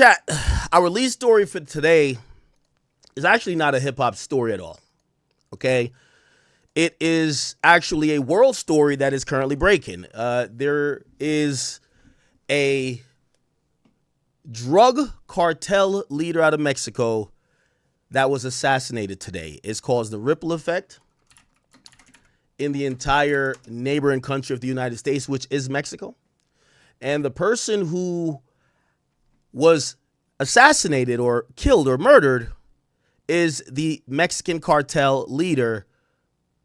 chat, our lead story for today is actually not a hip-hop story at all, okay? It is actually a world story that is currently breaking. There is a drug cartel leader out of Mexico that was assassinated today. It's caused a ripple effect in the entire neighboring country of the United States, which is Mexico. And the person who was assassinated or killed or murdered is the Mexican cartel leader,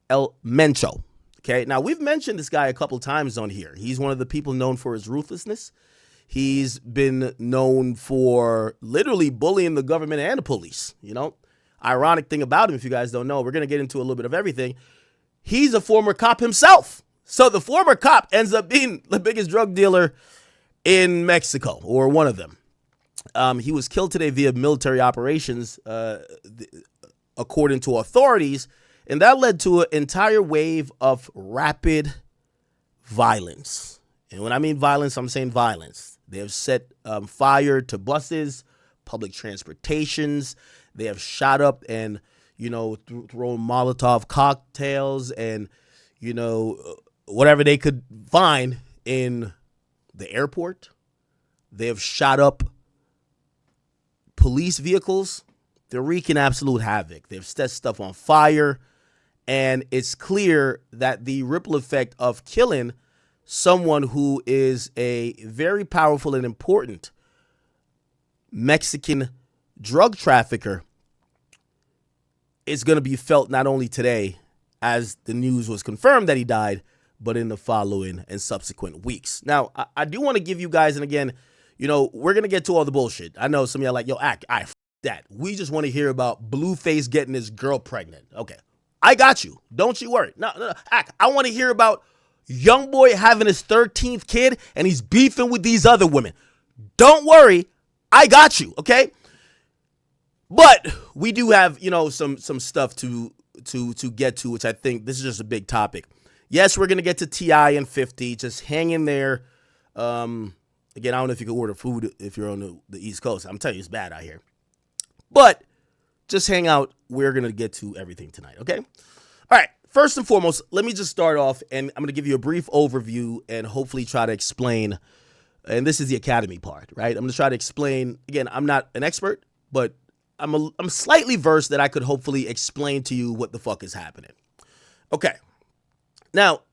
El Mencho. Okay, now we've mentioned this guy a couple times on here. He's one of the people known for his ruthlessness. He's been known for literally bullying the government and the police. You know, ironic thing about him, if you guys don't know, we're going to get into a little bit of everything. He's a former cop himself. So the former cop ends up being the biggest drug dealer in Mexico, or one of them. He was killed today via military operations, according to authorities, and that led to an entire wave of rapid violence. And when I mean violence, I'm saying violence. They have set fire to buses, public transportations. They have shot up and, you know, thrown Molotov cocktails and, you know, whatever they could find in the airport. They have shot up police vehicles. They're wreaking absolute havoc. They've set stuff on fire. And it's clear that the ripple effect of killing someone who is a very powerful and important Mexican drug trafficker is going to be felt not only today, as the news was confirmed that he died, but in the following and subsequent weeks. Now, I do want to give you guys, and again, you know, we're going to get to all the bullshit. I know some of y'all like, yo, f that. We just want to hear about Blueface getting his girl pregnant. Okay, I got you. Don't you worry. No, I want to hear about YoungBoy having his 13th kid and he's beefing with these other women. Don't worry. I got you, okay? But we do have, you know, some stuff to get to, which I think this is just a big topic. Yes, we're going to get to T.I. and 50. Just hang in there. Again, I don't know if you can order food if you're on the East Coast. I'm telling you, it's bad out here. But just hang out. We're going to get to everything tonight, okay? All right. First and foremost, let me just start off, and I'm going to give you a brief overview and hopefully try to explain, and this is the academy part, right? I'm going to try to explain, again, I'm not an expert, but I'm slightly versed that I could hopefully explain to you what the fuck is happening. Okay. Now,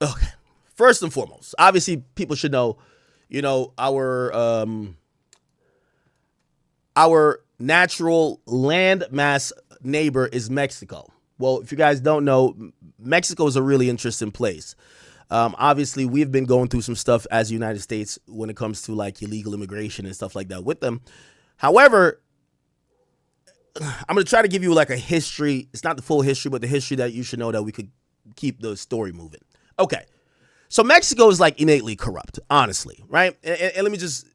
okay. First and foremost, obviously people should know, you know, our natural landmass neighbor is Mexico. Well, if you guys don't know, Mexico is a really interesting place. Obviously, we've been going through some stuff as the United States when it comes to like illegal immigration and stuff like that with them. However, I'm going to try to give you like a history. It's not the full history, but the history that you should know that we could keep the story moving. Okay. So Mexico is like innately corrupt, honestly, right? And let me just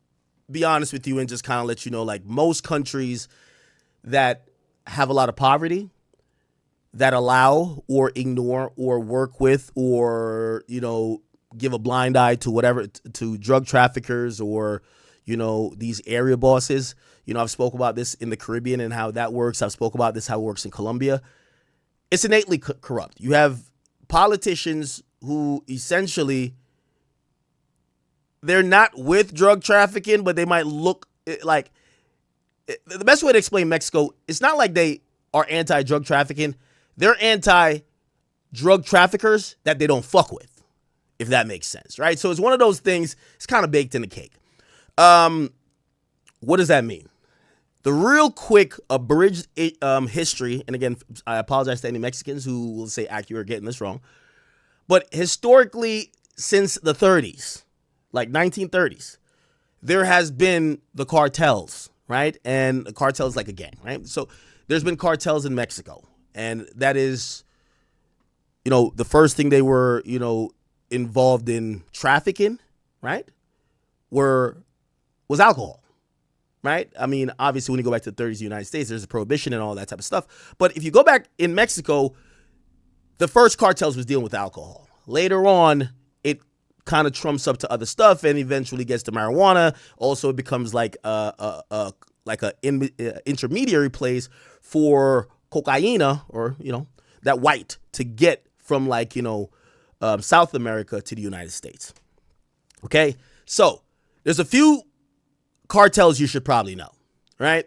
be honest with you and just kind of let you know, like most countries that have a lot of poverty, that allow or ignore or work with or, you know, give a blind eye to whatever, to drug traffickers or, you know, these area bosses. You know, I've spoke about this in the Caribbean and how that works. I've spoke about this, how it works in Colombia. It's innately corrupt. You have politicians who essentially, they're not with drug trafficking, but they might look like, the best way to explain Mexico, it's not like they are anti-drug trafficking. They're anti-drug traffickers that they don't fuck with, if that makes sense, right? So it's one of those things, it's kind of baked in the cake. What does that mean? The real quick abridged history, and again, I apologize to any Mexicans who will say, "Ak, you're getting this wrong." But historically, since the 30s, like 1930s, there has been the cartels, right? And the cartel is like a gang, right? So there's been cartels in Mexico. And that is, you know, the first thing they were, you know, involved in trafficking, right? Was alcohol, right? I mean, obviously, when you go back to the 30s, the United States, there's a prohibition and all that type of stuff. But if you go back in Mexico, the first cartels was dealing with alcohol. Later on, it kind of trumps up to other stuff and eventually gets to marijuana. Also, it becomes like a intermediary place for cocaina, or that white, to get from like South America to the United States. Okay, so there's a few cartels you should probably know, right?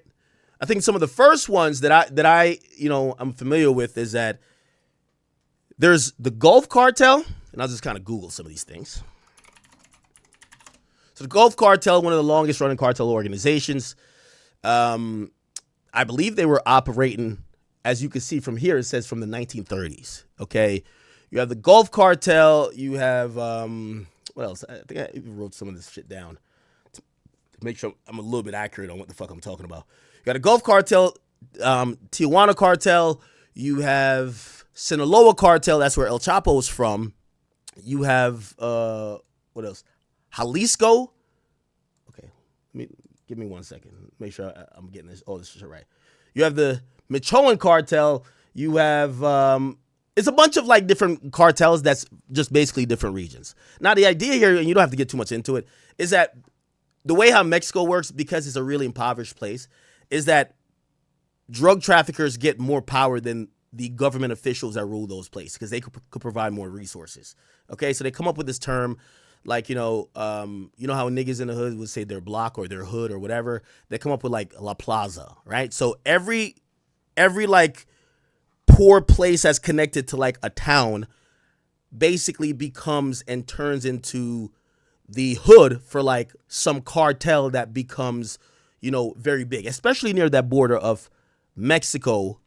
I think some of the first ones that I I'm familiar with is that there's the Gulf Cartel, and I'll just kind of Google some of these things. So the Gulf Cartel, one of the longest running cartel organizations. I believe they were operating, as you can see from here, it says from the 1930s. Okay, you have the Gulf Cartel. You have what else? I think I even wrote some of this shit down to make sure I'm a little bit accurate on what the fuck I'm talking about. You got a Gulf Cartel, Tijuana Cartel. You have Sinaloa Cartel. That's where El Chapo is from. You have what else? Jalisco. Okay, give me 1 second. Make sure I'm getting all this shit right. You have the Mencho Cartel. You have it's a bunch of like different cartels that's just basically different regions. Now the idea here, and you don't have to get too much into it, is that the way how Mexico works, because it's a really impoverished place, is that drug traffickers get more power than the government officials that rule those places, because they could provide more resources. Okay, so they come up with this term, like how niggas in the hood would say their block or their hood or whatever. They come up with like La Plaza, right? So every like poor place that's connected to like a town basically becomes and turns into the hood for like some cartel that becomes very big, especially near that border of Mexico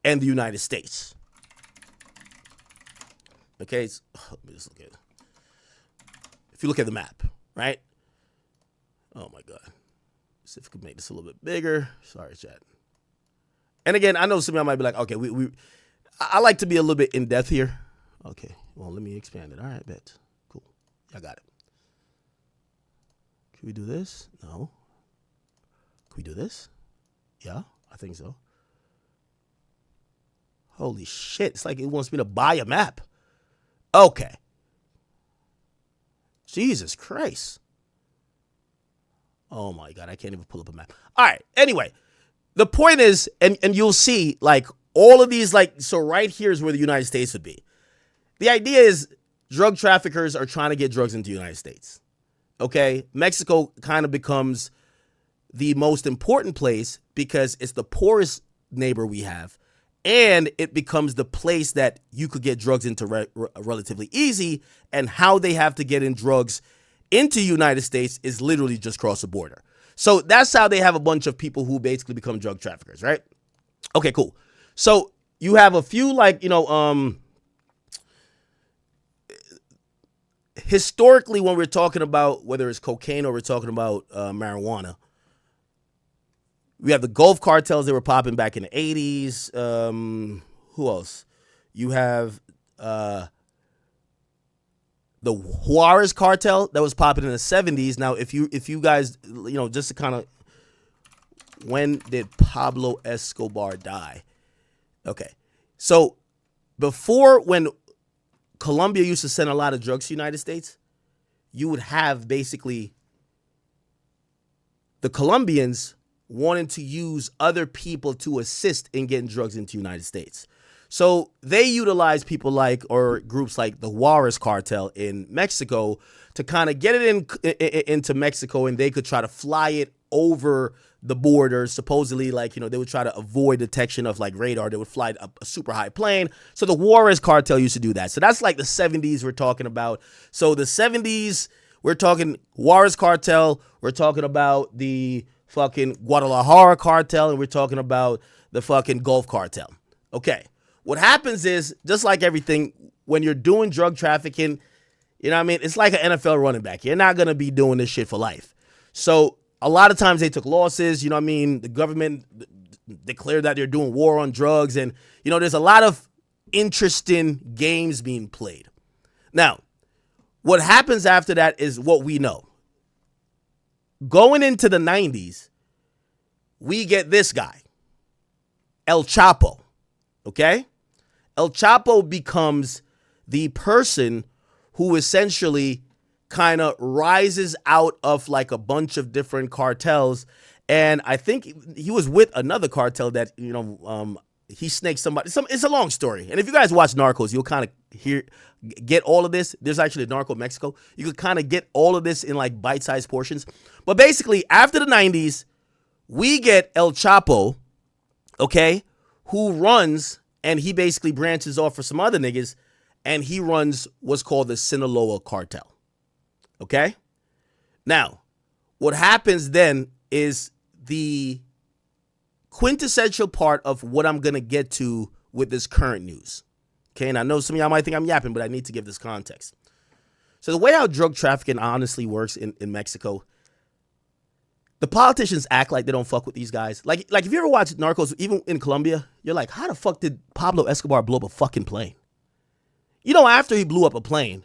and the United States. Okay, so, let me just look at it. If you look at the map, right? Oh my God. Let's see if we can make this a little bit bigger. Sorry, chat. And again, I know some of y'all might be like, okay, I like to be a little bit in depth here. Okay, well, let me expand it. All right, bet. Cool. I got it. Can we do this? No. Can we do this? Yeah, I think so. Holy shit. It's like it wants me to buy a map. Okay. Jesus Christ. Oh my God, I can't even pull up a map. All right, anyway, the point is, and you'll see, like, all of these, like, so right here is where the United States would be. The idea is drug traffickers are trying to get drugs into the United States. Okay? Mexico kind of becomes the most important place because it's the poorest neighbor we have, and it becomes the place that you could get drugs into relatively easy, and how they have to get in drugs into the United States is literally just cross the border. So that's how they have a bunch of people who basically become drug traffickers, right? Okay, cool. So you have a few, like, historically, when we're talking about whether it's cocaine or we're talking about marijuana, we have the Gulf cartels that were popping back in the 80s. Who else? You have the Juarez cartel that was popping in the 70s. Now, if you guys, just to kind of, when did Pablo Escobar die? Okay. So before, when Colombia used to send a lot of drugs to the United States, you would have basically the Colombians wanting to use other people to assist in getting drugs into the United States. So they utilize people like, or groups like the Juarez cartel in Mexico to kind of get it into Mexico, and they could try to fly it over the border. Supposedly, like, they would try to avoid detection of like radar. They would fly a super high plane. So the Juarez cartel used to do that. So that's like the 70s we're talking about. So the 70s, we're talking Juarez cartel. We're talking about the fucking Guadalajara cartel, and we're talking about the fucking Gulf cartel. Okay. What happens is, just like everything, when you're doing drug trafficking, it's like an NFL running back. You're not going to be doing this shit for life. So a lot of times they took losses. The government declared that they're doing war on drugs. And, there's a lot of interesting games being played. Now, what happens after that is what we know. Going into the 90s, we get this guy, El Chapo. Okay? El Chapo becomes the person who essentially kind of rises out of like a bunch of different cartels. And I think he was with another cartel that, he snaked somebody. It's a long story. And if you guys watch Narcos, you'll kind of get all of this. There's actually a Narco Mexico. You could kind of get all of this in like bite-sized portions. But basically, after the 90s, we get El Chapo, okay, who runs, and he basically branches off for some other niggas, and he runs what's called the Sinaloa cartel. Okay? Now, what happens then is the quintessential part of what I'm going to get to with this current news. Okay, and I know some of y'all might think I'm yapping, but I need to give this context. So the way how drug trafficking honestly works in Mexico, the politicians act like they don't fuck with these guys. Like if you ever watch Narcos, even in Colombia, you're like, how the fuck did Pablo Escobar blow up a fucking plane? After he blew up a plane,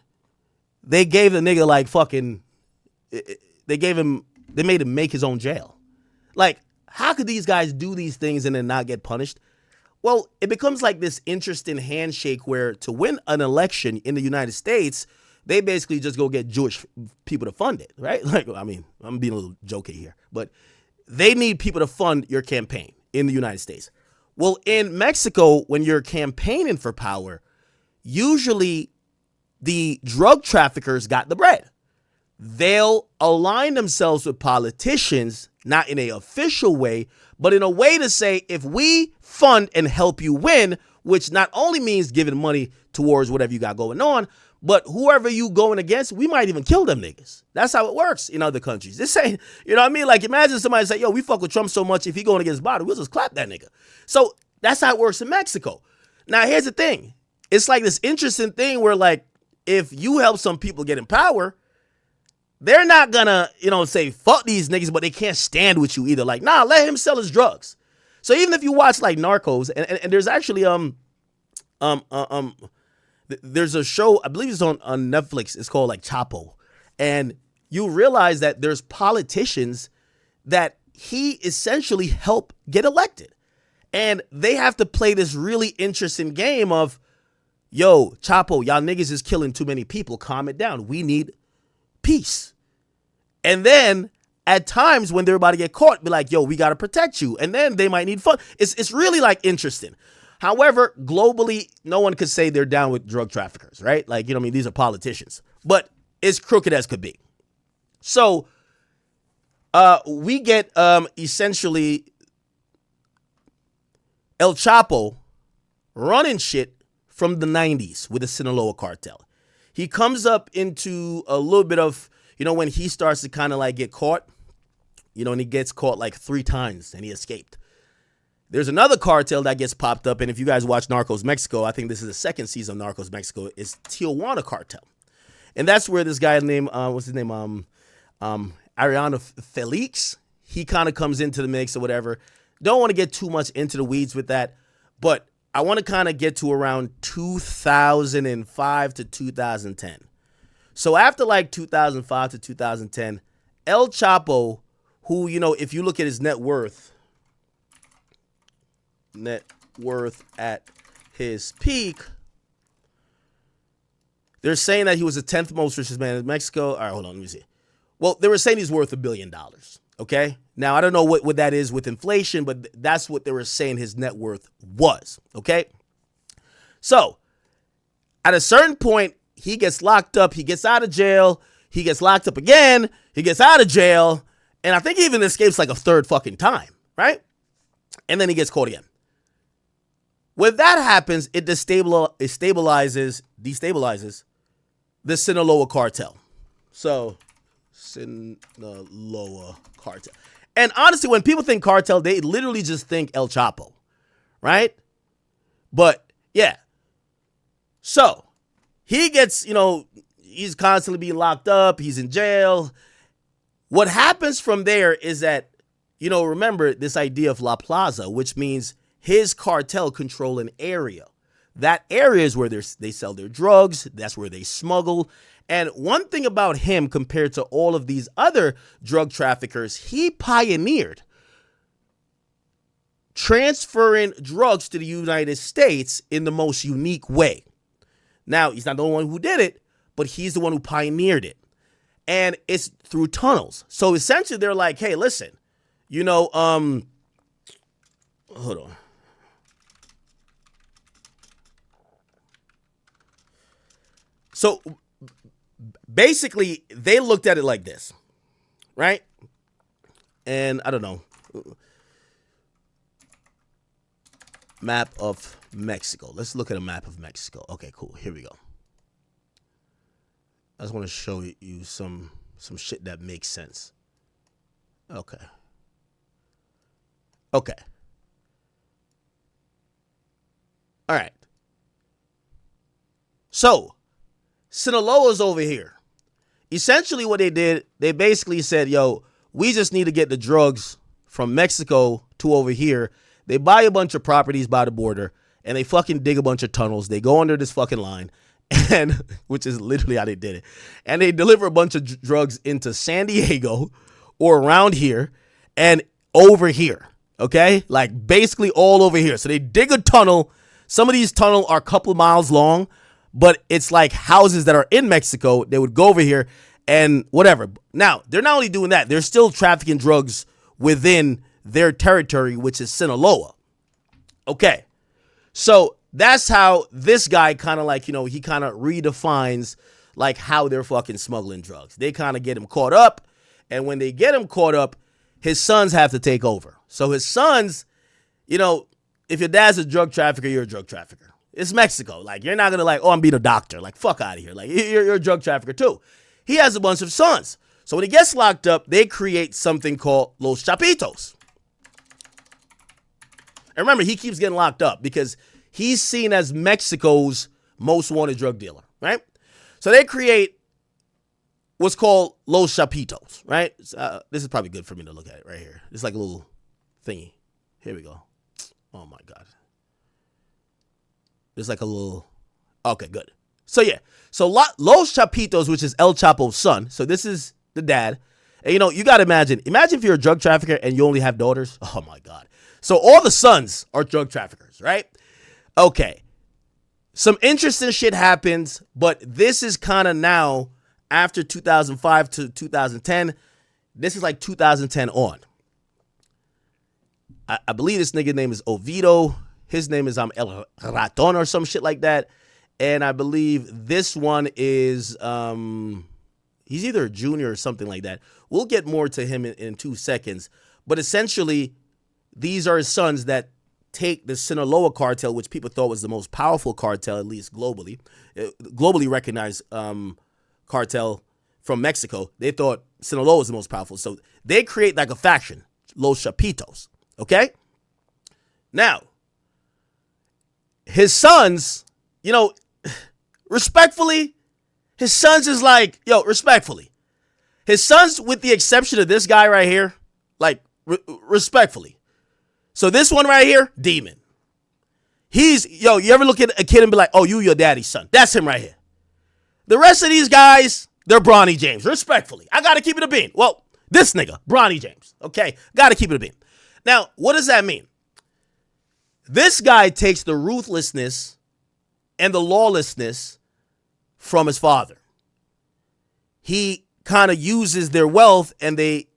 they gave the nigga like fucking, they made him make his own jail. Like, how could these guys do these things and then not get punished? Well, it becomes like this interesting handshake where to win an election in the United States, they basically just go get Jewish people to fund it, right? Like, I mean, I'm being a little jokey here, but they need people to fund your campaign in the United States. Well, in Mexico, when you're campaigning for power, usually the drug traffickers got the bread. They'll align themselves with politicians, not in an official way, but in a way to say, if we fund and help you win, which not only means giving money towards whatever you got going on, but whoever you going against, we might even kill them niggas. That's how it works in other countries. This ain't, you know what I mean? Like, imagine somebody say, yo, we fuck with Trump so much, if he going against Biden, we'll just clap that nigga. So that's how it works in Mexico. Now, here's the thing. It's like this interesting thing where, like, if you help some people get in power, they're not gonna, say fuck these niggas, but they can't stand with you either. Like, nah, let him sell his drugs. So even if you watch like Narcos, and there's actually there's a show, I believe it's on Netflix. It's called like Chapo, and you realize that there's politicians that he essentially helped get elected, and they have to play this really interesting game of, yo, Chapo, y'all niggas is killing too many people. Calm it down. We need peace. And then at times when they're about to get caught, be like, yo, we got to protect you. And then they might need fun. It's really like interesting. However, globally, no one could say they're down with drug traffickers, right? Like, these are politicians, but it's crooked as could be. So we get essentially El Chapo running shit from the 90s with the Sinaloa cartel. He comes up into a little bit of, when he starts to kind of like get caught, and he gets caught like 3 times and he escaped. There's another cartel that gets popped up. And if you guys watch Narcos Mexico, I think this is the second season of Narcos Mexico, is Tijuana cartel. And that's where this guy named, Ariana Felix, he kind of comes into the mix or whatever. Don't want to get too much into the weeds with that, but I want to kind of get to around 2005 to 2010. So after like 2005 to 2010, El Chapo, who, if you look at his net worth at his peak, they're saying that he was the 10th most richest man in Mexico. All right, hold on, let me see. Well, they were saying he's worth $1 billion. Okay. Now, I don't know what that is with inflation, but that's what they were saying his net worth was. Okay. So at a certain point, he gets locked up. He gets out of jail. He gets locked up again. He gets out of jail. And I think he even escapes like a third fucking time. Right. And then he gets caught again. When that happens, it destabilizes the Sinaloa cartel. So Sinaloa cartel. And honestly, when people think cartel, they literally just think El Chapo, right? But yeah. So he gets, he's constantly being locked up. He's in jail. What happens from there is that, remember this idea of La Plaza, which means his cartel control an area. That area is where they sell their drugs. That's where they smuggle. And one thing about him compared to all of these other drug traffickers, he pioneered transferring drugs to the United States in the most unique way. Now, he's not the only one who did it, but he's the one who pioneered it. And it's through tunnels. So essentially they're like, hey, listen, hold on. So basically they looked at it like this, right? And I don't know. Map of Mexico. Let's look at a map of Mexico. Okay, cool. Here we go. I just want to show you some shit that makes sense. Okay. All right. So, Sinaloa's over here. Essentially what they did, they basically said, yo, we just need to get the drugs from Mexico to over here. They buy a bunch of properties by the border, and they fucking dig a bunch of tunnels. They go under this fucking line, and which is literally how they did it. And they deliver a bunch of drugs into San Diego or around here and over here, okay? Like basically all over here. So they dig a tunnel. Some of these tunnels are a couple miles long, but it's like houses that are in Mexico. They would go over here and whatever. Now, they're not only doing that, they're still trafficking drugs within their territory, which is Sinaloa. Okay. So that's how this guy kind of like, he kind of redefines like how they're fucking smuggling drugs. They kind of get him caught up. And when they get him caught up, his sons have to take over. So his sons, if your dad's a drug trafficker, you're a drug trafficker. It's Mexico. Like, you're not going to like, oh, I'm being a doctor. Like, fuck out of here. Like, you're a drug trafficker too. He has a bunch of sons. So when he gets locked up, they create something called Los Chapitos. And remember, he keeps getting locked up because he's seen as Mexico's most wanted drug dealer, right? So they create what's called Los Chapitos, right? This is probably good for me to look at it right here. It's like a little thingy. Here we go. Oh, my God. There's like a little... Okay, good. So, yeah. So, Los Chapitos, which is El Chapo's son. So, this is the dad. And, you got to imagine. Imagine if you're a drug trafficker and you only have daughters. Oh, my God. So, all the sons are drug traffickers, right? Okay. Some interesting shit happens, but this is kind of now, after 2005 to 2010, this is like 2010 on. I believe this nigga name is Oviedo. His name is El Raton or some shit like that. And I believe this one is, he's either a junior or something like that. We'll get more to him in 2 seconds. But essentially, these are his sons that take the Sinaloa cartel, which people thought was the most powerful cartel, at least globally recognized cartel from Mexico. They thought Sinaloa was the most powerful. So they create like a faction, Los Chapitos. Okay? Now, his sons, respectfully, his sons is like, respectfully. His sons, with the exception of this guy right here, like, respectfully. So this one right here, Demon. He's, you ever look at a kid and be like, oh, you your daddy's son. That's him right here. The rest of these guys, they're Bronny James. Respectfully. I got to keep it a bean. Well, this nigga, Bronny James. Okay? Got to keep it a bean. Now, what does that mean? This guy takes the ruthlessness and the lawlessness from his father. He kind of uses their wealth and they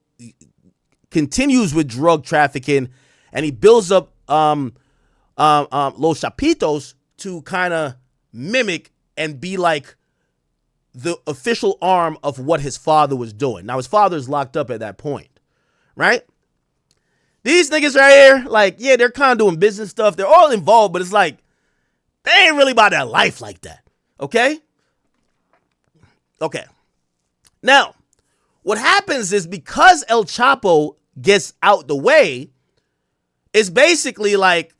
continues with drug trafficking, and he builds up Los Chapitos to kind of mimic and be like the official arm of what his father was doing. Now, his father's locked up at that point, right? These niggas right here, like, yeah, they're kind of doing business stuff. They're all involved, but it's like, they ain't really about that life like that, okay? Okay. Now, what happens is because El Chapo gets out the way, it's basically like,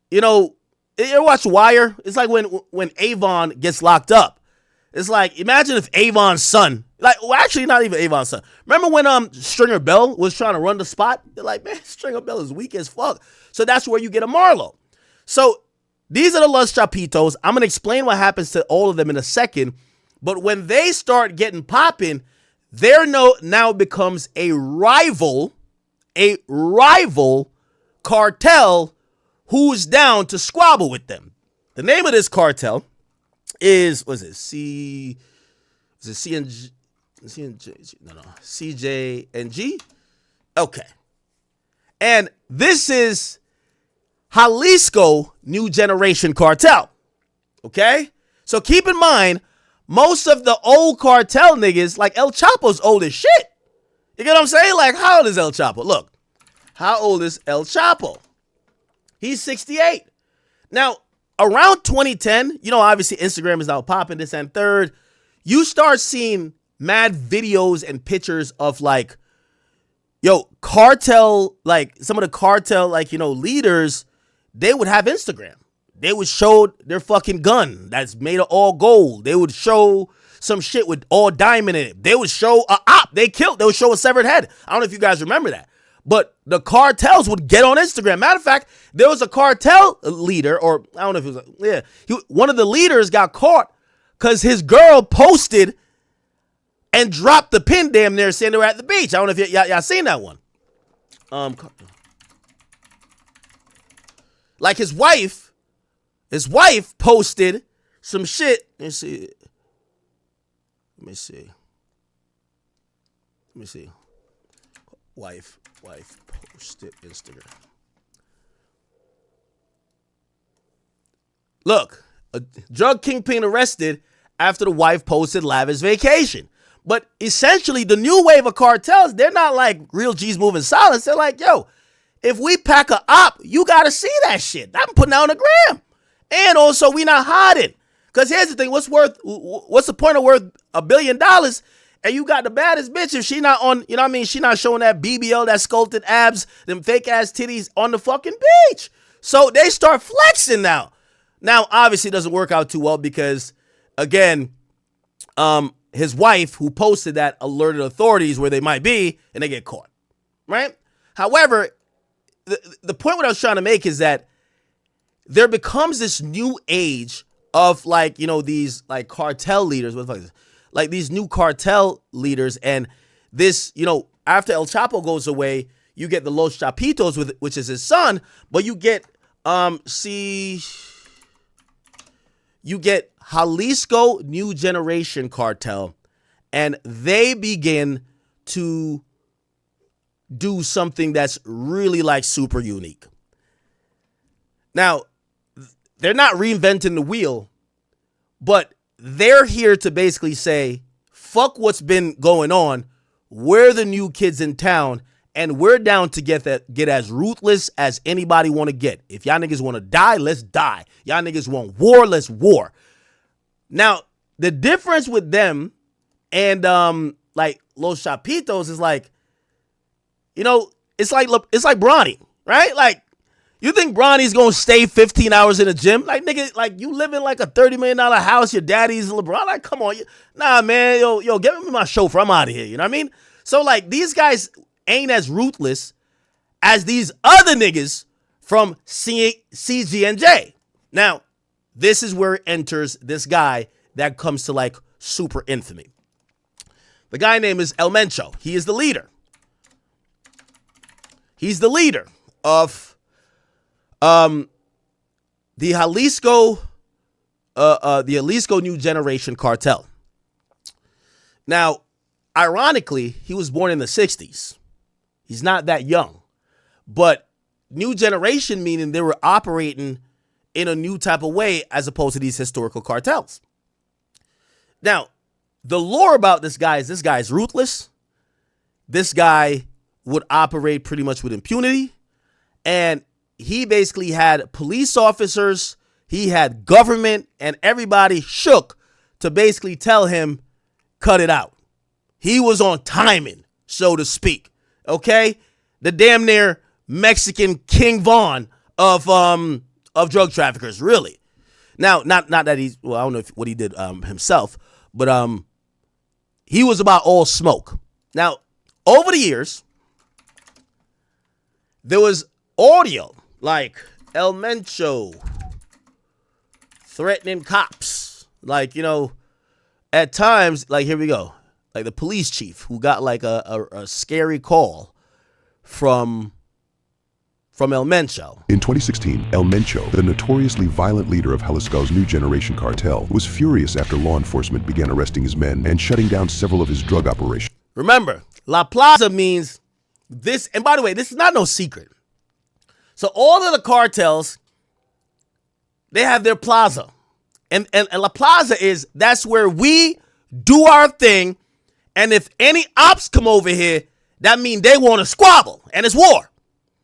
you watch Wire? It's like when Avon gets locked up. It's like, imagine if Avon's son, actually not even Avon's son. Remember when Stringer Bell was trying to run the spot? They're like, man, Stringer Bell is weak as fuck. So that's where you get a Marlo. So these are the Los Chapitos. I'm going to explain what happens to all of them in a second. But when they start getting popping, there now becomes a rival cartel who's down to squabble with them. The name of this cartel is, Is it CNG? No. CJ and G? Okay. And this is Jalisco New Generation Cartel. Okay? So keep in mind, most of the old cartel niggas, like El Chapo's old as shit. You get what I'm saying? Like, how old is El Chapo? Look, how old is El Chapo? He's 68. Now, around 2010, you know, obviously Instagram is now popping this and third. You start seeing mad videos and pictures of like, yo, cartel, like some of the cartel, like, you know, leaders, they would have Instagram. They would show their fucking gun that's made of all gold. They would show some shit with all diamond in it. They would show a op they killed. They would show a severed head. I don't know if you guys remember that. But the cartels would get on Instagram. Matter of fact, there was a cartel leader, or I don't know if it was, one of the leaders got caught because his girl posted and dropped the pin damn near saying they were at the beach. I don't know if y'all seen that one. Like his wife posted some shit. Let me see. Wife posted Instagram. Look, a drug kingpin arrested after the wife posted lavish vacation. But essentially, the new wave of cartels, they're not like real G's moving silence. They're like, yo, if we pack a op, you got to see that shit. I'm putting that on the gram. And also, we not hiding. Because here's the thing, what's the point of worth $1 billion and you got the baddest bitch if she not on, you know what I mean? She not showing that BBL, that sculpted abs, them fake ass titties on the fucking beach. So they start flexing now. Now, obviously, it doesn't work out too well because, again, his wife who posted that alerted authorities where they might be and they get caught, right? However, the point what I was trying to make is that there becomes this new age of like, you know, these like cartel leaders, what the fuck is this? Like these new cartel leaders, and this, you know, after El Chapo goes away, you get the Los Chapitos, which is his son, but you get you get Jalisco New Generation Cartel, and they begin to do something that's really like super unique. Now, they're not reinventing the wheel, but they're here to basically say, fuck what's been going on. We're the new kids in town, and we're down to get as ruthless as anybody want to get. If y'all niggas want to die, let's die. Y'all niggas want war, let's war. Now, the difference with them and like Los Chapitos is like, you know, it's like Bronny, right? Like, you think Bronny's gonna stay 15 hours in the gym? Like, nigga, like you live in like a $30 million house, your daddy's LeBron. Like, come on. Nah, man, yo, give me my chauffeur. I'm out of here. You know what I mean? So, like, these guys ain't as ruthless as these other niggas from CG&J. Now, this is where it enters this guy that comes to like super infamy. The guy name is El Mencho. He is the leader. He's the leader of the Jalisco New Generation Cartel. Now, ironically, he was born in the 60s. He's not that young. But new generation meaning they were operating in a new type of way as opposed to these historical cartels. Now, the lore about this guy is ruthless. This guy would operate pretty much with impunity. And he basically had police officers, he had government, and everybody shook to basically tell him, cut it out. He was on timing, so to speak. Okay? The damn near Mexican King Von of drug traffickers, really. Now, not that he's, well, I don't know what he did himself, but he was about all smoke. Now, over the years, there was audio like El Mencho threatening cops. Like, you know, at times, like, here we go. Like the police chief who got like a scary call from from El Mencho. In 2016, El Mencho, the notoriously violent leader of Jalisco's new generation cartel, was furious after law enforcement began arresting his men and shutting down several of his drug operations. Remember, La Plaza means this, and by the way, this is not no secret. So all of the cartels, they have their plaza. And La Plaza that's where we do our thing, and if any ops come over here, that means they want to squabble, and it's war.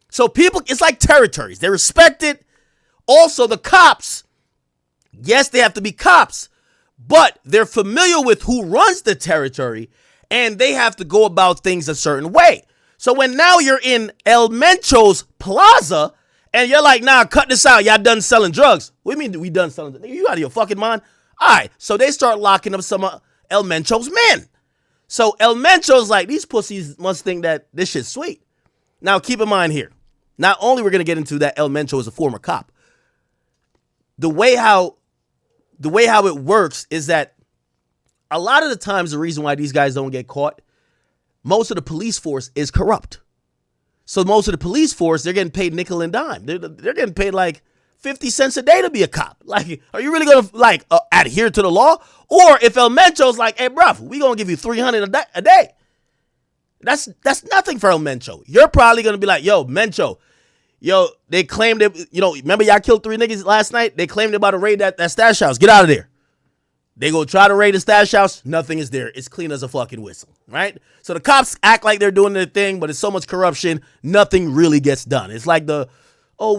So people, it's like territories. They're respected. Also, the cops, yes, they have to be cops, but they're familiar with who runs the territory, and they have to go about things a certain way. So when now you're in El Mencho's plaza, and you're like, nah, cut this out. Y'all done selling drugs. What do you mean we done selling drugs? You out of your fucking mind? All right, so they start locking up some of El Mencho's men. So El Mencho's like, these pussies must think that this shit's sweet. Now, keep in mind here, not only we're going to get into that El Mencho is a former cop, the way how it works is that a lot of the times the reason why these guys don't get caught, most of the police force is corrupt. So most of the police force, they're getting paid nickel and dime. They're getting paid like 50 cents a day to be a cop. Like, are you really going to adhere to the law? Or if El Mencho's like, hey, bruv, we going to give you $300 a day. That's nothing for El Mencho. You're probably going to be like, yo, Mencho, they claimed that, remember y'all killed 3 niggas last night? They claimed they about to raid that stash house. Get out of there. They go try to raid the stash house. Nothing is there. It's clean as a fucking whistle, right? So the cops act like they're doing their thing, but it's so much corruption, nothing really gets done. It's like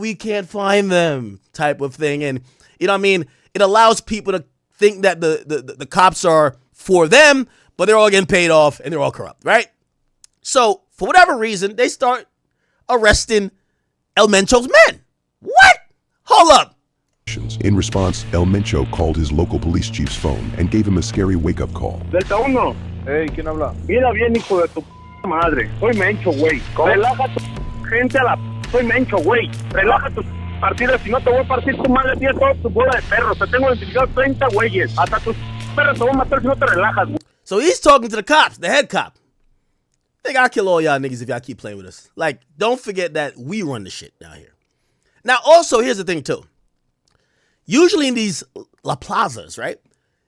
we can't find them type of thing. And, you know what I mean? It allows people to think that the cops are for them, but they're all getting paid off and they're all corrupt, right? So for whatever reason, they start arresting El Mencho's men. What? Hold up. In response, El Mencho called his local police chief's phone and gave him a scary wake-up call. Delta 1. Hey, ¿quién habla? Mira bien, hijo de tu madre. Soy Mencho, güey. Relaja tu gente a la... Soy Mencho, güey. Relaja tu partida, si no te voy a partir tu madre, tienes toda tu bola de perros. Te tengo identificado 30 güeyes. Hasta tus perros te voy a matar si no te relajas, güey. So he's talking to the cops, the head cop. I think I'll kill all y'all niggas if y'all keep playing with us. Like, don't forget that we run the shit down here. Now, also, here's the thing, too. Usually in these La Plazas, right,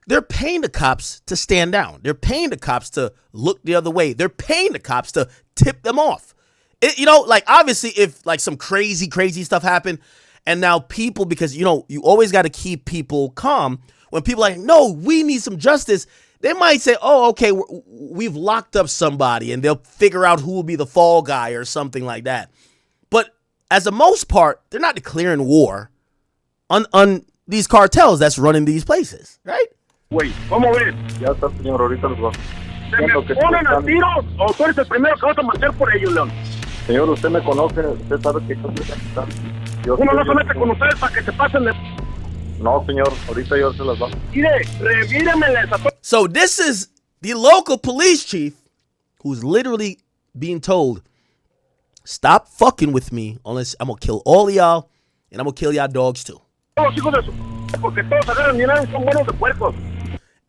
they're paying the cops to stand down. They're paying the cops to look the other way. They're paying the cops to tip them off. Obviously, if, some crazy stuff happened, and now people, because, you always got to keep people calm. When people are like, no, we need some justice, they might say, oh, okay, we've locked up somebody, and they'll figure out who will be the fall guy or something like that. But as the most part, they're not declaring war on these cartels that's running these places, right? Güey, ¿cómo ves? Ya está, señor, ahorita los va. ¿Se me ponen a tiros o tú eres el primero que vas a matar por ellos, León? Señor, usted me conoce, usted sabe que yo soy capitán. Uno no se mete con ustedes para que se pasen de... No, señor, ahorita yo se las va. Mire, revíremeles a todos. So this is the local police chief who's literally being told, stop fucking with me unless I'm going to kill all of y'all and I'm going to kill y'all dogs too.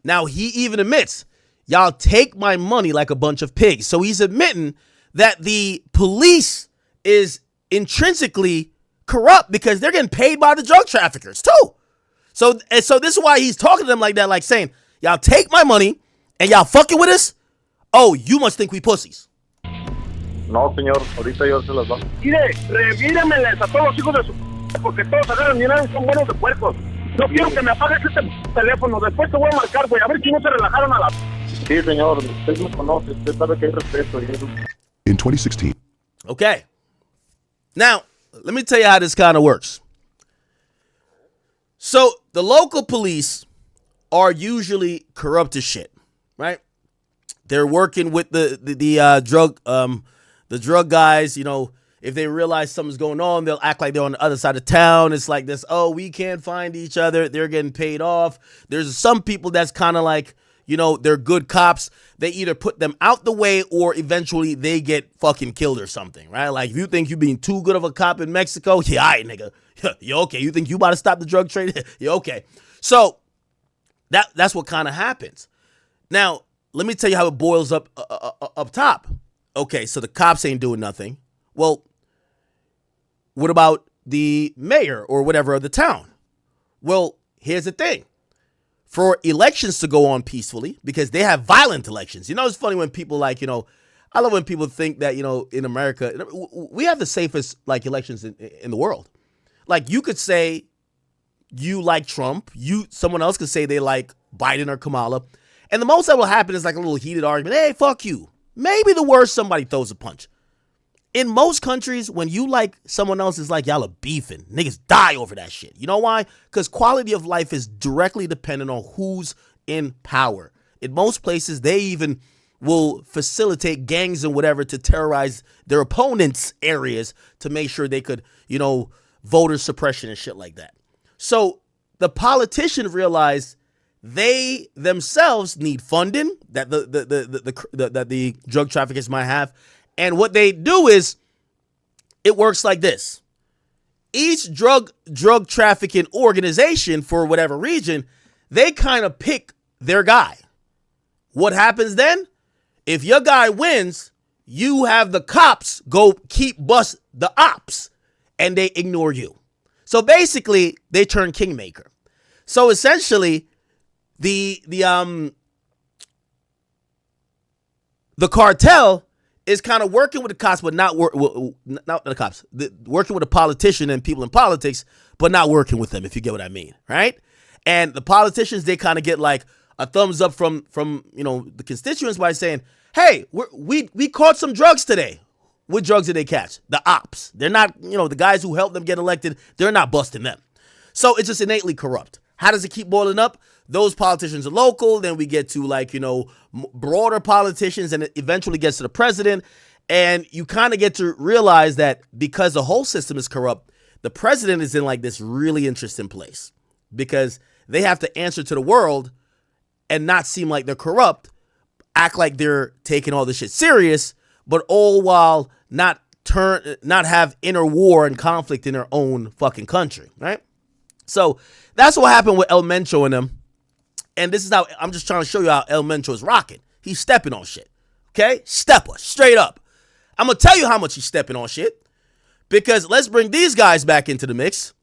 Now he even admits, y'all take my money like a bunch of pigs. So he's admitting that the police is intrinsically corrupt because they're getting paid by the drug traffickers too. So this is why he's talking to them like that, like saying, y'all take my money and y'all fucking with us? Oh, you must think we pussies. No, señor, ahorita yo se las va. Mire, revíremeles a todos los hijos de su... Porque todos agarran dinero y son buenos de puercos. No quiero que me apagues este teléfono. Después te voy a marcar, güey. A ver si no se relajaron a la... Sí, señor, usted me conoce. Usted sabe que hay respeto. In 2016. Okay. Now, let me tell you how this kind of works. So, the local police are usually corrupt as shit, right? They're working with the drug guys, If they realize something's going on, they'll act like they're on the other side of town. It's like this, oh, we can't find each other. They're getting paid off. There's some people that's kind of like, they're good cops. They either put them out the way or eventually they get fucking killed or something, right? Like, if you think you're being too good of a cop in Mexico, yeah, all right, nigga. You okay. You think you about to stop the drug trade? You okay. So that's what kind of happens. Now, let me tell you how it boils up top. Okay, so the cops ain't doing nothing. Well, what about the mayor or whatever of the town? Well, here's the thing. For elections to go on peacefully, because they have violent elections. You know, it's funny when people like, you know, I love when people think that, you know, in America, we have the safest like elections in the world. Like you could say you like Trump, someone else could say they like Biden or Kamala. And the most that will happen is like a little heated argument. Hey, fuck you. Maybe the worst, somebody throws a punch. In most countries, when you like someone else, is like y'all are beefing. Niggas die over that shit. You know why? Because quality of life is directly dependent on who's in power. In most places, they even will facilitate gangs and whatever to terrorize their opponents' areas to make sure they could, you know, voter suppression and shit like that. So the politicians realize they themselves need funding that the drug traffickers might have. And what they do is, it works like this. Each drug trafficking organization for whatever region, they kind of pick their guy. What happens then? If your guy wins, you have the cops go bust the ops, and they ignore you. So basically, they turn kingmaker. So essentially, the cartel is kind of working with the cops, but not the cops. Working with a politician and people in politics, but not working with them, if you get what I mean, right? And the politicians, they kind of get like a thumbs up from you know, the constituents by saying, hey, we caught some drugs today. What drugs did they catch? The ops. They're not, you know, the guys who helped them get elected, they're not busting them. So it's just innately corrupt. How does it keep boiling up? Those politicians are local. Then we get to like, you know, broader politicians, and it eventually gets to the president. And you kind of get to realize that because the whole system is corrupt, the president is in like this really interesting place because they have to answer to the world and not seem like they're corrupt, act like they're taking all this shit serious, but all while not have inner war and conflict in their own fucking country, right? So that's what happened with El Mencho and them. And this is how, I'm just trying to show you how El Mencho is rocking. He's stepping on shit, okay? Stepper, straight up. I'm going to tell you how much he's stepping on shit, because let's bring these guys back into the mix.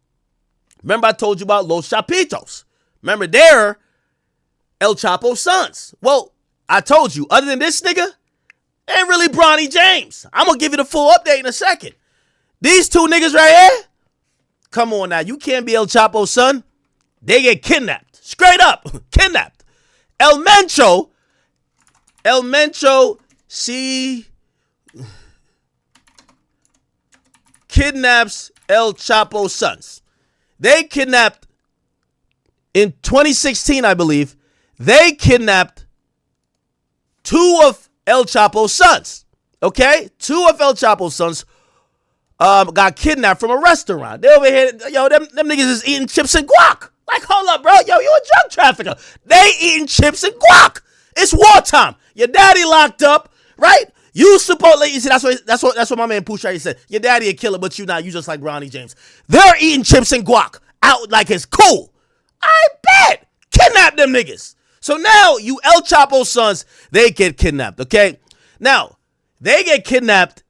Remember I told you about Los Chapitos. Remember they're El Chapo's sons. Well, I told you, other than this nigga, ain't really Bronny James. I'm going to give you the full update in a second. These two niggas right here, come on now, you can't be El Chapo's son. They get kidnapped. Straight up, kidnapped. El Mencho, kidnaps El Chapo's sons. They kidnapped, in 2016, I believe, they kidnapped two of El Chapo's sons. Okay? Two of El Chapo's sons got kidnapped from a restaurant. They over here, yo, them niggas is eating chips and guac. Like, hold up, bro. Yo, you a drug trafficker. They eating chips and guac. It's wartime. Your daddy locked up, right? You supposedly, you see, that's what my man Pusha said. Your daddy a killer, but you not. You just like Ronnie James. They're eating chips and guac out like it's cool. I bet. Kidnap them niggas. So now you El Chapo sons, they get kidnapped, okay? Now, they get kidnapped,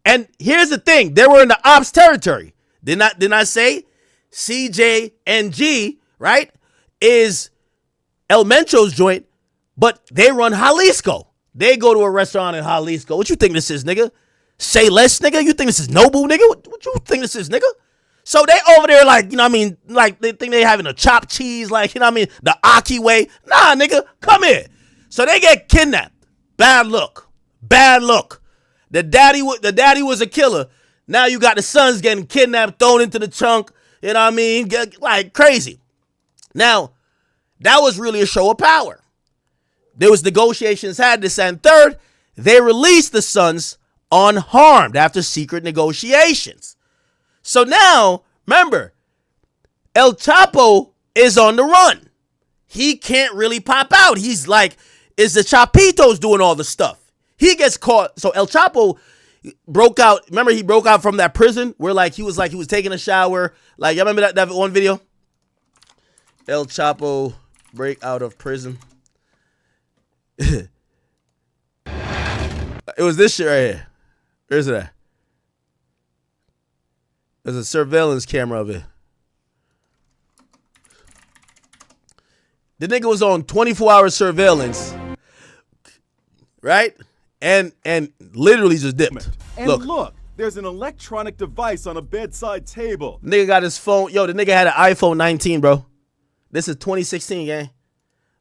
and here's the thing. They were in the ops territory. Didn't I say CJNG, right, is El Mencho's joint, but they run Jalisco. They go to a restaurant in Jalisco. What you think this is, nigga? Say less, nigga? You think this is Nobu, nigga? What you think this is, nigga? So they over there like, you know what I mean, like they think they having a chopped cheese, like, you know what I mean, the Aki way. Nah, nigga, come here. So they get kidnapped. Bad look. Bad look. The daddy was a killer. Now you got the sons getting kidnapped, thrown into the trunk, you know what I mean, like crazy. Now, that was really a show of power. There was negotiations had this, and third, they released the sons unharmed after secret negotiations. So now, remember, El Chapo is on the run. He can't really pop out. He's like, is the Chapitos doing all the stuff? He gets caught. So El Chapo broke out. Remember, he broke out from that prison where he was taking a shower. Like, y'all remember that one video? El Chapo break out of prison. It was this shit right here. Where's it at? There's a surveillance camera of it. The nigga was on 24-hour surveillance, right? And literally just dipped. And look, there's an electronic device on a bedside table. Nigga got his phone. Yo, the nigga had an iPhone 19, bro. This is 2016, gang.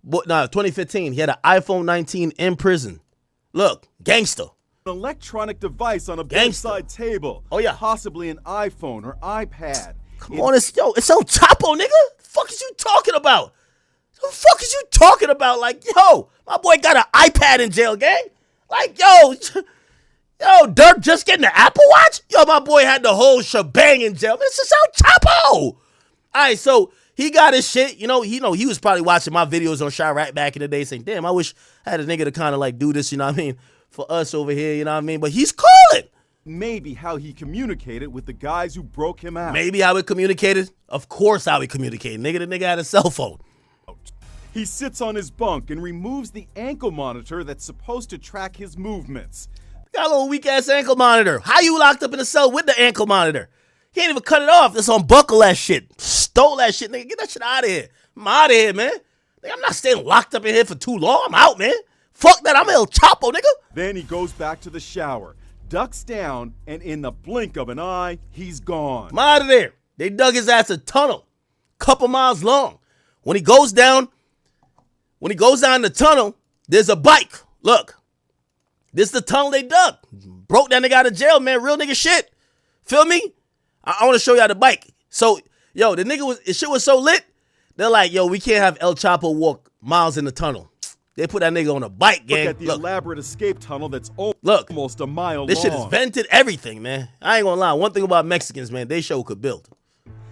But no, 2015. He had an iPhone 19 in prison. Look, gangster. An electronic device on a Gangster. bedside table. Oh, yeah. Possibly an iPhone or iPad. Come on, it's El Chapo, nigga. The fuck is you talking about? The fuck is you talking about? Like, yo, my boy got an iPad in jail, gang. Like, yo, Dirk just getting the Apple Watch? Yo, my boy had the whole shebang in jail. This is El Chapo. All right, so he got his shit. He was probably watching my videos on Chirac back in the day saying, damn, I wish I had a nigga to kind of like do this, you know what I mean, for us over here, you know what I mean? But he's calling. Maybe how he communicated with the guys who broke him out. Maybe how we communicated? Of course how we communicated. The nigga had a cell phone. He sits on his bunk and removes the ankle monitor that's supposed to track his movements. Got a little weak-ass ankle monitor. How you locked up in a cell with the ankle monitor? He ain't even cut it off. Just unbuckle that shit. Stole that shit, nigga. Get that shit out of here. I'm out of here, man. Nigga, I'm not staying locked up in here for too long. I'm out, man. Fuck that. I'm El Chapo, nigga. Then he goes back to the shower, ducks down, and in the blink of an eye, he's gone. I'm out of there. They dug his ass a tunnel, couple miles long. When he goes down the tunnel, there's a bike. Look, this is the tunnel they dug. Broke that nigga out of jail, man. Real nigga shit. Feel me? I want to show y'all the bike. So, yo, his shit was so lit. They're like, yo, we can't have El Chapo walk miles in the tunnel. They put that nigga on a bike, gang. Look at the elaborate escape tunnel that's Look, almost a mile long. This shit is vented, everything, man. I ain't gonna lie. One thing about Mexicans, man, they show could build.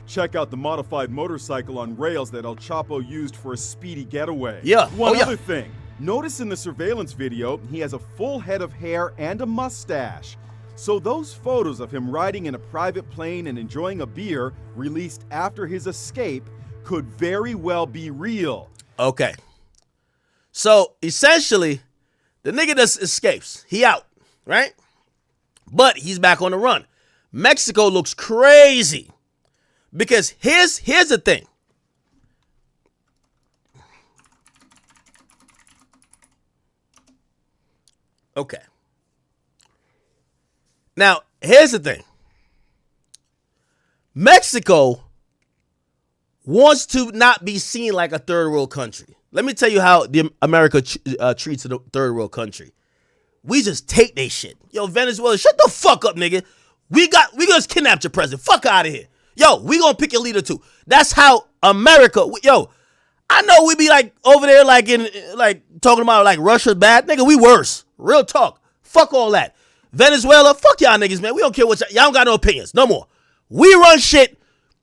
Check out the modified motorcycle on rails that El Chapo used for a speedy getaway. Yeah. One other thing. Notice in the surveillance video, he has a full head of hair and a mustache. So those photos of him riding in a private plane and enjoying a beer released after his escape could very well be real. Okay. So essentially, the nigga just escapes. He out, right? But he's back on the run. Mexico looks crazy. Because here's the thing. Okay. Now, here's the thing. Mexico wants to not be seen like a third world country. Let me tell you how America treats a third world country. We just take they shit. Yo, Venezuela, shut the fuck up, nigga. We just kidnapped your president. Fuck out of here. Yo, we gonna pick your leader too. That's how America. Yo, I know we be like over there like talking about like Russia bad. Nigga, we worse. Real talk. Fuck all that. Venezuela, fuck y'all niggas, man. We don't care what y'all don't got no opinions. No more. We run shit.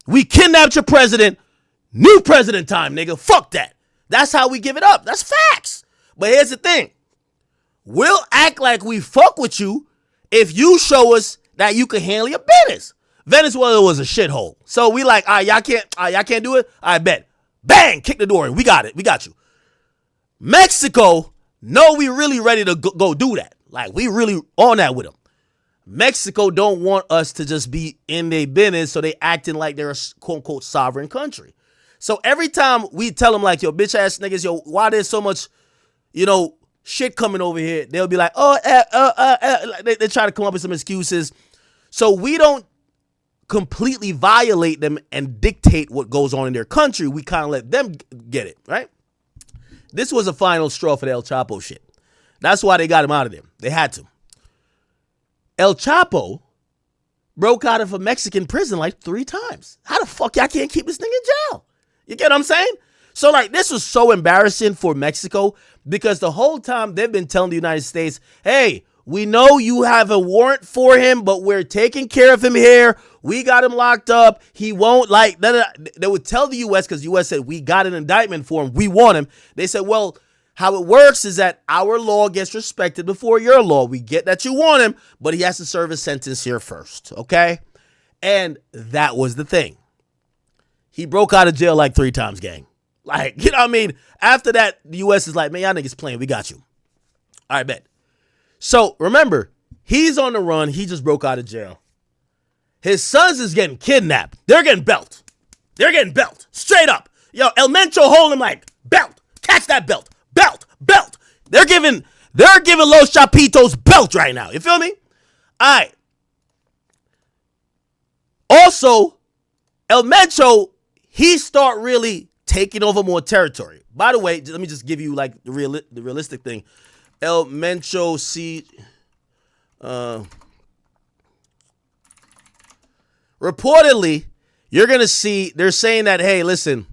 We kidnapped your president. New president time, nigga. Fuck that. That's how we give it up. That's facts. But here's the thing. We'll act like we fuck with you if you show us that you can handle your business. Venezuela was a shithole. So we like, all right, y'all can't do it? I bet. Bang, kick the door in. We got it. We got you. Mexico, no, we really ready to go do that. Like, we really on that with them. Mexico don't want us to just be in their business, so they acting like they're a quote-unquote sovereign country. So every time we tell them, like, yo, bitch-ass niggas, yo, why there's so much, shit coming over here, they'll be like, they try to come up with some excuses. So we don't completely violate them and dictate what goes on in their country. We kind of let them get it, right? This was a final straw for the El Chapo shit. That's why they got him out of there. They had to. El Chapo broke out of a Mexican prison like 3 times. How the fuck y'all can't keep this nigga in jail? You get what I'm saying? So, like, this was so embarrassing for Mexico because the whole time they've been telling the United States, hey, we know you have a warrant for him, but we're taking care of him here. We got him locked up. He won't they would tell the U.S. because the U.S. said, we got an indictment for him. We want him. They said, well, how it works is that our law gets respected before your law. We get that you want him, but he has to serve his sentence here first, okay? And that was the thing. He broke out of jail like 3 times, gang. Like, you know what I mean? After that, the U.S. is like, man, y'all niggas playing. We got you. All right, bet. So, remember, he's on the run. He just broke out of jail. His sons is getting kidnapped. They're getting belt. They're getting belt. Straight up. Yo, El Mencho holding him like, belt. Catch that belt. Belt. Belt. They're giving Los Chapitos belt right now. You feel me? All right. Also, El Mencho, he start really taking over more territory. By the way, let me just give you like the realistic thing. El Mencho, reportedly, you're going to see, they're saying that, hey, listen,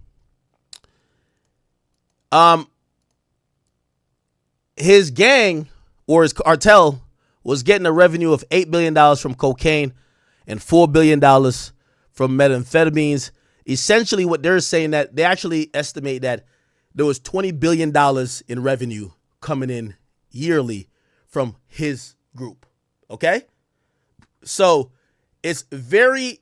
his gang or his cartel was getting a revenue of $8 billion from cocaine and $4 billion from methamphetamines. Essentially, what they're saying that they actually estimate that there was $20 billion in revenue coming in yearly from his group. Okay? So it's very,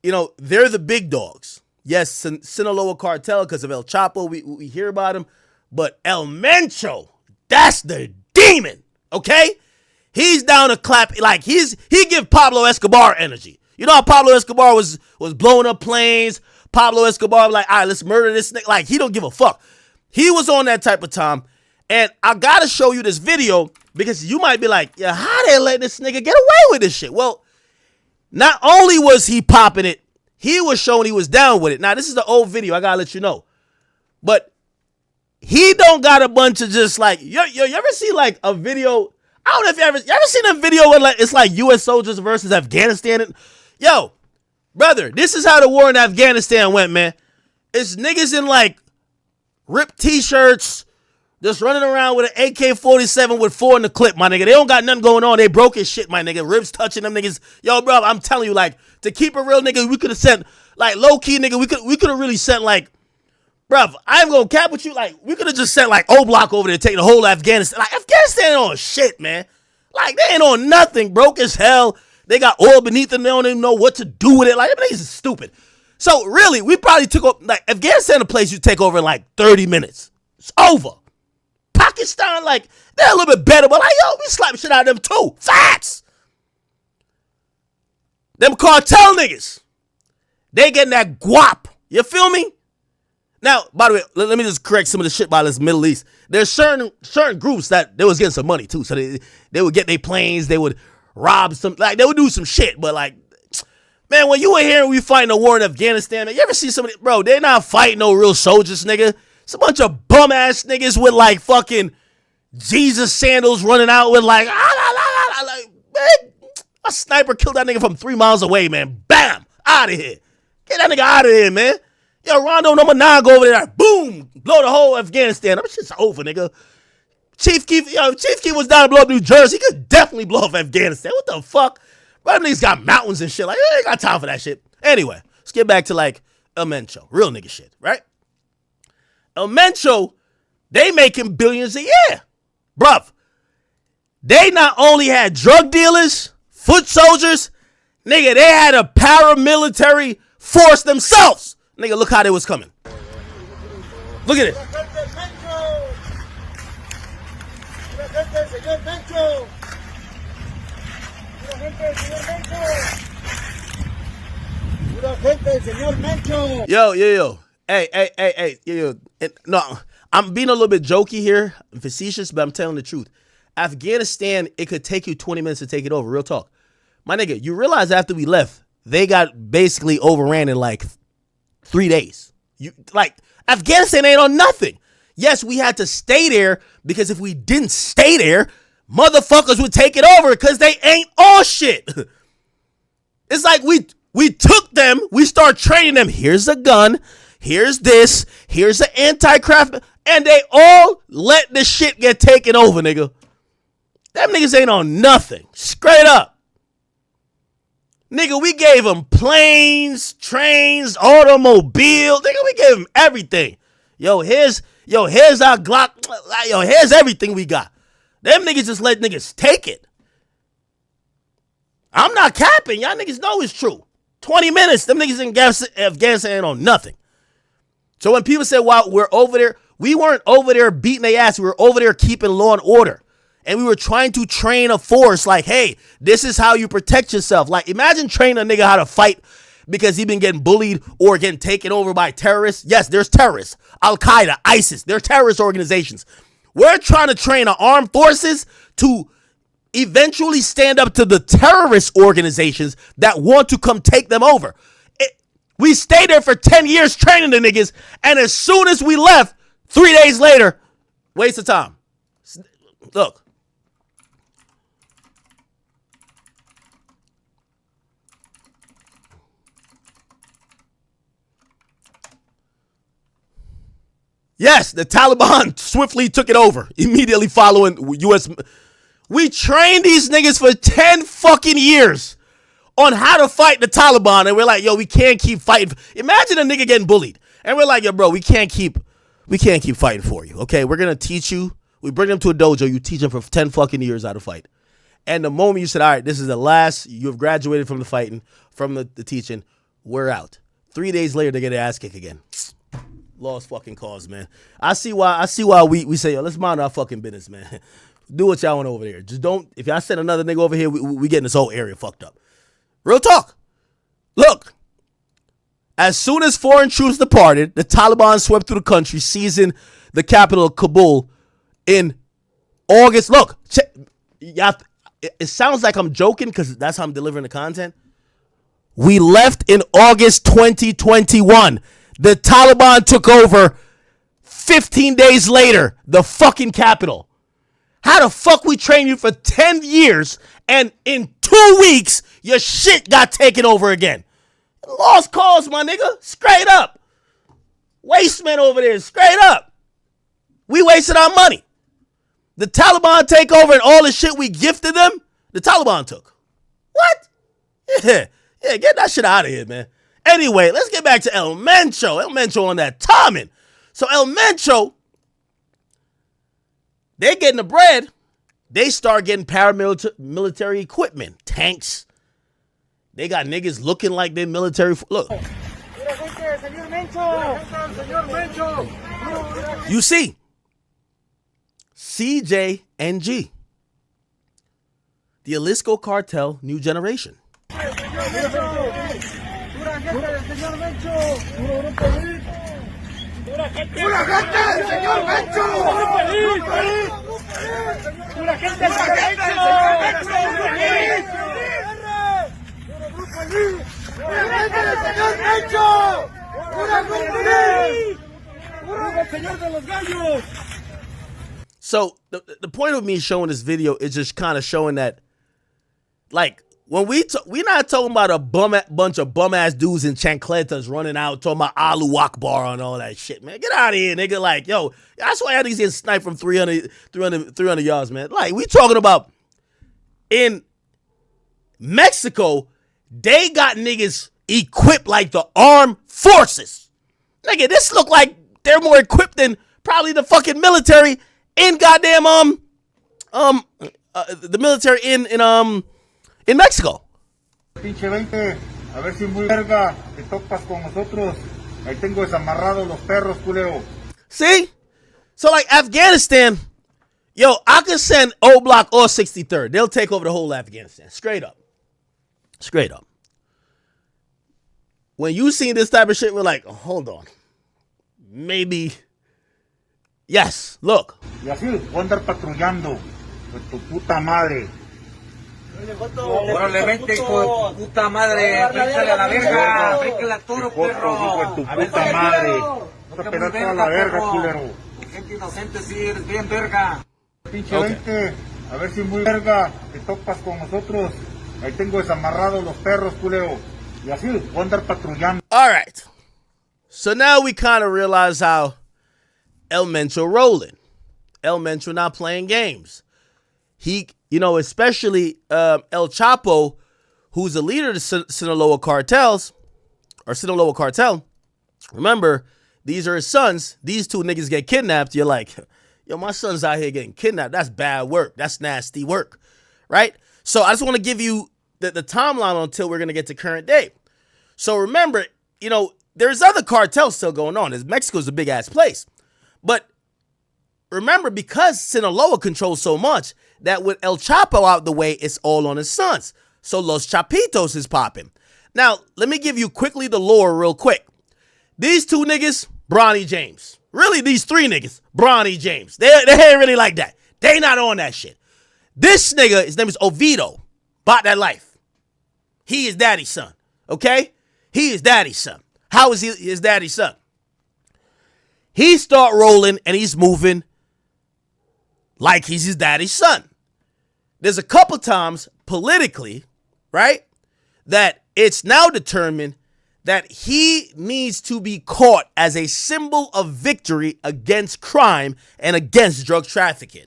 they're the big dogs. Yes, Sinaloa Cartel because of El Chapo, we hear about him. But El Mencho, that's the demon, okay? He's down to clap, like he give Pablo Escobar energy. You know how Pablo Escobar was blowing up planes? Pablo Escobar like, all right, let's murder this nigga. Like, he don't give a fuck. He was on that type of time. And I gotta show you this video because you might be like, yeah, how they let this nigga get away with this shit? Well, not only was he popping it, he was showing he was down with it. Now, this is the old video. I gotta let you know. But he don't got a bunch of just like, you ever see like a video? I don't know if you ever seen a video where like it's like U.S. soldiers versus Afghanistan. Yo, brother, this is how the war in Afghanistan went, man. It's niggas in like ripped t-shirts, just running around with an AK-47 with 4 in the clip, my nigga. They don't got nothing going on. They broke his shit, my nigga. Ribs touching them niggas. Yo, bro, I'm telling you, like, to keep a real nigga, we could have sent, like, low-key, nigga, we could have really sent, like, bruv, I ain't gonna cap with you. Like, we could have just sent, like, O-Block over there to take the whole Afghanistan. Like, Afghanistan ain't on shit, man. Like, they ain't on nothing. Broke as hell. They got oil beneath them. They don't even know what to do with it. Like, them niggas is stupid. So, really, we probably took over, like, Afghanistan a place you take over in, like, 30 minutes. It's over. Pakistan, like, they're a little bit better, but, like, yo, we slap shit out of them, too. Facts. Them cartel niggas, they getting that guap. You feel me? Now, by the way, let me just correct some of the shit about this Middle East. There's certain groups that they was getting some money, too. So they would get their planes, they would rob some, like, they would do some shit, but, like, man, when you were here and we fighting a war in Afghanistan, man, you ever see somebody, bro, they're not fighting no real soldiers, nigga. It's a bunch of bum-ass niggas with, like, fucking Jesus sandals running out with, like, like, man, a sniper killed that nigga from 3 miles away, man. Bam! Out of here. Get that nigga out of here, man. Yo, Rondo number 9 go over there, boom, blow the whole Afghanistan. That shit's over, nigga. Chief Keef was down to blow up New Jersey. He could definitely blow up Afghanistan. What the fuck? Bro, them niggas got mountains and shit. Like, I ain't got time for that shit. Anyway, let's get back to, like, El Mencho. Real nigga shit, right? El Mencho, they making billions a year. Bruv, they not only had drug dealers, foot soldiers, nigga, they had a paramilitary force themselves. Nigga, look how they was coming. Look at it. Yo. Hey, yo. No, I'm being a little bit jokey here, facetious, but I'm telling the truth. Afghanistan, it could take you 20 minutes to take it over. Real talk. My nigga, you realize after we left, they got basically overran in like 3 days. Afghanistan ain't on nothing. Yes, we had to stay there because if we didn't stay there, motherfuckers would take it over because they ain't all shit. It's like we took them, we start training them. Here's a gun, here's this, here's an anti-craft, and they all let the shit get taken over, nigga. Them niggas ain't on nothing. Straight up. Nigga, we gave them planes, trains, automobile. Nigga, we gave them everything. Here's our Glock. Here's everything we got. Them niggas just let niggas take it. I'm not capping. Y'all niggas know it's true. 20 minutes, them niggas in Afghanistan ain't on nothing. So when people say, well, we're over there, we weren't over there beating their ass. We were over there keeping law and order. and we were trying to train a force like, hey, this is how you protect yourself. Like, imagine training a nigga how to fight because he been getting bullied or getting taken over by terrorists. Yes, there's terrorists. Al-Qaeda, ISIS, they're terrorist organizations. We're trying to train our armed forces to eventually stand up to the terrorist organizations that want to come take them over. We stayed there for 10 years training the niggas, and as soon as we left, 3 days later, waste of time. Look. Yes, the Taliban swiftly took it over, immediately following U.S. We trained these niggas for 10 fucking years on how to fight the Taliban, and we're like, yo, we can't keep fighting. Imagine a nigga getting bullied, and we're like, yo, bro, we can't keep fighting for you, okay? We're gonna teach you. We bring them to a dojo, you teach them for 10 fucking years how to fight. And the moment you said, all right, this is the last, you have graduated from the fighting, from the teaching, we're out. 3 days later, they get their ass kicked again. Lost fucking cause, man. I see why we say, yo, let's mind our fucking business, man. Do what y'all want over there. Just don't, if y'all send another nigga over here, we getting this whole area fucked up. Real talk. Look, as soon as foreign troops departed, the Taliban swept through the country, seizing the capital of Kabul in August. Look, it sounds like I'm joking because that's how I'm delivering the content. We left in August 2021. The Taliban took over 15 days later, the fucking capital. How the fuck we trained you for 10 years and in 2 weeks, your shit got taken over again? Lost cause, my nigga. Straight up. Waste man over there. Straight up. We wasted our money. The Taliban take over and all the shit we gifted them, the Taliban took. What? Yeah, get that shit out of here, man. Anyway, let's get back to El Mencho. El Mencho on that timing. So El Mencho, they getting the bread. They start getting paramilitary equipment. Tanks. They got niggas looking like they're military. Look. You see. CJNG. The Jalisco Cartel New Generation. So the point of me showing this video is just kind of showing that, like, when we're not talking about a bunch of bum ass dudes in chancletas running out talking about Allahu Akbar and all that shit, man. Get out of here, nigga. Like, yo, that's why I think he's getting sniped from 300 yards, man. Like, we talking about in Mexico, they got niggas equipped like the armed forces. Nigga, this look like they're more equipped than probably the fucking military in goddamn the military in Mexico. Pinche 20, a ver si muy verga te topas con nosotros. Ahí tengo desamarrados los perros, culero. See? So like Afghanistan, yo, I could send O Block or 63rd. They'll take over the whole Afghanistan. Straight up. Straight up. When you seen this type of shit, we're like, oh, hold on. Maybe. Yes, look. Y así voy a andar patrullando con tu puta madre. Órale, vente, hijo de tu puta madre. Aprícale a la verga. Aprícale a toro, perro. Tu puta madre. Vas a pegar toda la verga, culero. Gente inocente, sí, eres bien verga. Pinche 20, a ver si muy verga te topas con nosotros. Ahí tengo desamarrados los perros, culero. Y así voy a andar patrullando. All right. So now we kind of realize how El Mencho rolling. El Mencho not playing games. He, you know, especially El Chapo, who's the leader of the Sinaloa Cartels, or Sinaloa Cartel. Remember, these are his sons. These two niggas get kidnapped. You're like, yo, my son's out here getting kidnapped. That's bad work. That's nasty work, right? So I just want to give you the timeline until we're going to get to current day. So remember, you know, there's other cartels still going on. Mexico's a big-ass place. But remember, because Sinaloa controls so much, that with El Chapo out the way, it's all on his sons. So Los Chapitos is popping. Now, let me give you quickly the lore real quick. These two niggas, Bronny James. Really, these three niggas, Bronny James. They ain't really like that. They not on that shit. This nigga, his name is Oviedo, bought that life. He is daddy's son, okay? He is daddy's son. How is he his daddy's son? He start rolling and he's moving like he's his daddy's son. There's a couple times politically, right, that it's now determined that he needs to be caught as a symbol of victory against crime and against drug trafficking.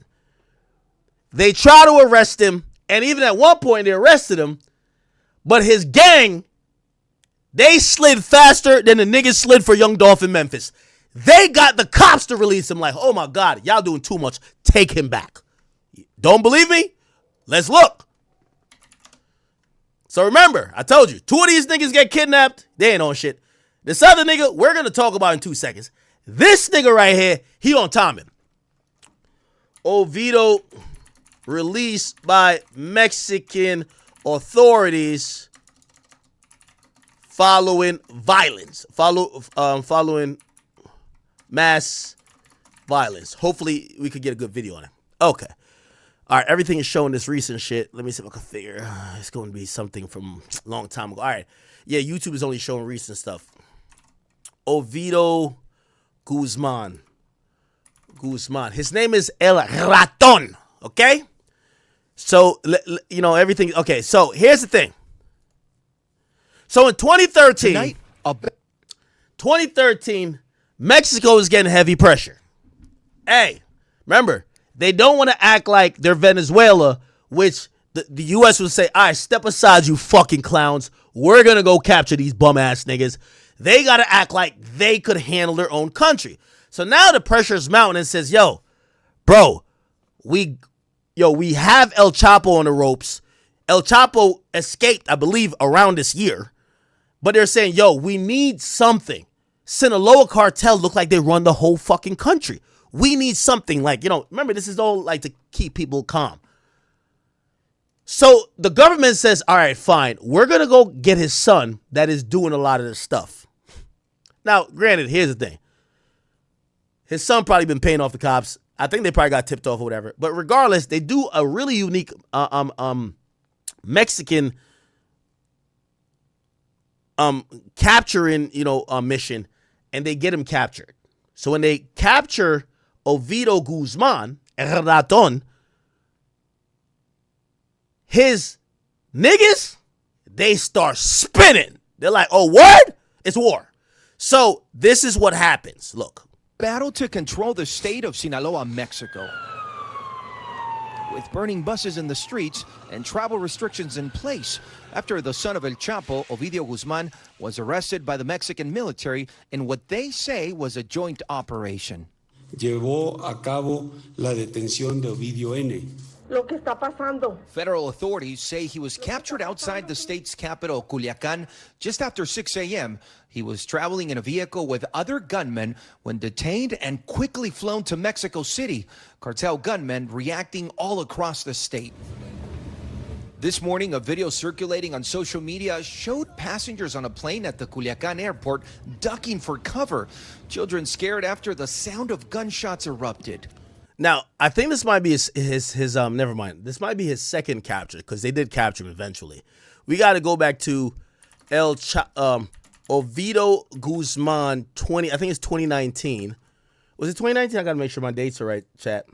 They try to arrest him, and even at one point they arrested him, but his gang, they slid faster than the niggas slid for Young Dolph in Memphis. They got the cops to release him like, oh my God, y'all doing too much. Take him back. Don't believe me? Let's look. So remember, I told you, 2 of these niggas get kidnapped. They ain't on shit. This other nigga, we're going to talk about in 2 seconds. This nigga right here, he on timing. Oviedo released by Mexican authorities following violence. Following mass violence. Hopefully, we could get a good video on it. Okay. All right, everything is showing this recent shit. Let me see if I can figure. It's going to be something from a long time ago. All right. Yeah, YouTube is only showing recent stuff. Oviedo Guzman. His name is El Raton, okay? So, you know, everything. Okay, so here's the thing. So in 2013, Mexico is getting heavy pressure. Hey, remember, they don't want to act like they're Venezuela, which the U.S. would say, all right, step aside, you fucking clowns. We're going to go capture these bum-ass niggas. They got to act like they could handle their own country. So now the pressure is mounting and says, yo, bro, we have El Chapo on the ropes. El Chapo escaped, I believe, around this year. But they're saying, yo, we need something. Sinaloa cartel look like they run the whole fucking country. We need something like, you know, remember, this is all like to keep people calm. So the government says, all right, fine. We're going to go get his son that is doing a lot of this stuff. Now, granted, here's the thing. His son probably been paying off the cops. I think they probably got tipped off or whatever. But regardless, they do a really unique Mexican capturing, mission, and they get him captured. So when they capture Oviedo Guzman, El Raton, his niggas, they start spinning. They're like, oh, what? It's war. So this is what happens. Look. Battle to control the state of Sinaloa, Mexico. With burning buses in the streets and travel restrictions in place after the son of El Chapo, Ovidio Guzman, was arrested by the Mexican military in what they say was a joint operation. Llevó a cabo la detención de Ovidio N. Lo que está pasando. Federal authorities say he was captured outside the state's capital, Culiacan, just after 6 a.m. He was traveling in a vehicle with other gunmen when detained and quickly flown to Mexico City. Cartel gunmen reacting all across the state. This morning, a video circulating on social media showed passengers on a plane at the Culiacan airport ducking for cover. Children scared after the sound of gunshots erupted. Now, I think this might be his never mind. This might be his second capture because they did capture him eventually. We got to go back to Oviedo Guzman, I think it's 2019. Was it 2019? I got to make sure my dates are right, chat.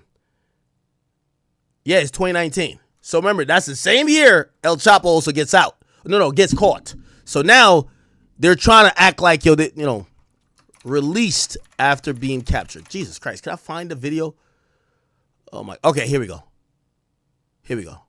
Yeah, it's 2019. So remember, that's the same year El Chapo also gets out. Gets caught. So now they're trying to act like, released after being captured. Jesus Christ. Can I find the video? Oh my. Okay, here we go. Here we go.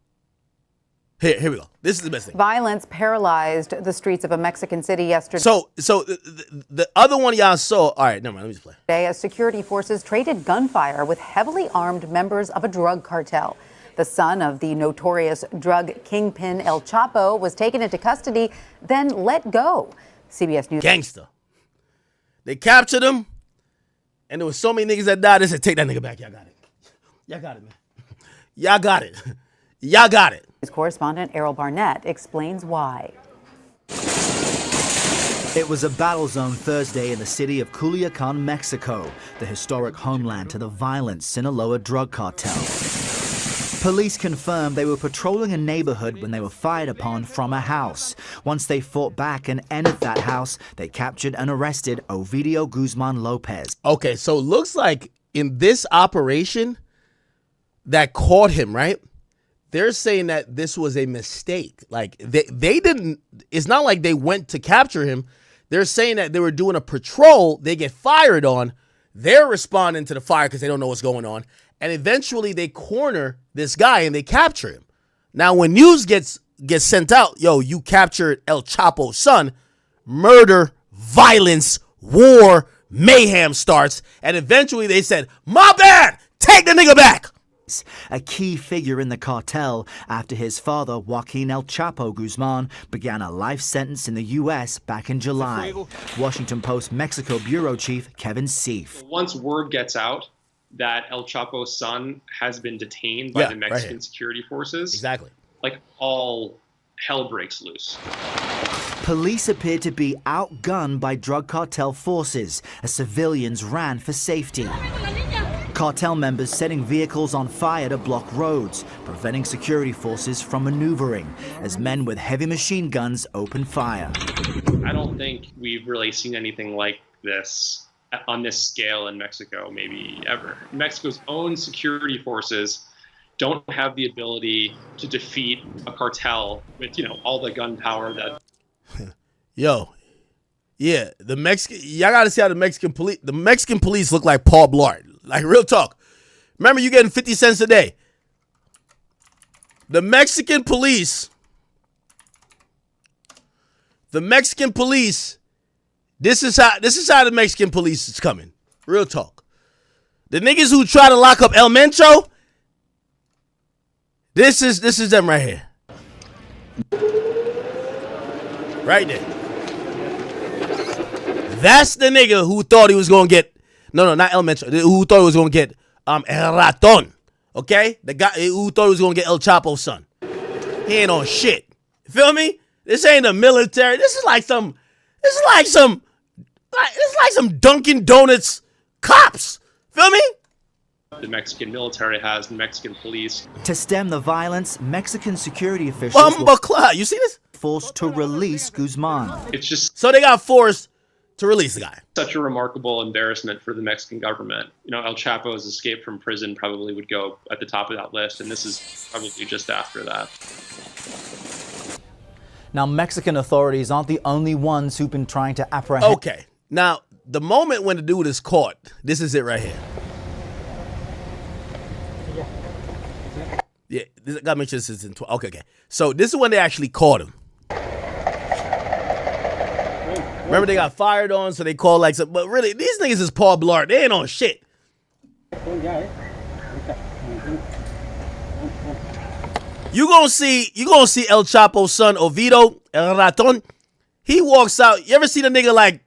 This is the best thing. Violence paralyzed the streets of a Mexican city yesterday. So the other one y'all saw. All right, never mind. Let me just play. Today, as security forces traded gunfire with heavily armed members of a drug cartel. The son of the notorious drug kingpin El Chapo was taken into custody, then let go. CBS News. Gangster. They captured him, and there was so many niggas that died. They said, take that nigga back. Y'all got it. Y'all got it, man. Y'all got it. Y'all got it. His correspondent Errol Barnett explains why. It was a battle zone Thursday in the city of Culiacan, Mexico, the historic homeland to the violent Sinaloa drug cartel. Police confirmed they were patrolling a neighborhood when they were fired upon from a house. Once they fought back and entered that house, they captured and arrested Ovidio Guzman Lopez. Okay, so it looks like in this operation that caught him, right? They're saying that this was a mistake. Like they didn't, it's not like they went to capture him. They're saying that they were doing a patrol. They get fired on. They're responding to the fire because they don't know what's going on. And eventually they corner this guy and they capture him. Now, when news gets sent out, yo, you captured El Chapo's son, murder, violence, war, mayhem starts. And eventually they said, my bad, take the nigga back. A key figure in the cartel after his father, Joaquin El Chapo Guzman, began a life sentence in the U.S. back in July. Washington Post Mexico Bureau Chief Kevin Seif. Once word gets out that El Chapo's son has been detained by the Mexican security forces, exactly, like all hell breaks loose. Police appeared to be outgunned by drug cartel forces as civilians ran for safety. Cartel members setting vehicles on fire to block roads, preventing security forces from maneuvering as men with heavy machine guns opened fire. I don't think we've really seen anything like this on this scale in Mexico, maybe ever. Mexico's own security forces don't have the ability to defeat a cartel with, all the gun power that... Yo, yeah, y'all gotta see how the Mexican police look like Paul Blart. Like, real talk. Remember, you getting 50 cents a day. The Mexican police, this is how the Mexican police is coming. Real talk. The niggas who try to lock up El Mencho, this is them right here. Right there. That's the nigga who thought he was gonna get, no, not El Mencho, who thought he was gonna get El Raton. Okay? The guy who thought he was gonna get El Chapo's son. He ain't on shit. You feel me? This ain't the military. This is like some Dunkin' Donuts cops. Feel me? The Mexican military has, the Mexican police. To stem the violence, Mexican security officials were you see this? Forced to release Guzman. It's just... So they got forced to release the guy. Such a remarkable embarrassment for the Mexican government. El Chapo's escape from prison probably would go at the top of that list, and this is probably just after that. Now, Mexican authorities aren't the only ones who've been trying to apprehend... Okay. Now, the moment when the dude is caught, this is it right here. Yeah, this gotta make sure this is in okay. So this is when they actually caught him. Remember, they got fired on, so they called like some, but really, these niggas is Paul Blart. They ain't on shit. You gonna see El Chapo's son, Ovidio El Raton. He walks out. You ever seen a nigga like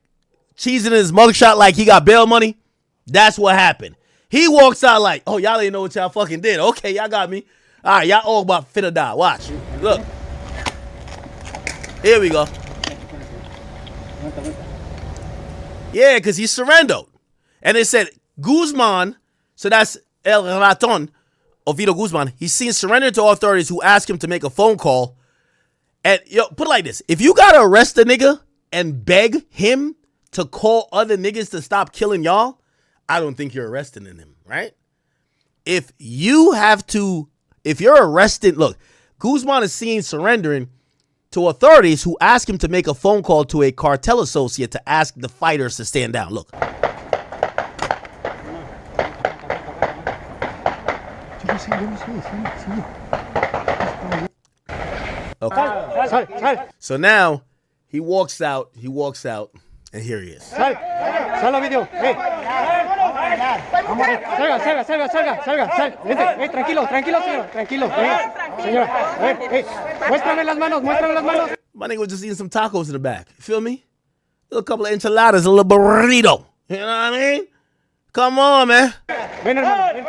cheesing in his mugshot like he got bail money? That's what happened. He walks out like, oh, y'all ain't know what y'all fucking did. Okay, y'all got me. All right, y'all all about finna die. Watch. Look. Here we go. Yeah, because he surrendered. And they said, Guzman, so that's El Raton, Ovidio Guzman, he's seen surrender to authorities who ask him to make a phone call. And, put it like this. If you got to arrest a nigga and beg him to call other niggas to stop killing y'all, I don't think you're arresting him, right? If you're arrested, look, Guzman is seen surrendering to authorities who ask him to make a phone call to a cartel associate to ask the fighters to stand down. Look. Okay. So now he walks out, and here he is. Salga, Ovidio. Salga. Tranquilo. Señora. Muéstrame las manos. My nigga was just eating some tacos in the back. You feel me? A couple of enchiladas, a little burrito. You know what I mean? A Come on, man. Ven, hermano. Ven.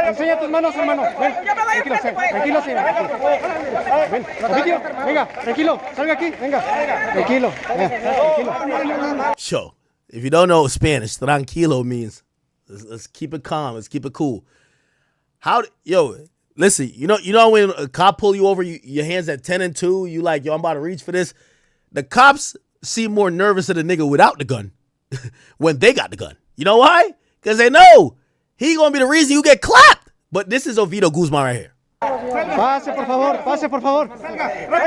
Enseña tus manos, hermano. Ven. Tranquilo, señor. Ven. Ovidio, venga. Tranquilo. Salga aquí. Venga. Tranquilo. Tranquilo. Sure. If you don't know Spanish, tranquilo means let's keep it calm. Let's keep it cool. Listen, you know when a cop pull you over, your hands at 10 and 2, you like, yo, I'm about to reach for this. The cops seem more nervous of the nigga without the gun when they got the gun. You know why? Because they know he gonna be the reason you get clapped. But this is Ovidio Guzman right here. Pase, por favor. All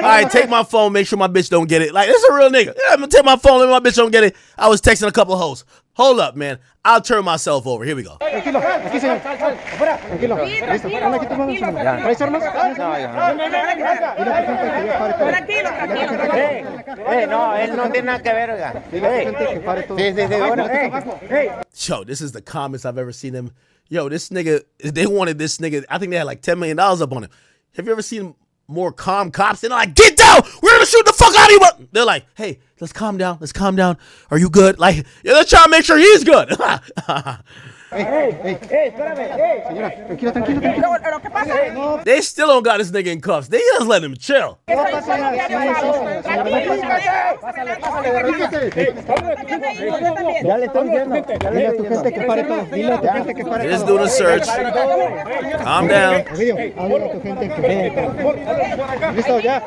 right, take my phone, make sure my bitch don't get it. Like, this is a real nigga. Yeah, I'm gonna take my phone, let my bitch don't get it. I was texting a couple of hoes. Hold up, man. I'll turn myself over. Here we go. Tranquilo, aquí, señor. Tranquilo. Listo. Pon aquí tus manos, señor. ¿Traes armas? No, él no tiene nada que ver, oiga. Yo, this is the calmest I've ever seen him. Yo, this nigga, they wanted this nigga. I think they had like $10 million up on him. Have you ever seen more calm cops? They're like, get down. We're going to shoot the fuck out of you. They're like, hey, let's calm down. Are you good? Like, yeah, let's try to make sure he's good. Hey, espérame. Señora, tranquilo. ¿Qué pasa? They still don't got this nigga in cuffs. They just let him chill. Ya le estoy diciendo. Dile a tu gente que pare todo. Just doing a search. Calm down. Háblale a tu gente que pare todo. Listo, ya.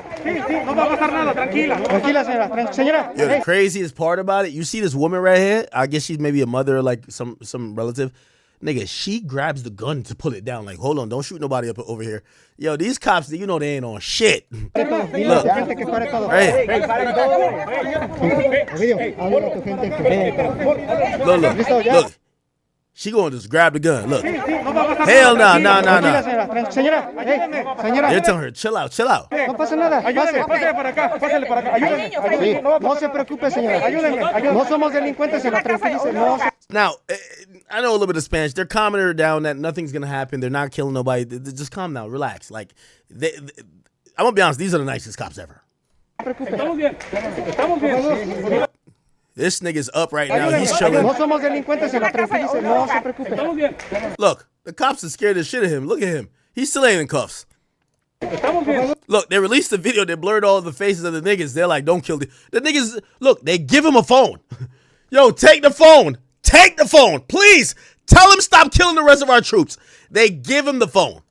No va a pasar nada, tranquila. Tranquila, señora. Yo, the craziest part about it, you see this woman right here? I guess she's maybe a mother or like some relative. Nigga, she grabs the gun to pull it down. Like, hold on, don't shoot nobody up over here. Yo, these cops, you know they ain't on shit. Look, right here. Look. She gonna just grab the gun. Look. Hell no. Señora. They're telling her, chill out. No pasa nada. Pásale para acá. Ayúdenme. No se preocupe, señora. Ayúdenme. No somos delincuentes, señora. Tranquilice. Now, I know a little bit of Spanish. They're calming her down that nothing's gonna happen. They're not killing nobody. Just calm down, relax. Like, I'm gonna be honest. These are the nicest cops ever. This nigga's up right now. He's chilling. No somos delincuentes, señora. Tranquilice. No se preocupe. Look, the cops are scared as shit of him. Look at him. He's still ain't in cuffs. Look, they released the video. They blurred all the faces of the niggas. They're like, don't kill the niggas. Look, they give him a phone. Yo, take the phone. Take the phone, please. Tell him stop killing the rest of our troops. They give him the phone.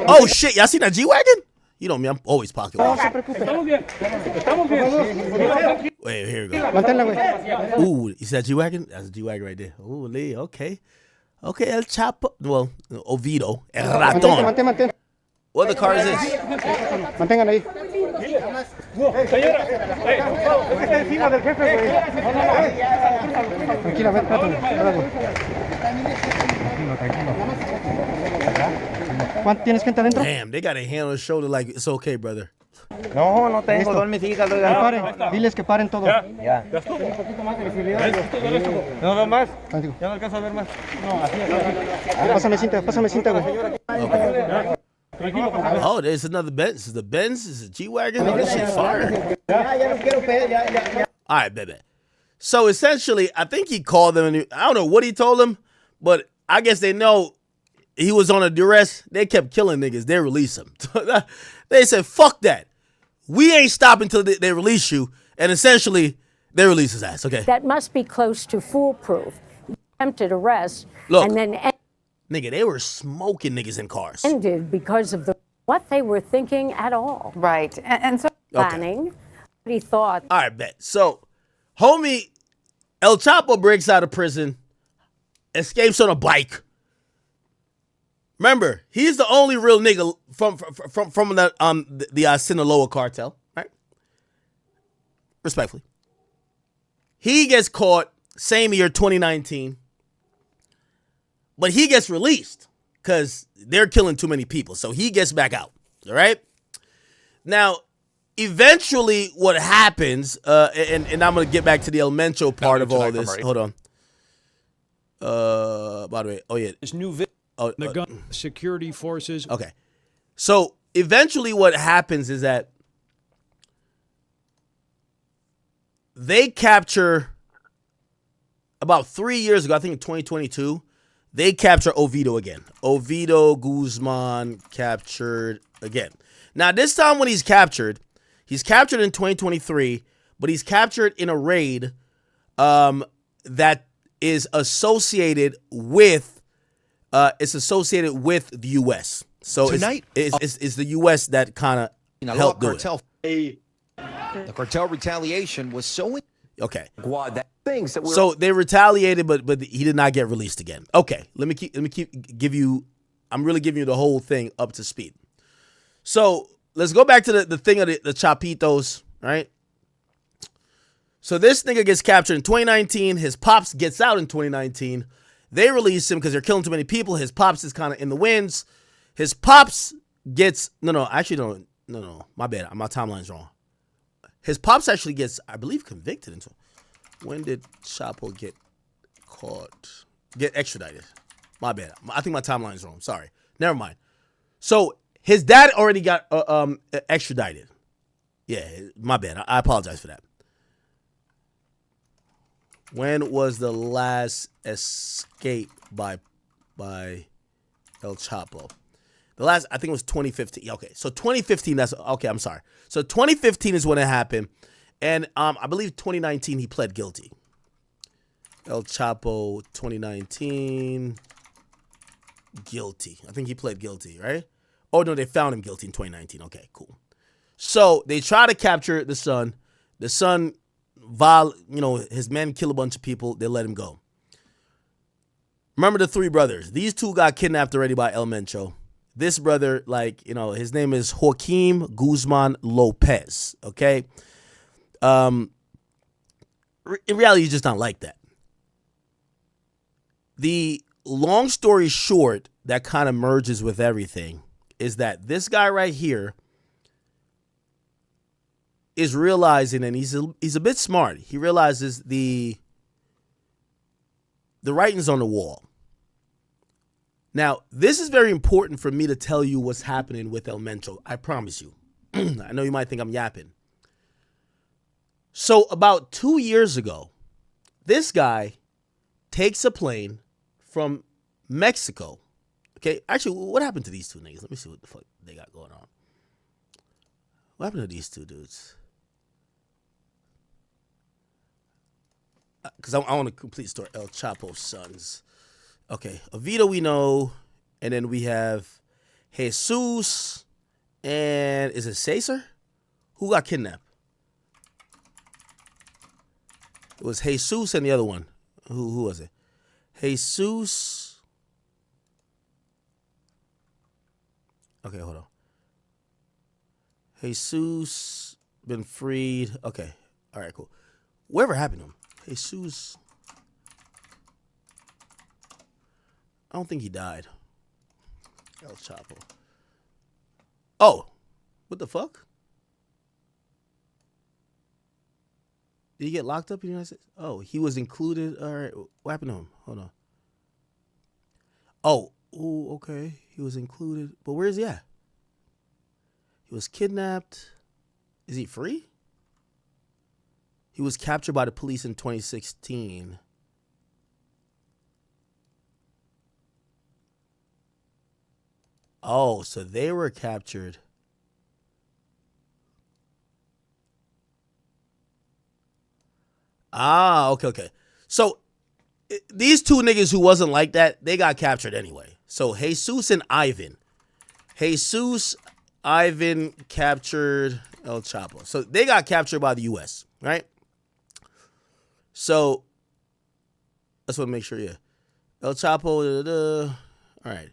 Oh, shit. Y'all seen that G-Wagon? You know me, I'm always popular. Wait, here we go. Ooh, you said G-Wagon? That's a G-Wagon right there. Ooh, Lee, okay. Okay, El Chapo. Well, Ovidio, El Raton. What the car is this? Mantengan ahí. Señora, está encima del jefe, güey. Tranquila, ven, tranquilo. ¿Cuánto tienes gente adentro? Damn, they got a hand on the shoulder like, it's okay, brother. No tengo, son mis hijas. Diles que paren todo. Ya. No veo más. Ya no alcanzo a ver más. No, así. Pásame cinta, güey. Okay. Oh, there's another Benz. This is the Benz. This is a G-Wagon. Oh, this shit fire. All right, baby. So essentially, I think he called them. And I don't know what he told them, but I guess they know he was on a duress. They kept killing niggas. They released him. They said, fuck that. We ain't stopping until they release you. And essentially, they release his ass. Okay. That must be close to foolproof. Attempted arrest. Look. And then nigga, they were smoking niggas in cars. Ended because of what they were thinking at all. Right. And so planning. What he thought. All right, bet. So, homie El Chapo breaks out of prison, escapes on a bike. Remember, he's the only real nigga from the Sinaloa cartel, right? Respectfully. He gets caught same year, 2019. But he gets released because they're killing too many people. So he gets back out. All right. Now, eventually what happens, and I'm going to get back to the El Mencho part of all this. Hold on. By the way, oh, yeah. This new the gun security forces. Okay. So eventually what happens is that they capture about 3 years ago, I think in 2022, they capture Oviedo again. Oviedo Guzman captured again. Now, this time when he's captured in 2023, but he's captured in a raid that is associated with the U.S. So Tonight, it's the U.S. that kind of helped do cartel. The cartel retaliation was so okay. that things that So they retaliated, but he did not get released again. Okay, let me give you. I'm really giving you the whole thing up to speed. So let's go back to the thing of the Chapitos, right? So this nigga gets captured in 2019. His pops gets out in 2019. They release him because they're killing too many people. His pops is kind of in the winds. His pops gets no. My bad. My timeline's wrong. His pops actually gets, I believe, convicted. When did Chapo get caught? Get extradited? My bad. I think my timeline's wrong. Sorry. Never mind. So his dad already got extradited. Yeah, my bad. I apologize for that. When was the last escape by El Chapo? The last, I think it was 2015. Okay, so 2015, that's, okay, I'm sorry. So 2015 is when it happened. And I believe 2019, he pled guilty. El Chapo, 2019, guilty. I think he pled guilty, right? Oh, no, they found him guilty in 2019. Okay, cool. So they try to capture the son. The son, his men kill a bunch of people. They let him go. Remember the three brothers. These two got kidnapped already by El Mencho. This brother, his name is Joaquim Guzman Lopez, okay? In reality, he's just not like that. The long story short that kind of merges with everything is that this guy right here is realizing, and he's a bit smart. He realizes the writing's on the wall. Now, this is very important for me to tell you what's happening with El Mencho. I promise you. I know you might think I'm yapping. So about 2 years ago, this guy takes a plane from Mexico. Okay, actually, what happened to these two niggas? Let me see what the fuck they got going on. What happened to these two dudes? Because I want a complete story. El Chapo's sons. Okay, Oviedo we know, and then we have Jesus, and is it Cesar? Who got kidnapped? It was Jesus and the other one. Who was it? Jesus. Okay, hold on. Jesus been freed. Okay, all right, cool. Whatever happened to him? Jesus. I don't think he died. El Chapo. Oh, what the fuck? Did he get locked up in the United States? Oh, he was included. All right, what happened to him? Hold on. Oh, okay. He was included. But where is he at? He was kidnapped. Is he free? He was captured by the police in 2016. Oh, so they were captured. Ah, okay. So these two niggas who wasn't like that, they got captured anyway. So Jesus and Ivan. Ivan captured El Chapo. So they got captured by the U.S., right? So I just want to make sure, yeah. El Chapo, all right.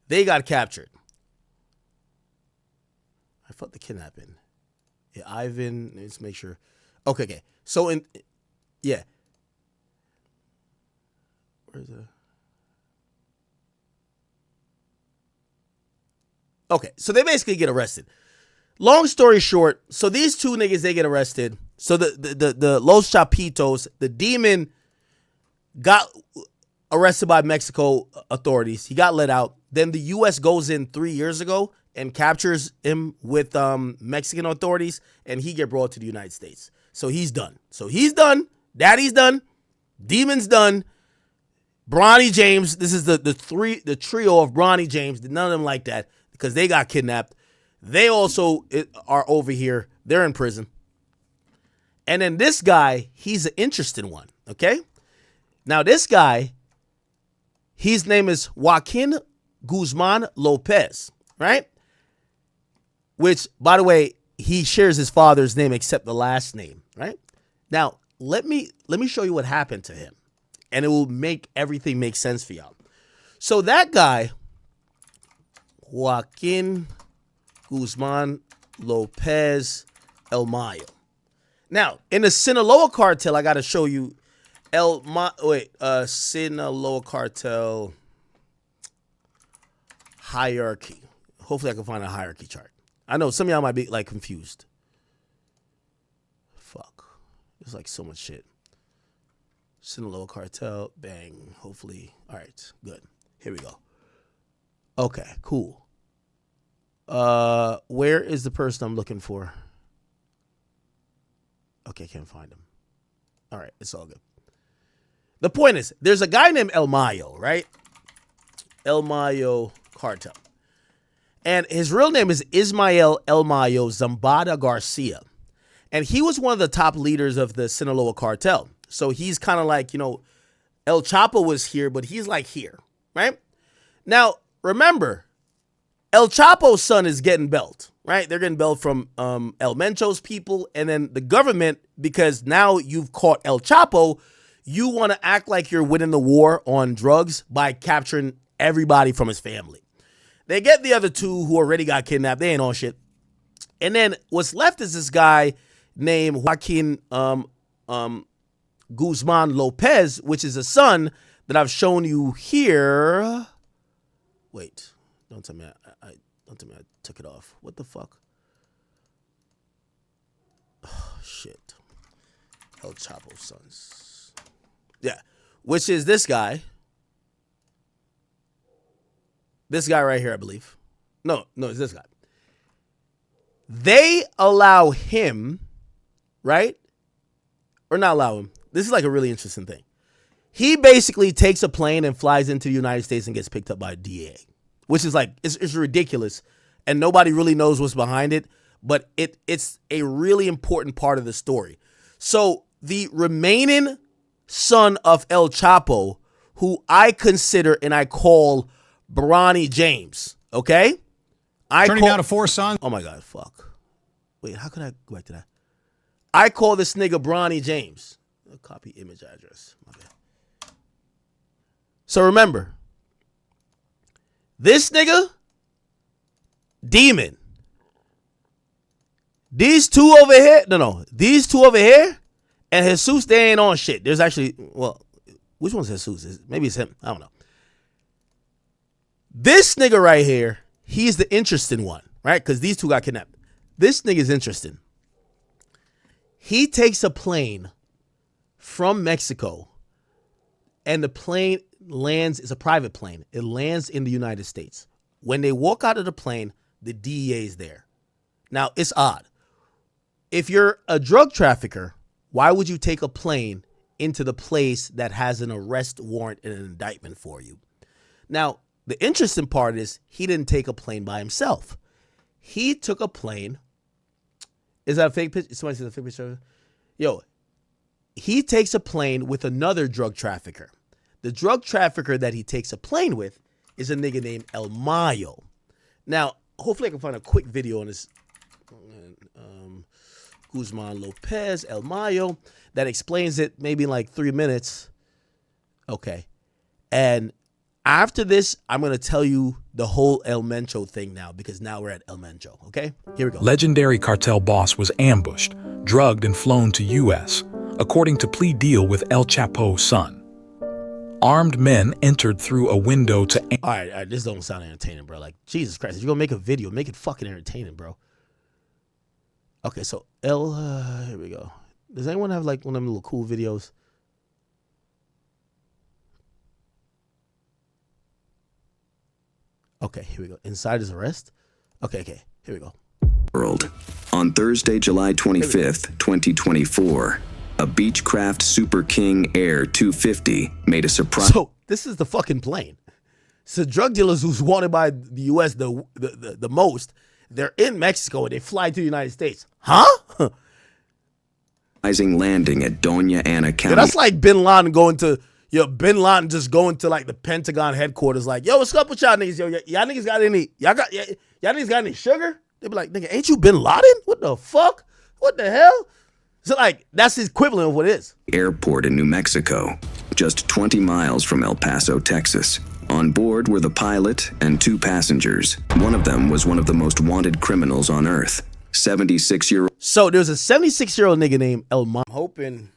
They got captured. I felt the kidnapping. Yeah, Ivan, let's make sure. Okay. So yeah. Where's the? Okay, so they basically get arrested. Long story short, so these two niggas, they get arrested. So the Los Chapitos, the demon, got arrested by Mexico authorities. He got let out. Then the U.S. goes in 3 years ago and captures him with Mexican authorities, and he get brought to the United States. So he's done. Daddy's done. Demon's done. Bronny James, this is the trio of Bronny James. None of them like that because they got kidnapped. They also are over here. They're in prison. And then this guy, he's an interesting one, okay? Now this guy, his name is Joaquin Guzman Lopez, right? Which, by the way, he shares his father's name except the last name, right? Now, let me show you what happened to him. And it will make everything make sense for y'all. So that guy, Joaquin Guzman Lopez El Mayo. Now, in the Sinaloa cartel, I got to show you Sinaloa cartel hierarchy. Hopefully I can find a hierarchy chart. I know some of y'all might be like confused. Fuck. There's like so much shit. Sinaloa cartel, bang, hopefully. All right, good. Here we go. Okay, cool. Where is the person I'm looking for? Okay, can't find him. All right, it's all good. The point is, there's a guy named El Mayo, right? El Mayo cartel. And his real name is Ismael El Mayo Zambada Garcia. And he was one of the top leaders of the Sinaloa cartel. So he's kind of like, El Chapo was here, but he's like here, right? Now, remember, El Chapo's son is getting bailed, right? They're getting bailed from El Mencho's people. And then the government, because now you've caught El Chapo, you want to act like you're winning the war on drugs by capturing everybody from his family. They get the other two who already got kidnapped. They ain't on shit. And then what's left is this guy named Joaquin Guzman Lopez, which is a son that I've shown you here. Wait, don't tell me I took it off. What the fuck? Oh, shit. El Chapo's sons. Yeah, which is this guy. This guy right here, I believe. No, it's this guy. They allow him, right? Or not allow him. This is like a really interesting thing. He basically takes a plane and flies into the United States and gets picked up by a DA, which is like, it's ridiculous. And nobody really knows what's behind it, but it's a really important part of the story. So the remaining son of El Chapo, who I consider and I call Bronny James, okay? Turning down to 4 sons. Oh my God, fuck. Wait, how could I go back to that? I call this nigga Bronny James. Copy image address. My bad. So remember, this nigga, Demon. These two over here, these two over here, and Jesus, they ain't on shit. There's actually, well, which one's Jesus? Maybe it's him. I don't know. This nigga right here, he's the interesting one, right? Because these two got kidnapped. This nigga's interesting. He takes a plane from Mexico, and the plane lands, it's a private plane. It lands in the United States. When they walk out of the plane, the DEA is there. Now, it's odd. If you're a drug trafficker, why would you take a plane into the place that has an arrest warrant and an indictment for you? Now, the interesting part is he didn't take a plane by himself. He took a plane. Is that a fake picture? Somebody says a fake picture. Yo, he takes a plane with another drug trafficker. The drug trafficker that he takes a plane with is a nigga named El Mayo. Now, hopefully I can find a quick video on this Guzman Lopez, El Mayo, that explains it maybe in like 3 minutes. Okay. And after this, I'm going to tell you the whole El Mencho thing now, because now we're at El Mencho, okay? Here we go. Legendary cartel boss was ambushed, drugged, and flown to U.S., according to plea deal with El Chapo's son. Armed men entered through a window to... All right, this don't sound entertaining, bro. Like, Jesus Christ, if you're going to make a video, make it fucking entertaining, bro. Okay, so here we go. Does anyone have like one of them little cool videos? Okay, here we go. Inside his arrest? Okay, here we go. World. On Thursday, July 25th, 2024, a Beechcraft Super King Air 250 made a surprise. So this is the fucking plane. So drug dealers who's wanted by the U.S. the most, they're in Mexico and they fly to the United States. Huh? Landing at Doña Ana County. Yeah, that's like Bin Laden going to, Bin Laden just going to like the Pentagon headquarters like, yo, what's up with y'all niggas? Yo, y'all niggas got any, y'all niggas got any sugar? They be like, nigga, ain't you Bin Laden? What the fuck? What the hell? So like, that's his equivalent of what it is. Airport in New Mexico, just 20 miles from El Paso, Texas. On board were the pilot and 2 passengers. One of them was one of the most wanted criminals on earth. 76-year-old. So there's a 76-year-old nigga named El Mayo. Hoping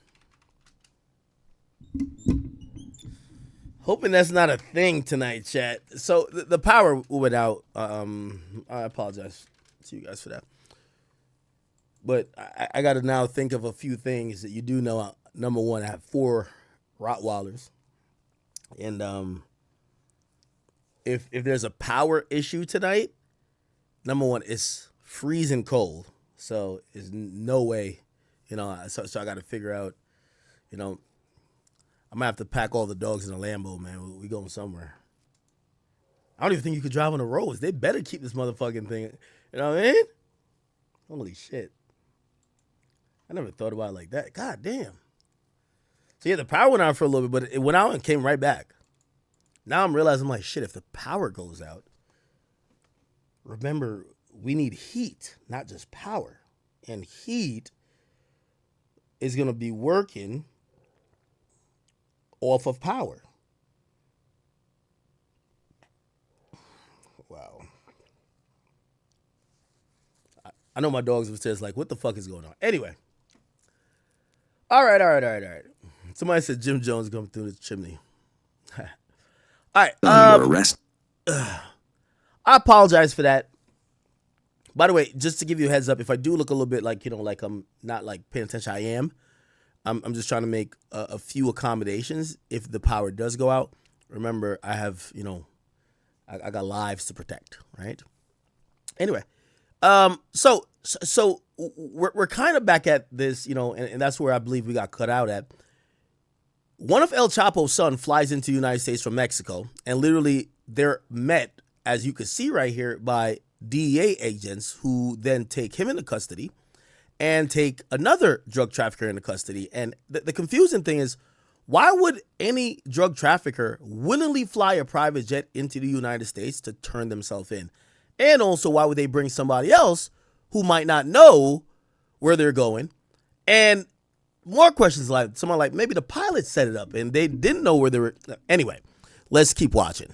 that's not a thing tonight, chat. So the power went out. I apologize to you guys for that. But I got to now think of a few things that you do know. Number one, I have 4 Rottweilers. And if there's a power issue tonight, number one, it's freezing cold. So there's no way, so I got to figure out, I'm going to have to pack all the dogs in a Lambo, man. We going somewhere. I don't even think you could drive on the roads. They better keep this motherfucking thing. You know what I mean? Holy shit. I never thought about it like that. God damn. So yeah, the power went out for a little bit, but it went out and came right back. Now I'm realizing, I'm like, shit, if the power goes out, remember, we need heat, not just power. And heat is going to be working off of power. Wow. I know my dogs upstairs like, what the fuck is going on? Anyway. All right. Somebody said Jim Jones coming through the chimney. All right. I apologize for that. By the way, just to give you a heads up, if I do look a little bit like, like I'm not like paying attention, I am. I'm just trying to make a few accommodations if the power does go out. Remember, I have, I got lives to protect, right? Anyway, so we're kind of back at this, and that's where I believe we got cut out at. One of El Chapo's son flies into the United States from Mexico, and literally they're met, as you can see right here, by DEA agents who then take him into custody and take another drug trafficker into custody. And the confusing thing is, why would any drug trafficker willingly fly a private jet into the United States to turn themselves in? And also, why would they bring somebody else who might not know where they're going? And more questions like, someone like, maybe the pilot set it up and they didn't know where they were. Anyway, let's keep watching.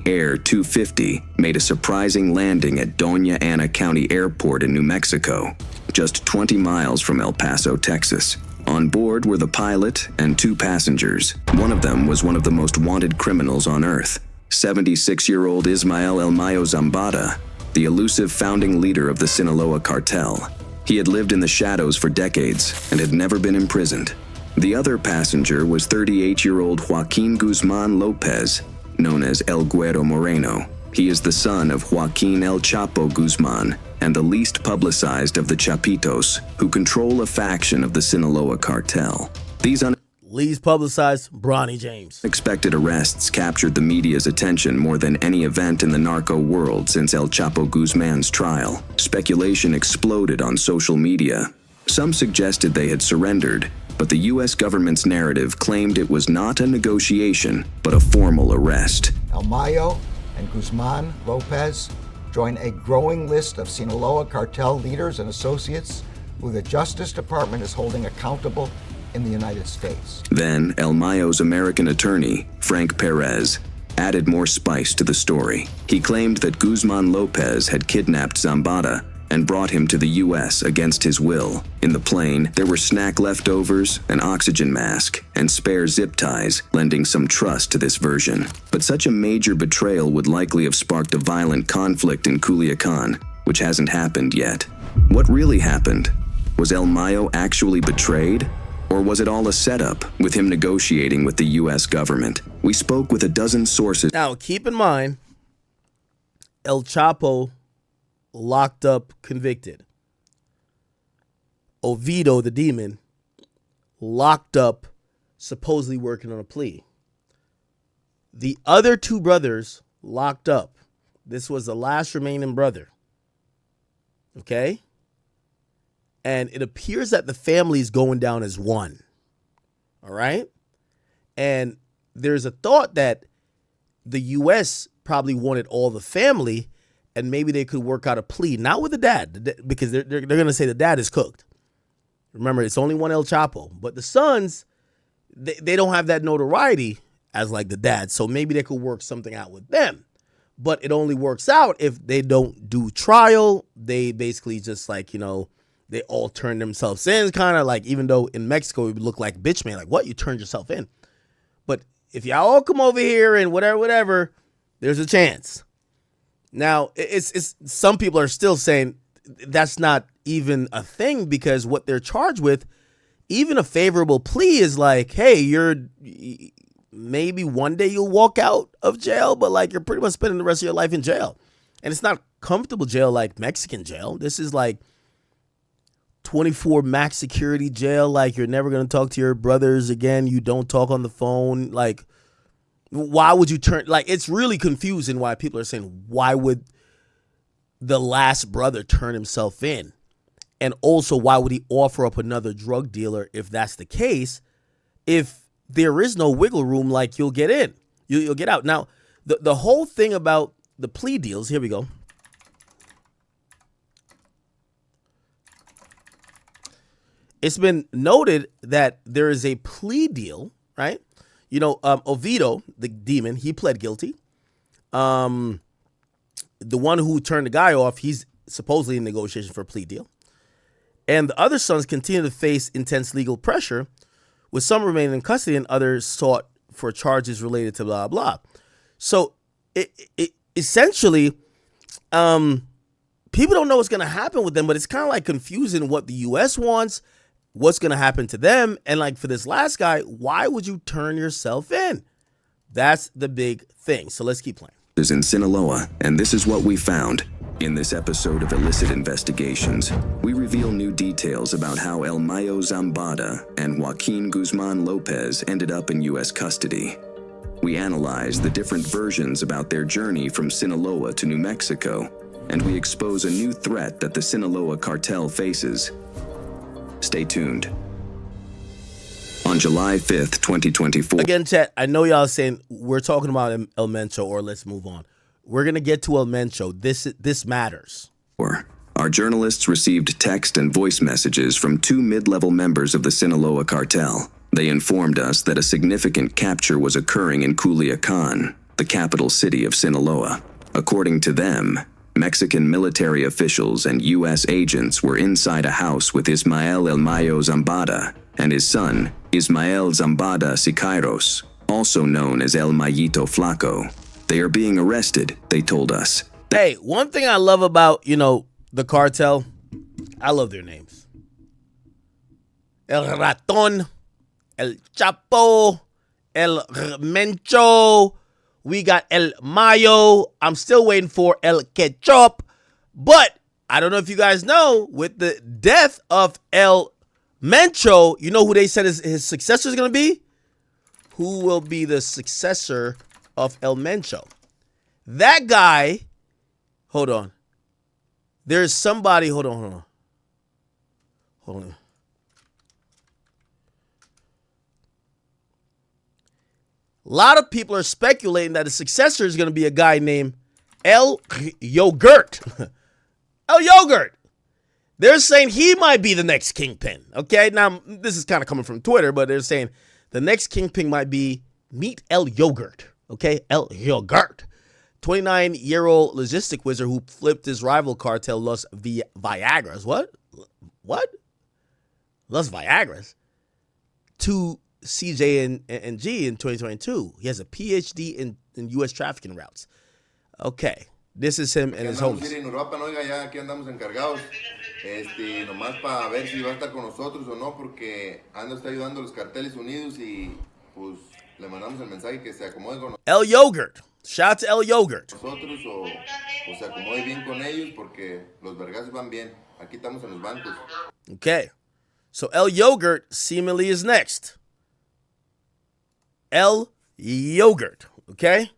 Air 250 made a surprising landing at Doña Ana County Airport in New Mexico, just 20 miles from El Paso, Texas. On board were the pilot and 2 passengers. One of them was one of the most wanted criminals on earth, 76-year-old Ismael El Mayo Zambada, the elusive founding leader of the Sinaloa cartel. He had lived in the shadows for decades and had never been imprisoned. The other passenger was 38-year-old Joaquin Guzman Lopez, known as El Güero Moreno. He is the son of Joaquin El Chapo Guzman and the least publicized of the Chapitos, who control a faction of the Sinaloa cartel. These least publicized, Bronny James. Unexpected arrests captured the media's attention more than any event in the narco world since El Chapo Guzman's trial. Speculation exploded on social media. Some suggested they had surrendered, but the U.S. government's narrative claimed it was not a negotiation, but a formal arrest. El Mayo and Guzman Lopez join a growing list of Sinaloa cartel leaders and associates who the Justice Department is holding accountable in the United States. Then, El Mayo's American attorney, Frank Perez, added more spice to the story. He claimed that Guzman Lopez had kidnapped Zambada and brought him to the U.S. against his will. In the plane, there were snack leftovers, an oxygen mask, and spare zip ties, lending some trust to this version. But such a major betrayal would likely have sparked a violent conflict in Culiacan, which hasn't happened yet. What really happened? Was El Mayo actually betrayed? Or was it all a setup, with him negotiating with the U.S. government? We spoke with a dozen sources. Now, keep in mind, El Chapo locked up, convicted. Oviedo, the demon, locked up, supposedly working on a plea. The other two brothers locked up. This was the last remaining brother. Okay? And it appears that the family is going down as one. All right? And there's a thought that the U.S. probably wanted all the family, and maybe they could work out a plea, not with the dad, because they're going to say the dad is cooked. Remember, it's only one El Chapo. But the sons, they don't have that notoriety as like the dad, so maybe they could work something out with them. But it only works out if they don't do trial. They basically just like, you know, they all turn themselves in, kind of like, even though in Mexico it would look like bitch man, like, what, you turned yourself in? But if y'all all come over here and whatever, there's a chance. Now, it's some people are still saying that's not even a thing, because what they're charged with, even a favorable plea is like, hey, maybe one day you'll walk out of jail, but like you're pretty much spending the rest of your life in jail. And it's not comfortable jail like Mexican jail. This is like 24 max security jail. Like, you're never going to talk to your brothers again. You don't talk on the phone. Like, why would you turn, like, it's really confusing why people are saying, why would the last brother turn himself in? And also, why would he offer up another drug dealer if that's the case? If there is no wiggle room, like, you'll get in, you'll get out. Now, the whole thing about the plea deals, here we go. It's been noted that there is a plea deal, right? You know, Oviedo, the demon, he pled guilty. The one who turned the guy off, he's supposedly in negotiation for a plea deal. And the other sons continue to face intense legal pressure, with some remaining in custody and others sought for charges related to blah, blah. So it essentially, people don't know what's going to happen with them, but it's kind of like confusing what the U.S. wants, what's going to happen to them. And like for this last guy, why would you turn yourself in? That's the big thing. So let's keep playing. Is in Sinaloa, and this is what we found. In this episode of Illicit Investigations, we reveal new details about how El Mayo Zambada and Joaquin Guzman Lopez ended up in U.S. custody. We analyze the different versions about their journey from Sinaloa to New Mexico, and we expose a new threat that the Sinaloa cartel faces. Stay tuned. On July 5th, 2024. Again, chat, I know y'all saying we're talking about El Mencho, or let's move on. We're going to get to El Mencho. This matters. Our journalists received text and voice messages from two mid-level members of the Sinaloa cartel. They informed us that a significant capture was occurring in Culiacan, the capital city of Sinaloa. According to them, Mexican military officials and U.S. agents were inside a house with Ismael El Mayo Zambada and his son, Ismael Zambada Siqueiros, also known as El Mayito Flaco. They are being arrested, they told us. Hey, one thing I love about, the cartel, I love their names. El Raton, El Chapo, El Mencho, we got El Mayo. I'm still waiting for El Ketchup. But I don't know if you guys know, with the death of El Mencho, you know who they said his successor is going to be? Who will be the successor of El Mencho? That guy, hold on. There's somebody, hold on. A lot of people are speculating that the successor is going to be a guy named El Yogurt. El Yogurt. They're saying he might be the next kingpin. Okay, now this is kind of coming from Twitter, but they're saying the next kingpin might be Meet El Yogurt. Okay, El Yogurt. 29-year-old logistic wizard who flipped his rival cartel Los Viagras. What? Los Viagras? To CJ and G in 2022. He has a PhD in U.S. trafficking routes. Okay. This is him and his homies. Aquí andamos encargados, nomás para ver si va a estar con nosotros o no, porque está ayudando a los carteles unidos y pues le mandamos el mensaje que se acomode con El Yogurt. Shout out to El Yogurt. nosotros o se acomode bien con ellos porque los vergas van bien. Aquí estamos en los bancos. Okay. So El Yogurt seemingly is next. El Yogurt, okay?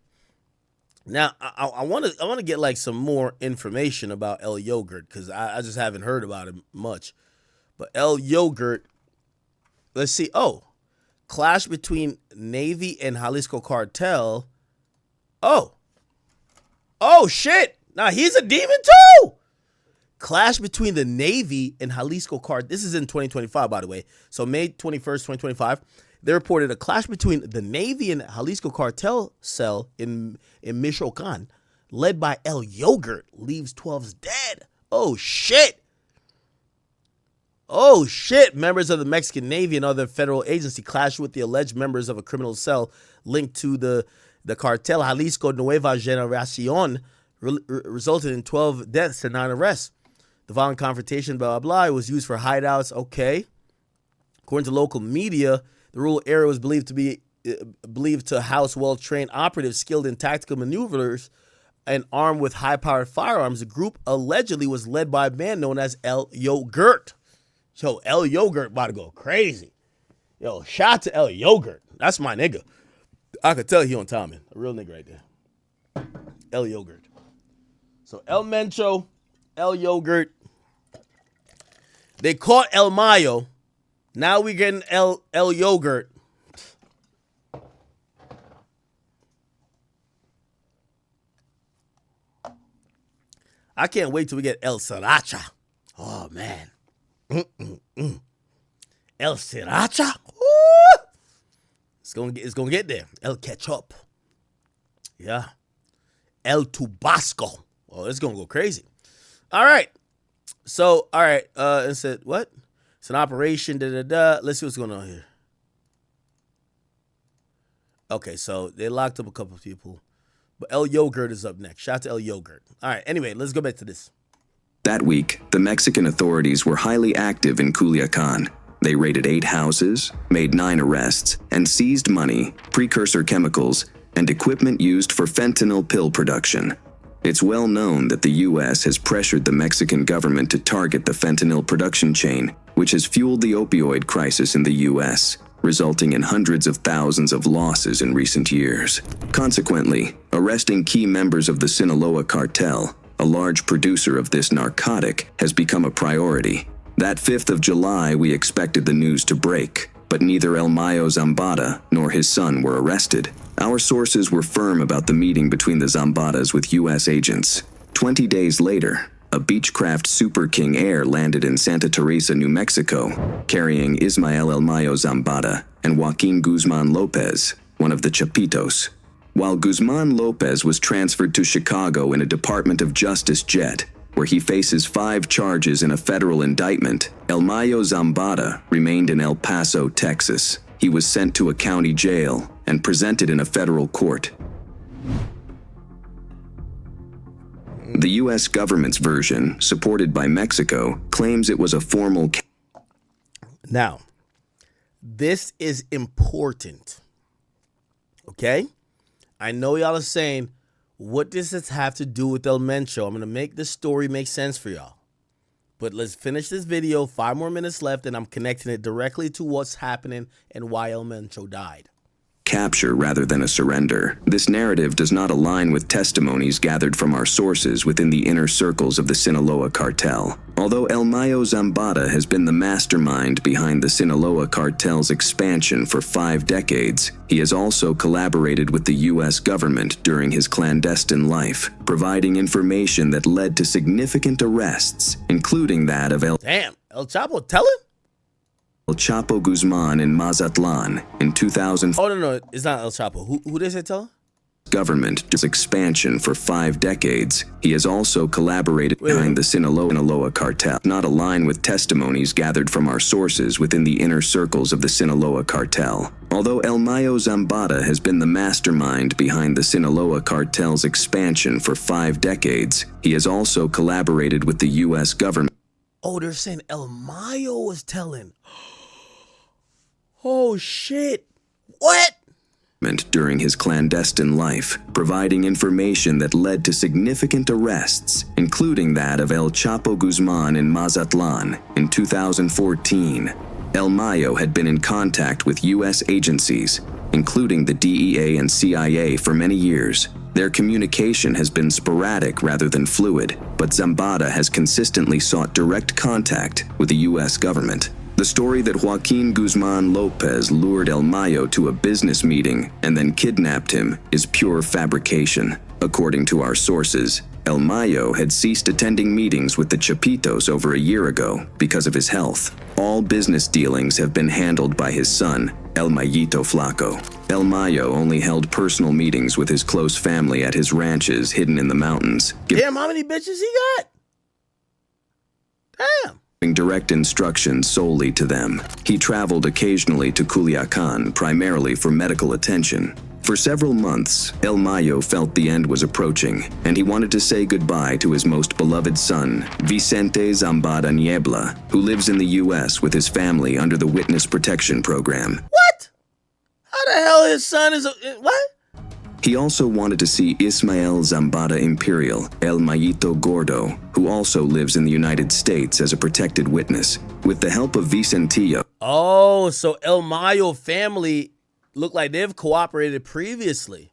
Now, I want to get like some more information about El Yogurt because I just haven't heard about it much. But El Yogurt, let's see. Oh, clash between Navy and Jalisco Cartel. Oh, shit. Now, he's a demon too. Clash between the Navy and Jalisco Cartel. This is in 2025, by the way. So May 21st, 2025. They reported a clash between the Navy and Jalisco Cartel cell in Michoacan, led by El Yogurt, leaves 12s dead. Oh, shit. Oh, shit. Members of the Mexican Navy and other federal agency clashed with the alleged members of a criminal cell linked to the cartel Jalisco Nueva Generacion, resulted in 12 deaths and 9 arrests. The violent confrontation, blah, blah, blah, it was used for hideouts. Okay. According to local media, the rural area was believed to house well-trained operatives skilled in tactical maneuvers and armed with high-powered firearms. The group allegedly was led by a man known as El Yogurt. Yo, El Yogurt about to go crazy. Yo, shout out to El Yogurt. That's my nigga. I could tell he on timing. A real nigga right there. El Yogurt. So El Mencho, El Yogurt. They caught El Mayo. Now we getting El Yogurt. I can't wait till we get El Sriracha. Oh, man. El Sriracha. Woo! It's gonna get there. El Ketchup. Yeah. El Tabasco. Oh, it's gonna go crazy. All right. So, all right. It said, what? It's an operation. Let's see what's going on here. Okay, so they locked up a couple of people. But El Yogurt is up next. Shout out to El Yogurt. All right, anyway, let's go back to this. That week, the Mexican authorities were highly active in Culiacan. They raided 8 houses, made 9 arrests, and seized money, precursor chemicals, and equipment used for fentanyl pill production. It's well known that the U.S. has pressured the Mexican government to target the fentanyl production chain, which has fueled the opioid crisis in the U.S., resulting in hundreds of thousands of losses in recent years. Consequently, arresting key members of the Sinaloa cartel, a large producer of this narcotic, has become a priority. That 5th of July, we expected the news to break, but neither El Mayo Zambada nor his son were arrested. Our sources were firm about the meeting between the Zambadas with U.S. agents. 20 days later, a Beechcraft Super King Air landed in Santa Teresa, New Mexico, carrying Ismael El Mayo Zambada and Joaquin Guzman Lopez, one of the Chapitos. While Guzman Lopez was transferred to Chicago in a Department of Justice jet, where he faces 5 charges in a federal indictment, El Mayo Zambada remained in El Paso, Texas. He was sent to a county jail and presented in a federal court. The U.S. government's version, supported by Mexico, claims it was a formal... Now, this is important, okay? I know y'all are saying, what does this have to do with El Mencho? I'm going to make this story make sense for y'all. But let's finish this video, 5 more minutes left, and I'm connecting it directly to what's happening and why El Mencho died. Capture rather than a surrender. This narrative does not align with testimonies gathered from our sources within the inner circles of the Sinaloa cartel. Although El Mayo Zambada has been the mastermind behind the Sinaloa cartel's expansion for 5 decades, he has also collaborated with the U.S. government during his clandestine life, providing information that led to significant arrests, including that of El Chapo telling? El Chapo Guzman in Mazatlan in 2000. Oh, no, it's not El Chapo. Who they say tell? Government does expansion for 5 decades. He has also collaborated behind the Sinaloa cartel. Not align with testimonies gathered from our sources within the inner circles of the Sinaloa cartel. Although El Mayo Zambada has been the mastermind behind the Sinaloa cartel's expansion for 5 decades, he has also collaborated with the U.S. government. Oh, they're saying El Mayo was telling. Oh, shit. What? During his clandestine life, providing information that led to significant arrests, including that of El Chapo Guzman in Mazatlan in 2014. El Mayo had been in contact with U.S. agencies, including the DEA and CIA, for many years. Their communication has been sporadic rather than fluid, but Zambada has consistently sought direct contact with the U.S. government. The story that Joaquin Guzman Lopez lured El Mayo to a business meeting and then kidnapped him is pure fabrication. According to our sources, El Mayo had ceased attending meetings with the Chapitos over a year ago because of his health. All business dealings have been handled by his son, El Mayito Flaco. El Mayo only held personal meetings with his close family at his ranches hidden in the mountains. Damn, how many bitches he got? Damn. Giving direct instructions solely to them. He traveled occasionally to Culiacan, primarily for medical attention. For several months, El Mayo felt the end was approaching, and he wanted to say goodbye to his most beloved son, Vicente Zambada Niebla, who lives in the U.S. with his family under the Witness Protection Program. What? How the hell his son is what? He also wanted to see Ismael Zambada Imperial, El Mayito Gordo, who also lives in the United States as a protected witness. With the help of Vicentillo. Oh, so El Mayo family look like they've cooperated previously.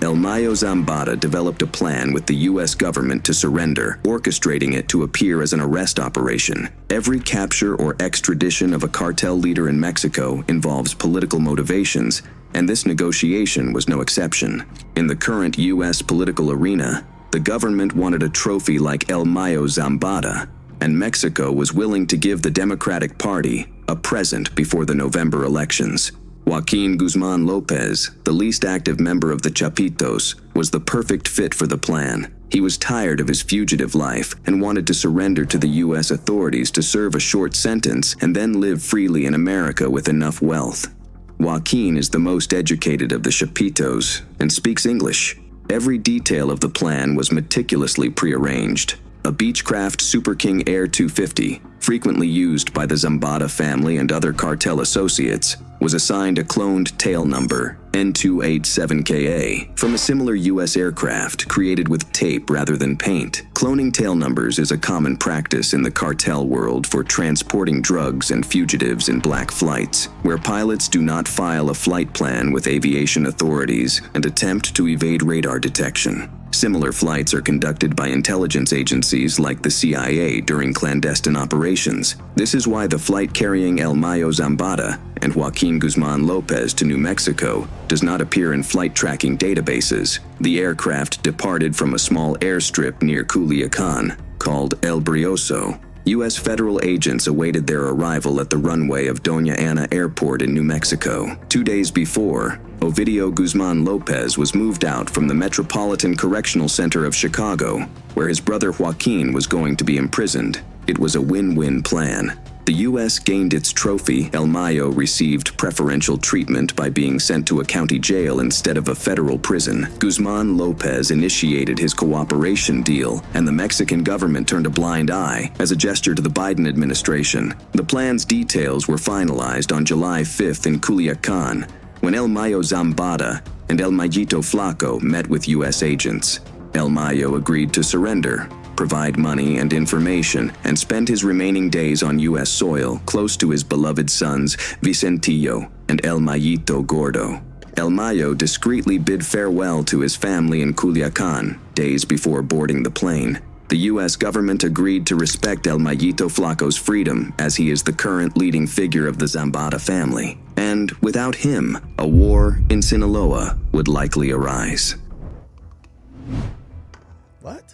El Mayo Zambada developed a plan with the U.S. government to surrender, orchestrating it to appear as an arrest operation. Every capture or extradition of a cartel leader in Mexico involves political motivations, and this negotiation was no exception. In the current U.S. political arena, the government wanted a trophy like El Mayo Zambada, and Mexico was willing to give the Democratic Party a present before the November elections. Joaquin Guzman Lopez, the least active member of the Chapitos, was the perfect fit for the plan. He was tired of his fugitive life and wanted to surrender to the U.S. authorities to serve a short sentence and then live freely in America with enough wealth. Joaquin is the most educated of the Chapitos and speaks English. Every detail of the plan was meticulously prearranged. A Beechcraft Super King Air 250, frequently used by the Zambada family and other cartel associates, was assigned a cloned tail number, N287KA, from a similar U.S. aircraft created with tape rather than paint. Cloning tail numbers is a common practice in the cartel world for transporting drugs and fugitives in black flights, where pilots do not file a flight plan with aviation authorities and attempt to evade radar detection. Similar flights are conducted by intelligence agencies like the CIA during clandestine operations. This is why the flight carrying El Mayo Zambada and Joaquin Guzman Lopez to New Mexico does not appear in flight tracking databases. The aircraft departed from a small airstrip near Culiacan called El Brioso. U.S. federal agents awaited their arrival at the runway of Doña Ana Airport in New Mexico. 2 days before, Ovidio Guzman Lopez was moved out from the Metropolitan Correctional Center of Chicago, where his brother Joaquin was going to be imprisoned. It was a win-win plan. The U.S. gained its trophy. El Mayo received preferential treatment by being sent to a county jail instead of a federal prison. Guzman Lopez initiated his cooperation deal, and the Mexican government turned a blind eye as a gesture to the Biden administration. The plan's details were finalized on July 5th in Culiacan, when El Mayo Zambada and El Mayito Flaco met with U.S. agents. El Mayo agreed to surrender, provide money and information, and spend his remaining days on U.S. soil close to his beloved sons Vicentillo and El Mayito Gordo. El Mayo discreetly bid farewell to his family in Culiacan days before boarding the plane. The U.S. government agreed to respect El Mayito Flaco's freedom as he is the current leading figure of the Zambada family. And without him, a war in Sinaloa would likely arise. What?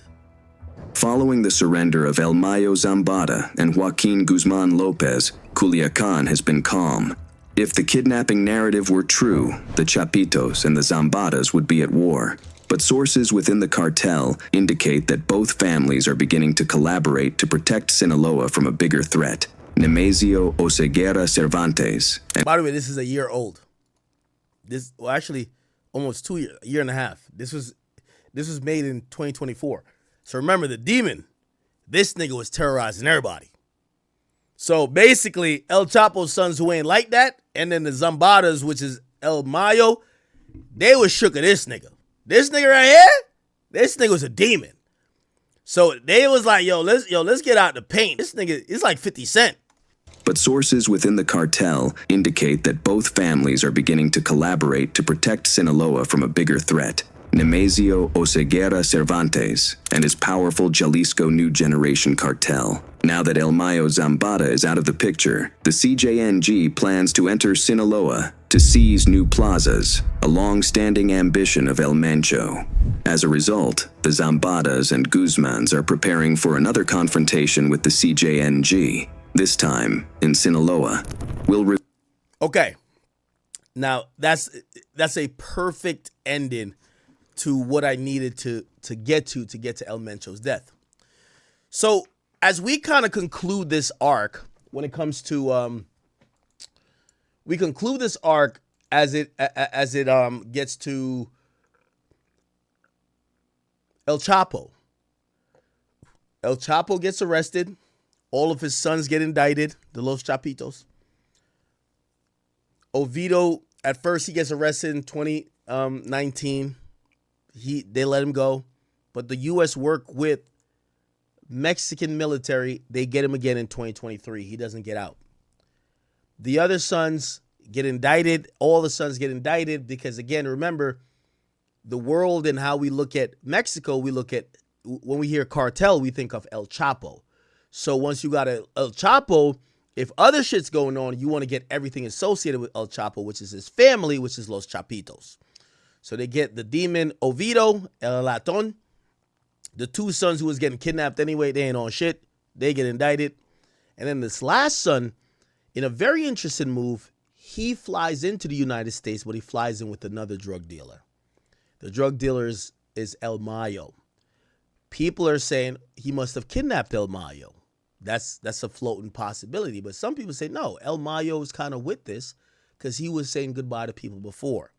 Following the surrender of El Mayo Zambada and Joaquin Guzman Lopez, Culiacan has been calm. If the kidnapping narrative were true, the Chapitos and the Zambadas would be at war. But sources within the cartel indicate that both families are beginning to collaborate to protect Sinaloa from a bigger threat. Nemesio Oseguera Cervantes. By the way, this is a year old. Actually, almost a year and a half. This was made in 2024. So remember, the demon, this nigga was terrorizing everybody. So basically, El Chapo's sons who ain't like that, and then the Zambadas, which is El Mayo, they was shook of this nigga. This nigga right here, this nigga was a demon. So they was like, let's get out the paint. This nigga is like 50 Cent. But sources within the cartel indicate that both families are beginning to collaborate to protect Sinaloa from a bigger threat, Nemesio Oseguera Cervantes and his powerful Jalisco New Generation cartel. Now that El Mayo Zambada is out of the picture, the CJNG plans to enter Sinaloa to seize new plazas, a long-standing ambition of El Mencho. As a result, the Zambadas and Guzmans are preparing for another confrontation with the CJNG, this time in Sinaloa. Okay. Now, that's a perfect ending to what I needed to get to El Mencho's death. So, as we kind of conclude this arc, when it comes to we conclude this arc as it gets to El Chapo. El Chapo gets arrested. All of his sons get indicted, the Los Chapitos. Oviedo, at first he gets arrested in 2019. They let him go, but the U.S. work with Mexican military. They get him again in 2023. He doesn't get out. The other sons get indicted. All the sons get indicted because, again, remember, the world and how we look at Mexico, we look at, when we hear cartel, we think of El Chapo. So once you got El Chapo, if other shit's going on, you want to get everything associated with El Chapo, which is his family, which is Los Chapitos. So they get the demon Oviedo, El Laton. The two sons who was getting kidnapped anyway, they ain't on shit. They get indicted. And then this last son, in a very interesting move, he flies into the United States, but he flies in with another drug dealer. The drug dealer is El Mayo. People are saying he must have kidnapped El Mayo. That's a floating possibility. But some people say, no, El Mayo is kind of with this because he was saying goodbye to people before.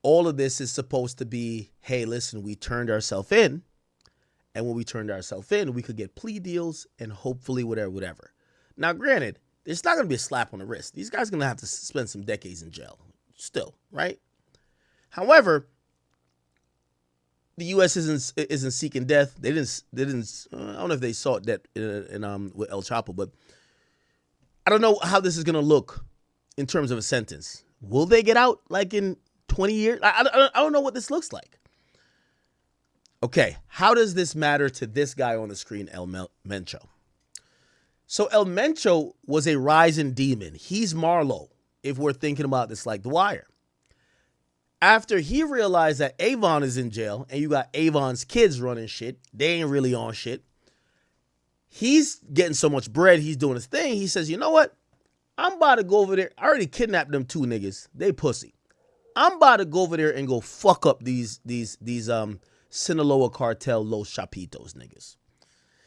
All of this is supposed to be, hey, listen, we turned ourselves in. And when we turned ourselves in, we could get plea deals and hopefully whatever. Now, granted, it's not going to be a slap on the wrist. These guys are going to have to spend some decades in jail still, right? However, the U.S. isn't seeking death. They didn't. I don't know if they sought death with El Chapo, but I don't know how this is going to look in terms of a sentence. Will they get out like in 20 years? I don't know what this looks like. Okay, how does this matter to this guy on the screen, El Mencho? So El Mencho was a rising demon. He's Marlo, if we're thinking about this like The Wire. After he realized that Avon is in jail and you got Avon's kids running shit, they ain't really on shit. He's getting so much bread, he's doing his thing. He says, you know what? I'm about to go over there. I already kidnapped them two niggas. They pussy. I'm about to go over there and go fuck up these Sinaloa cartel Los Chapitos niggas.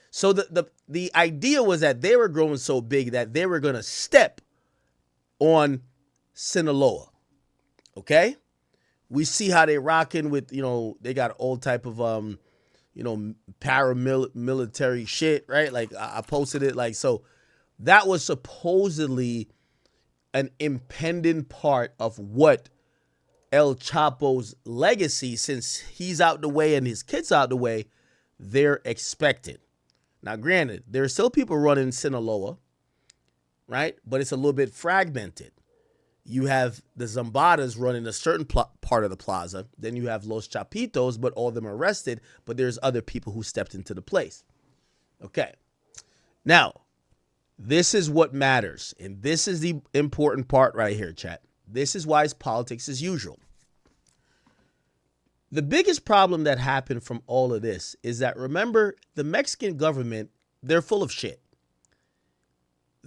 So the idea was that they were growing so big that they were going to step on Sinaloa. Okay? We see how they rocking with, they got all type of, paramilitary shit, right? Like I posted it like, so that was supposedly an impending part of what El Chapo's legacy, since he's out the way and his kids out the way, they're expected. Now, granted, there are still people running Sinaloa, right? But it's a little bit fragmented. You have the Zambadas running a certain part of the plaza. Then you have Los Chapitos, but all of them are arrested. But there's other people who stepped into the place. Okay. Now, this is what matters. And this is the important part right here, chat. This is why it's politics as usual. The biggest problem that happened from all of this is that, remember, the Mexican government, they're full of shit.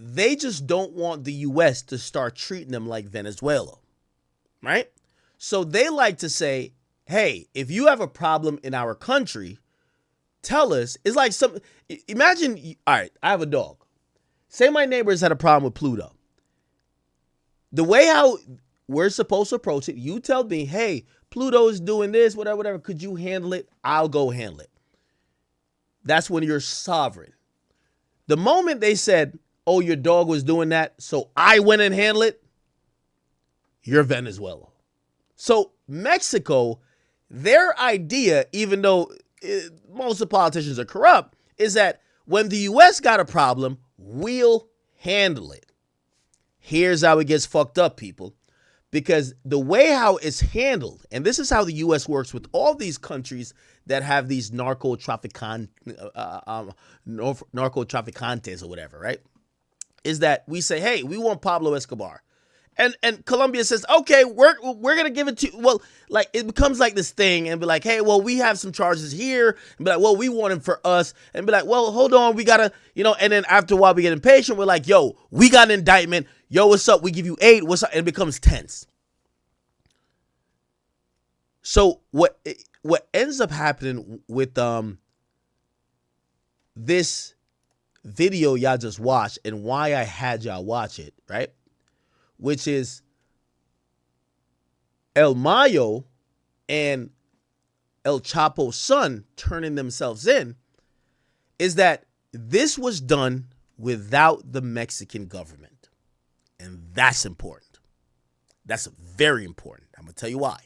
They just don't want the U.S. to start treating them like Venezuela, right? So they like to say, hey, if you have a problem in our country, tell us. It's like imagine, all right, I have a dog. Say my neighbors had a problem with Pluto. The way how we're supposed to approach it, you tell me, hey, Pluto is doing this, whatever. Could you handle it? I'll go handle it. That's when you're sovereign. The moment they said, oh, your dog was doing that, so I went and handled it, you're Venezuela. So Mexico, their idea, even though most of the politicians are corrupt, is that when the U.S. got a problem, we'll handle it. Here's how it gets fucked up, people. Because the way how it's handled, and this is how the U.S. works with all these countries that have these narcotraficantes or whatever, right? Is that we say, hey, we want Pablo Escobar. And Colombia says, okay, we're gonna give it to you. Well, like it becomes like this thing and be like, hey, well, we have some charges here, and be like, well, we want him for us, and be like, well, hold on, we gotta, and then after a while we get impatient, we're like, yo, we got an indictment, yo, what's up? We give you 8, what's up? And it becomes tense. So what ends up happening with this video y'all just watched, and why I had y'all watch it, right? Which is El Mayo and El Chapo's son turning themselves in, is that this was done without the Mexican government. And that's important. That's very important. I'm going to tell you why.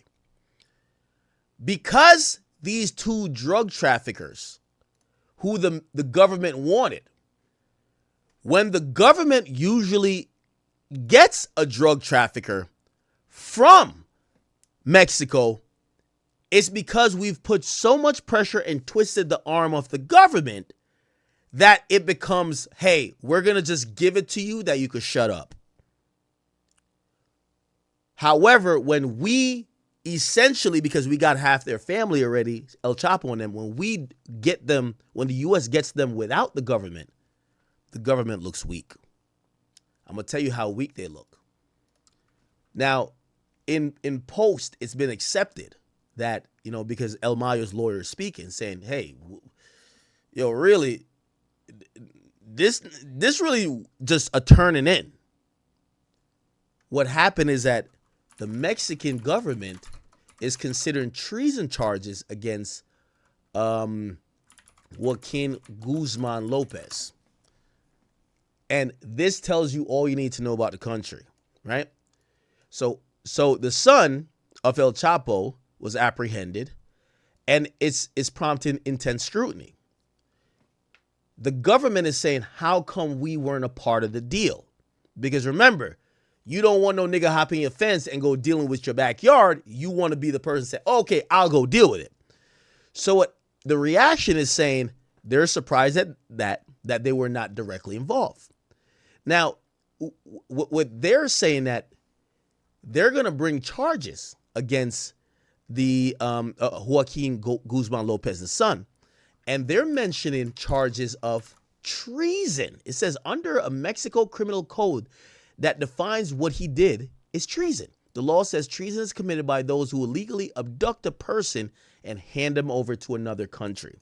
Because these 2 drug traffickers who the government wanted, when the government usually gets a drug trafficker from Mexico, it's because we've put so much pressure and twisted the arm of the government that it becomes, hey, we're going to just give it to you that you could shut up. However, when we essentially, because we got half their family already, El Chapo and them, when we get them, when the U.S. gets them without the government looks weak. I'm going to tell you how weak they look. Now, in post, it's been accepted that, because El Mayo's lawyer is speaking, saying, hey, really, this really just a turning in. What happened is that the Mexican government is considering treason charges against Joaquin Guzman Lopez. And this tells you all you need to know about the country, right? So the son of El Chapo was apprehended, and it's prompting intense scrutiny. The government is saying, how come we weren't a part of the deal? Because remember, you don't want no nigga hopping your fence and go dealing with your backyard. You want to be the person say, okay, I'll go deal with it. So what the reaction is saying, they're surprised that they were not directly involved. Now, what they're saying that they're going to bring charges against the Joaquin Guzman Lopez's son, and they're mentioning charges of treason. It says under a Mexico criminal code that defines what he did is treason. The law says treason is committed by those who illegally abduct a person and hand them over to another country.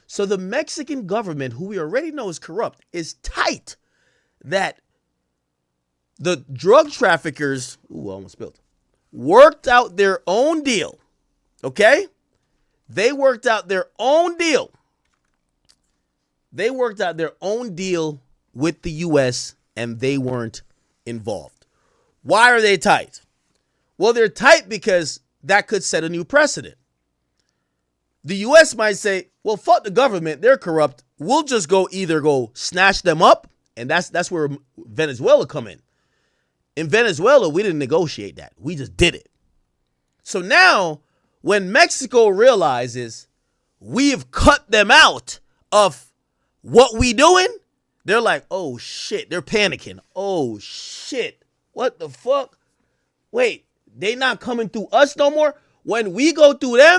So the Mexican government, who we already know is corrupt, is tight that the drug traffickers, almost spilled, worked out their own deal. Okay? They worked out their own deal. They worked out their own deal with the U.S. and they weren't involved. Why are they tight? Well, they're tight because that could set a new precedent. The U.S. might say, well, fuck the government. They're corrupt. We'll just either go snatch them up. And that's where Venezuela come in. In Venezuela, we didn't negotiate that. We just did it. So now, when Mexico realizes we've cut them out of what we doing, they're like, oh, shit. They're panicking. Oh, shit. What the fuck? Wait, they not coming through us no more? When we go through them,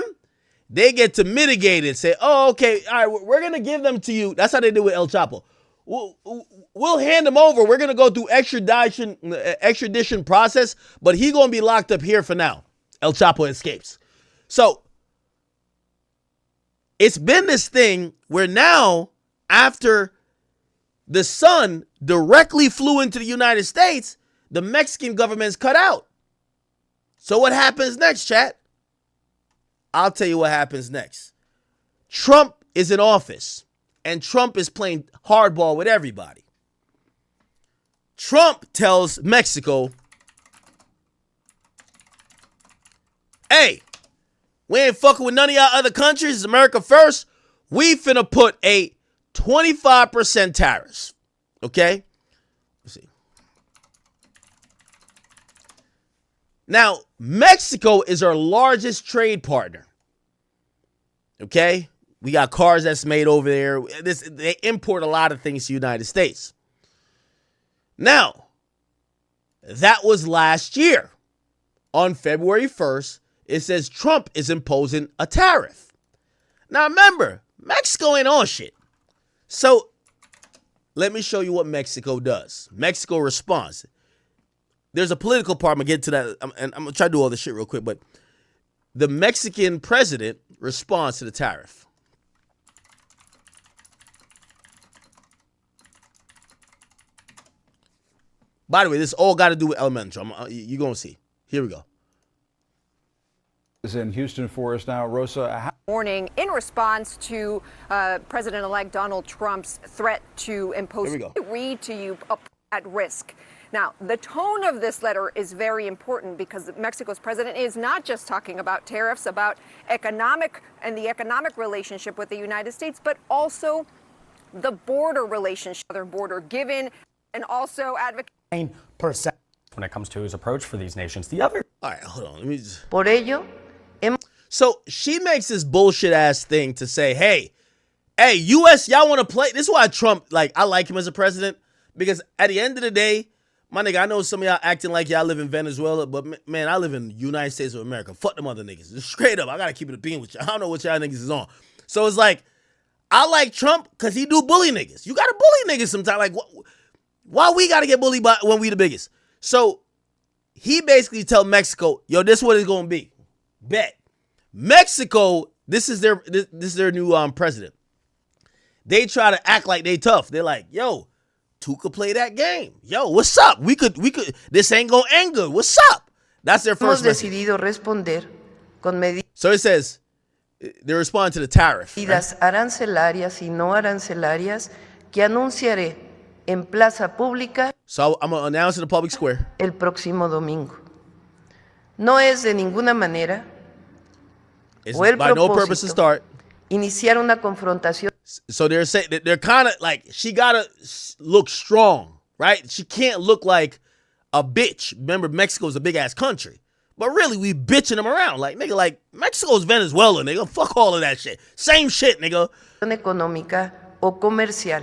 they get to mitigate it. Say, oh, okay, all right, we're going to give them to you. That's how they do with El Chapo. We'll hand him over. We're going to go through extradition process, but he going to be locked up here for now. El Chapo escapes. So it's been this thing where now, after the son directly flew into the United States, the Mexican government's cut out. So what happens next, chat? I'll tell you what happens next. Trump is in office. And Trump is playing hardball with everybody. Trump tells Mexico, hey, we ain't fucking with none of y'all other countries. It's America first. We finna put a 25% tariffs, okay, Now, Mexico is our largest trade partner. Okay? We got cars that's made over there. They import a lot of things to the United States. Now, that was last year. On February 1st, it says Trump is imposing a tariff. Now, remember, Mexico ain't on shit. So, let me show you what Mexico does. Mexico responds. There's a political part. I'm going to get to that. And I'm going to try to do all this shit real quick. But the Mexican president responds to the tariff. By the way, this all got to do with El Mencho. You're going to see. Here we go. Is in Houston for us now. Rosa. Morning in response to President-elect Donald Trump's threat to impose read to you at risk. Now, the tone of this letter is very important because Mexico's president is not just talking about tariffs, about the economic relationship with the United States, but also the border relationship, given and also advocate. 9% when it comes to his approach for these nations. The other. All right, hold on. Let me just. Por ello. So she makes this bullshit ass thing to say, hey, U.S., y'all want to play? This is why Trump, I like him as a president, because at the end of the day, my nigga, I know some of y'all acting like y'all live in Venezuela, but man, I live in the United States of America. Fuck them other niggas. Just straight up, I got to keep it a bean with you. I don't know what y'all niggas is on. So it's like, I like Trump because he do bully niggas. You got to bully niggas sometimes. Like, why we got to get bullied when we the biggest? So he basically tell Mexico, yo, this is what it's going to be. Bet. Mexico, this is their new president. They try to act like they tough. They're like, yo, two could play that game. Yo, what's up? We could. This ain't gonna end good. What's up? That's their first message. So it says they respond to the tariff. Medidas arancelarias y no arancelarias que anunciaré en plaza pública. So I'm gonna announce in the public square. El próximo domingo. No es de ninguna manera. It's by no purpose to start. Iniciar una confrontación. So they're saying they're kind of like, she gotta look strong, right? She can't look like a bitch. Remember, Mexico's a big ass country, but really we bitching them around like, nigga, like Mexico's Venezuela, nigga. Fuck all of that shit. Same shit, nigga. Económica o comercial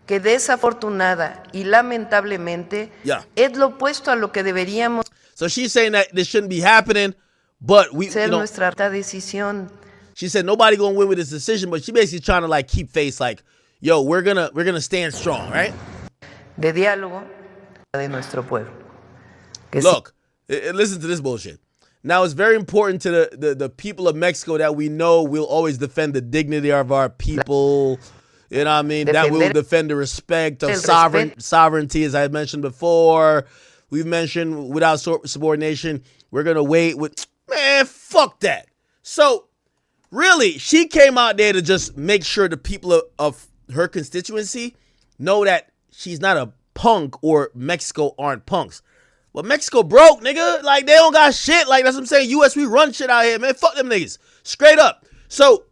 que desafortunada y lamentablemente es lo opuesto a lo que deberíamos. So she's saying that this shouldn't be happening. But nuestra decisión. She said nobody gonna win with this decision, but she basically trying to keep face like, yo, we're gonna stand strong, right? De diálogo de nuestro pueblo. Look, listen to this bullshit. Now it's very important to the people of Mexico that we know will always defend the dignity of our people. You know what I mean? That will defend the respect of sovereignty, as I mentioned before. We've mentioned without subordination, we're gonna wait with. Man, fuck that. So, really, she came out there to just make sure the people of her constituency know that she's not a punk or Mexico aren't punks. But Mexico broke, nigga. Like, they don't got shit. Like, that's what I'm saying. U.S., we run shit out here, man. Fuck them niggas. Straight up. So,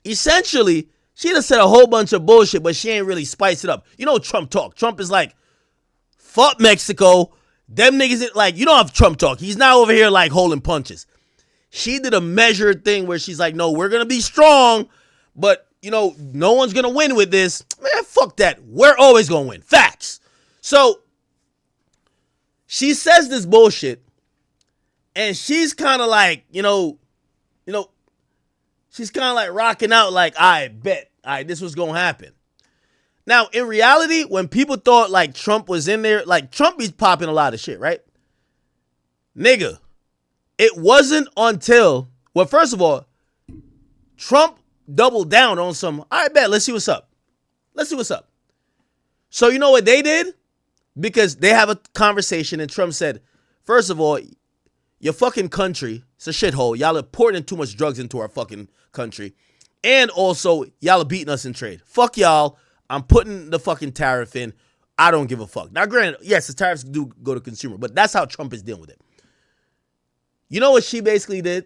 essentially, she just said a whole bunch of bullshit, but she ain't really spiced it up. You know Trump talk. Trump is like, fuck Mexico. Them niggas, like, you don't have Trump talk. He's not over here, holding punches. She did a measured thing where she's like, no, we're going to be strong, but, no one's going to win with this. Man, fuck that. We're always going to win. Facts. So, she says this bullshit, and she's kind of like, she's kind of like rocking out like, I bet, this was going to happen. Now, in reality, when people thought Trump was in there, Trump be popping a lot of shit, right? Nigga, it wasn't until, well, first of all, Trump doubled down on some, I bet, let's see what's up. Let's see what's up. So you know what they did? Because they have a conversation and Trump said, first of all, your fucking country, it's a shithole. Y'all are pouring too much drugs into our fucking country. And also, y'all are beating us in trade. Fuck y'all. I'm putting the fucking tariff in. I don't give a fuck. Now, granted, yes, the tariffs do go to consumer, but that's how Trump is dealing with it. You know what she basically did?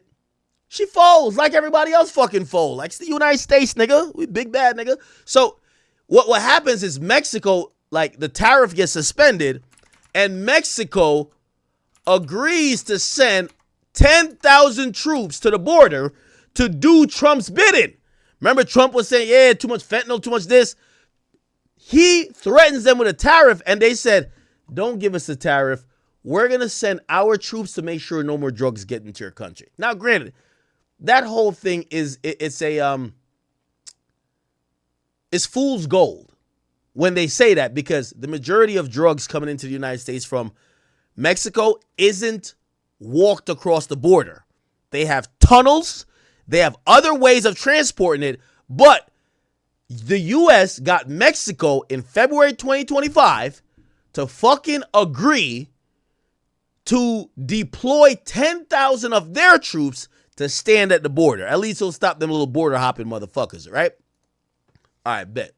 She folds like everybody else fucking fold. Like, it's the United States, nigga. We big bad, nigga. So, what happens is Mexico, the tariff gets suspended, and Mexico agrees to send 10,000 troops to the border to do Trump's bidding. Remember, Trump was saying, yeah, too much fentanyl, too much this. He threatens them with a tariff, and they said, don't give us a tariff. We're going to send our troops to make sure no more drugs get into your country. Now, granted, that whole thing is, it's fool's gold when they say that, because the majority of drugs coming into the United States from Mexico isn't walked across the border. They have tunnels. They have other ways of transporting it, but the U.S. got Mexico in February 2025 to fucking agree to deploy 10,000 of their troops to stand at the border. At least it'll stop them little border hopping motherfuckers, right? All right, bet.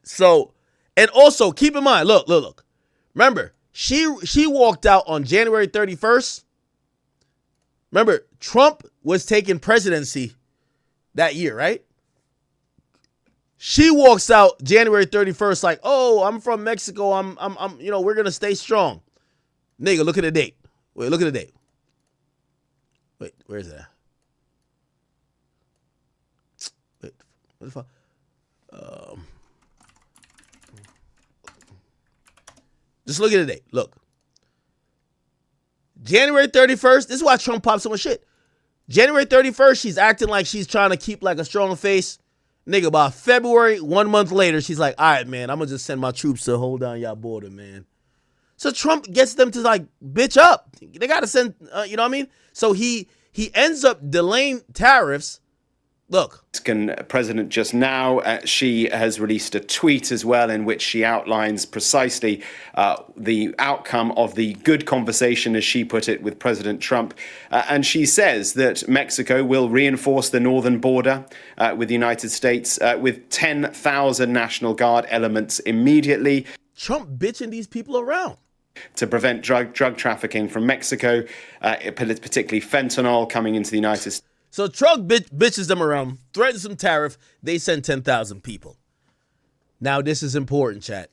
So, and also keep in mind, look. Remember, she walked out on January 31st. Remember, Trump was taking presidency that year, right? She walks out January 31st like, oh, I'm from Mexico. I'm we're going to stay strong. Nigga, look at the date. Wait, look at the date. Wait, where is that? Wait, what the fuck? Just look at the date. Look. January 31st, this is why Trump popped so much shit. January 31st, she's acting like she's trying to keep like a strong face. Nigga, by February, 1 month later, she's like, all right, man, I'm going to just send my troops to hold down y'all border, man. So Trump gets them to like bitch up. They got to send, you know what I mean? So he ends up delaying tariffs. Look. President just now, she has released a tweet as well in which she outlines precisely the outcome of the good conversation, as she put it, with President Trump. And she says that Mexico will reinforce the northern border with the United States with 10,000 National Guard elements immediately. Trump bitching these people around. To prevent drug trafficking from Mexico, particularly fentanyl coming into the United States. So Trump bitches them around, threatens some tariff. They send 10,000 people. Now, this is important, chat.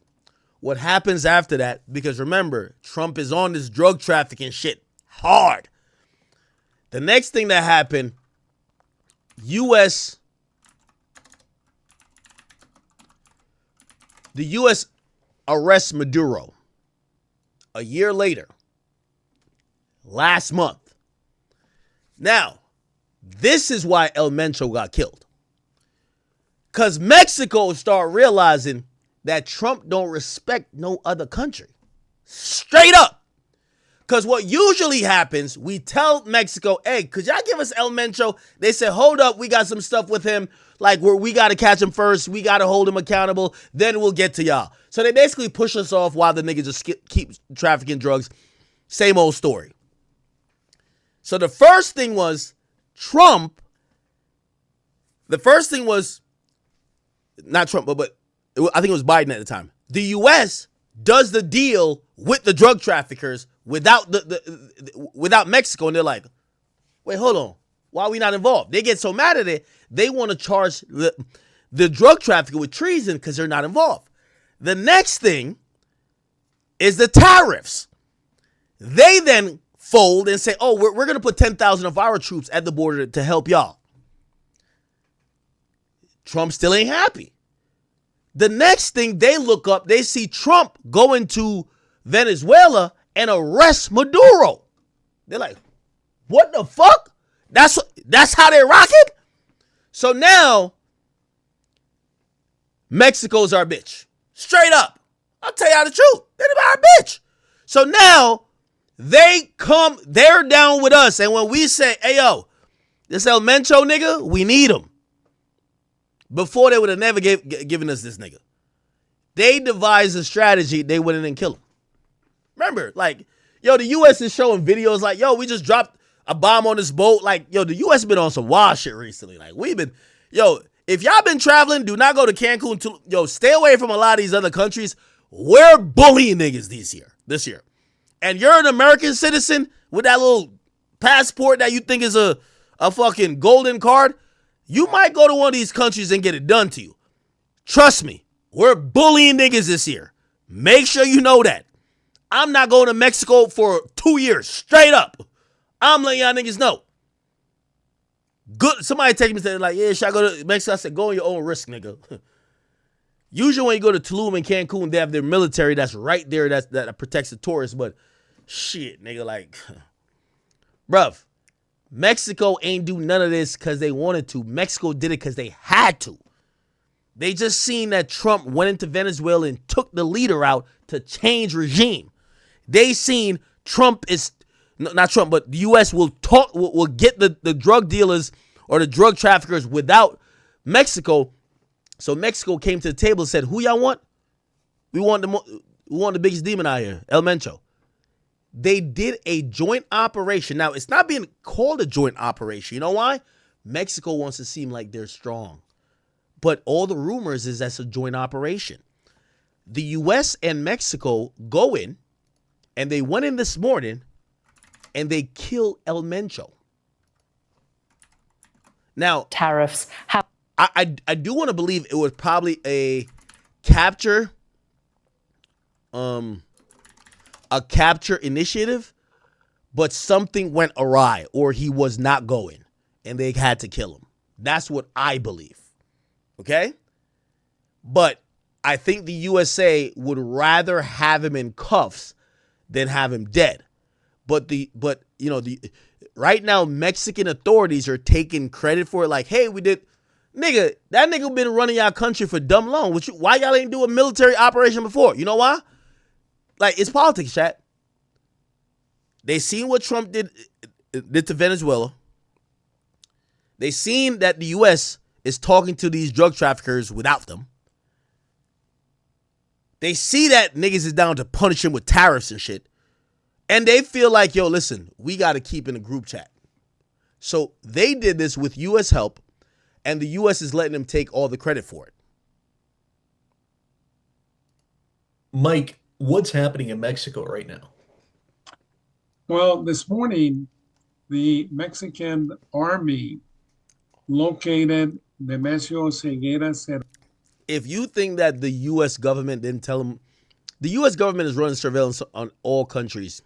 What happens after that? Because remember, Trump is on this drug trafficking shit hard. The next thing that happened, the U.S. arrests Maduro a year later, last month. Now, this is why El Mencho got killed. Because Mexico start realizing that Trump don't respect no other country. Straight up. Because what usually happens, we tell Mexico, hey, could y'all give us El Mencho? They say, hold up, we got some stuff with him. Like, we got to catch him first. We got to hold him accountable. Then we'll get to y'all. So they basically push us off while the niggas just keep trafficking drugs. Same old story. So the first thing was, Trump, the first thing was, not Trump, but I think it was Biden at the time. The U.S. does the deal with the drug traffickers without without Mexico, and they're like, wait, hold on. Why are we not involved? They get so mad at it, they want to charge the drug trafficker with treason because they're not involved. The next thing is the tariffs. They then fold and say, oh, we're going to put 10,000 of our troops at the border to help y'all. Trump still ain't happy. The next thing they look up, they see Trump going to Venezuela and arrest Maduro. They're like, what the fuck? That's how they rock it? So now, Mexico's our bitch. Straight up. I'll tell y'all the truth. They're our bitch. So now, they're down with us. And when we say, hey, yo, this El Mencho nigga, we need him. Before, they would have never given us this nigga. They devised a strategy, they wouldn't and kill him. Remember, like, yo, the U.S. is showing videos like, yo, we just dropped a bomb on this boat. Like, yo, the U.S. been on some wild shit recently. Like, if y'all been traveling, do not go to Cancun. Stay away from a lot of these other countries. We're bullying niggas this year. And you're an American citizen with that little passport that you think is a fucking golden card, you might go to one of these countries and get it done to you. Trust me, we're bullying niggas this year. Make sure you know that. I'm not going to Mexico for 2 years, straight up. I'm letting y'all niggas know. Good. Somebody texted me and said, like, yeah, should I go to Mexico? I said, go on your own risk, nigga. Usually when you go to Tulum and Cancun, they have their military that's right there that protects the tourists. But shit, nigga, like, bruv, Mexico ain't do none of this because they wanted to. Mexico did it because they had to. They just seen that Trump went into Venezuela and took the leader out to change regime. They seen Trump is, not Trump, but the U.S. will get the drug dealers or the drug traffickers without Mexico. So Mexico came to the table and said, who y'all want? We want the biggest demon out here, El Mencho. They did a joint operation. Now, it's not being called a joint operation. You know why? Mexico wants to seem like they're strong. But all the rumors is that's a joint operation. The U.S. and Mexico go in, and they went in this morning, and they kill El Mencho. Now, tariffs. I do want to believe it was probably a capture initiative, but something went awry, or he was not going, and they had to kill him. That's what I believe. Okay? But I think the USA would rather have him in cuffs than have him dead. But right now Mexican authorities are taking credit for it, like, hey, we did. Nigga, that nigga been running y'all country for dumb long. Why y'all ain't do a military operation before? You know why? Like, it's politics, chat. They seen what Trump did to Venezuela. They seen that the U.S. is talking to these drug traffickers without them. They see that niggas is down to punish him with tariffs and shit. And they feel like, yo, listen, we got to keep in a group chat. So they did this with U.S. help, and the U.S. is letting them take all the credit for it. Mike, what's happening in Mexico right now? Well, this morning, the Mexican army located Nemesio Ceguera. If you think that the U.S. government didn't tell them, the U.S. government is running surveillance on all countries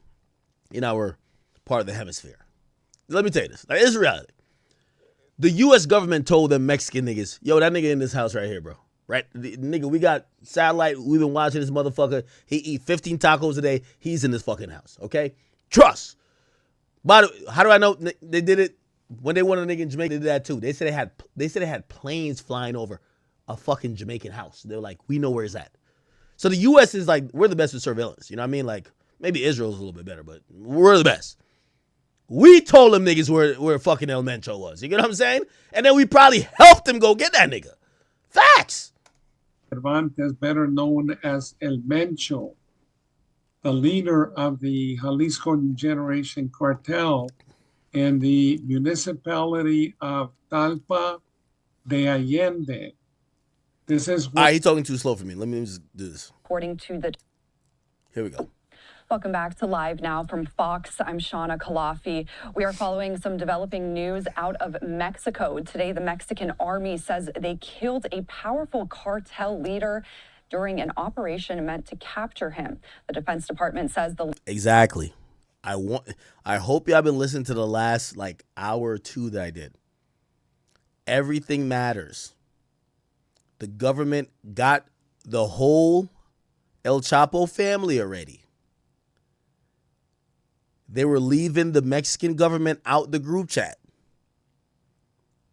in our part of the hemisphere. Let me tell you this. Like, it's reality. The U.S. government told them Mexican niggas, yo, that nigga in this house right here, bro. Right? Nigga, we got satellite. We've been watching this motherfucker. He eat 15 tacos a day. He's in this fucking house, okay? Trust. But how do I know they did it? When they wanted a nigga in Jamaica, they did that too. They said they had planes flying over a fucking Jamaican house. They were like, we know where it's at. So the U.S. is like, we're the best with surveillance. You know what I mean? Like, maybe Israel's a little bit better, but we're the best. We told them niggas where fucking El Mencho was. You get what I'm saying? And then we probably helped them go get that nigga. Facts. Cervantes, better known as El Mencho, the leader of the Jalisco New Generation Cartel in the municipality of Talpa de Allende. This is what he's talking too slow for me. Let me just do this. According to the... Here we go. Welcome back to Live Now from Fox. I'm Shauna Kalafi. We are following some developing news out of Mexico. Today, the Mexican army says they killed a powerful cartel leader during an operation meant to capture him. The Defense Department says the... Exactly. I hope y'all been listening to the last hour or two that I did. Everything matters. The government got the whole El Chapo family already. They were leaving the Mexican government out the group chat.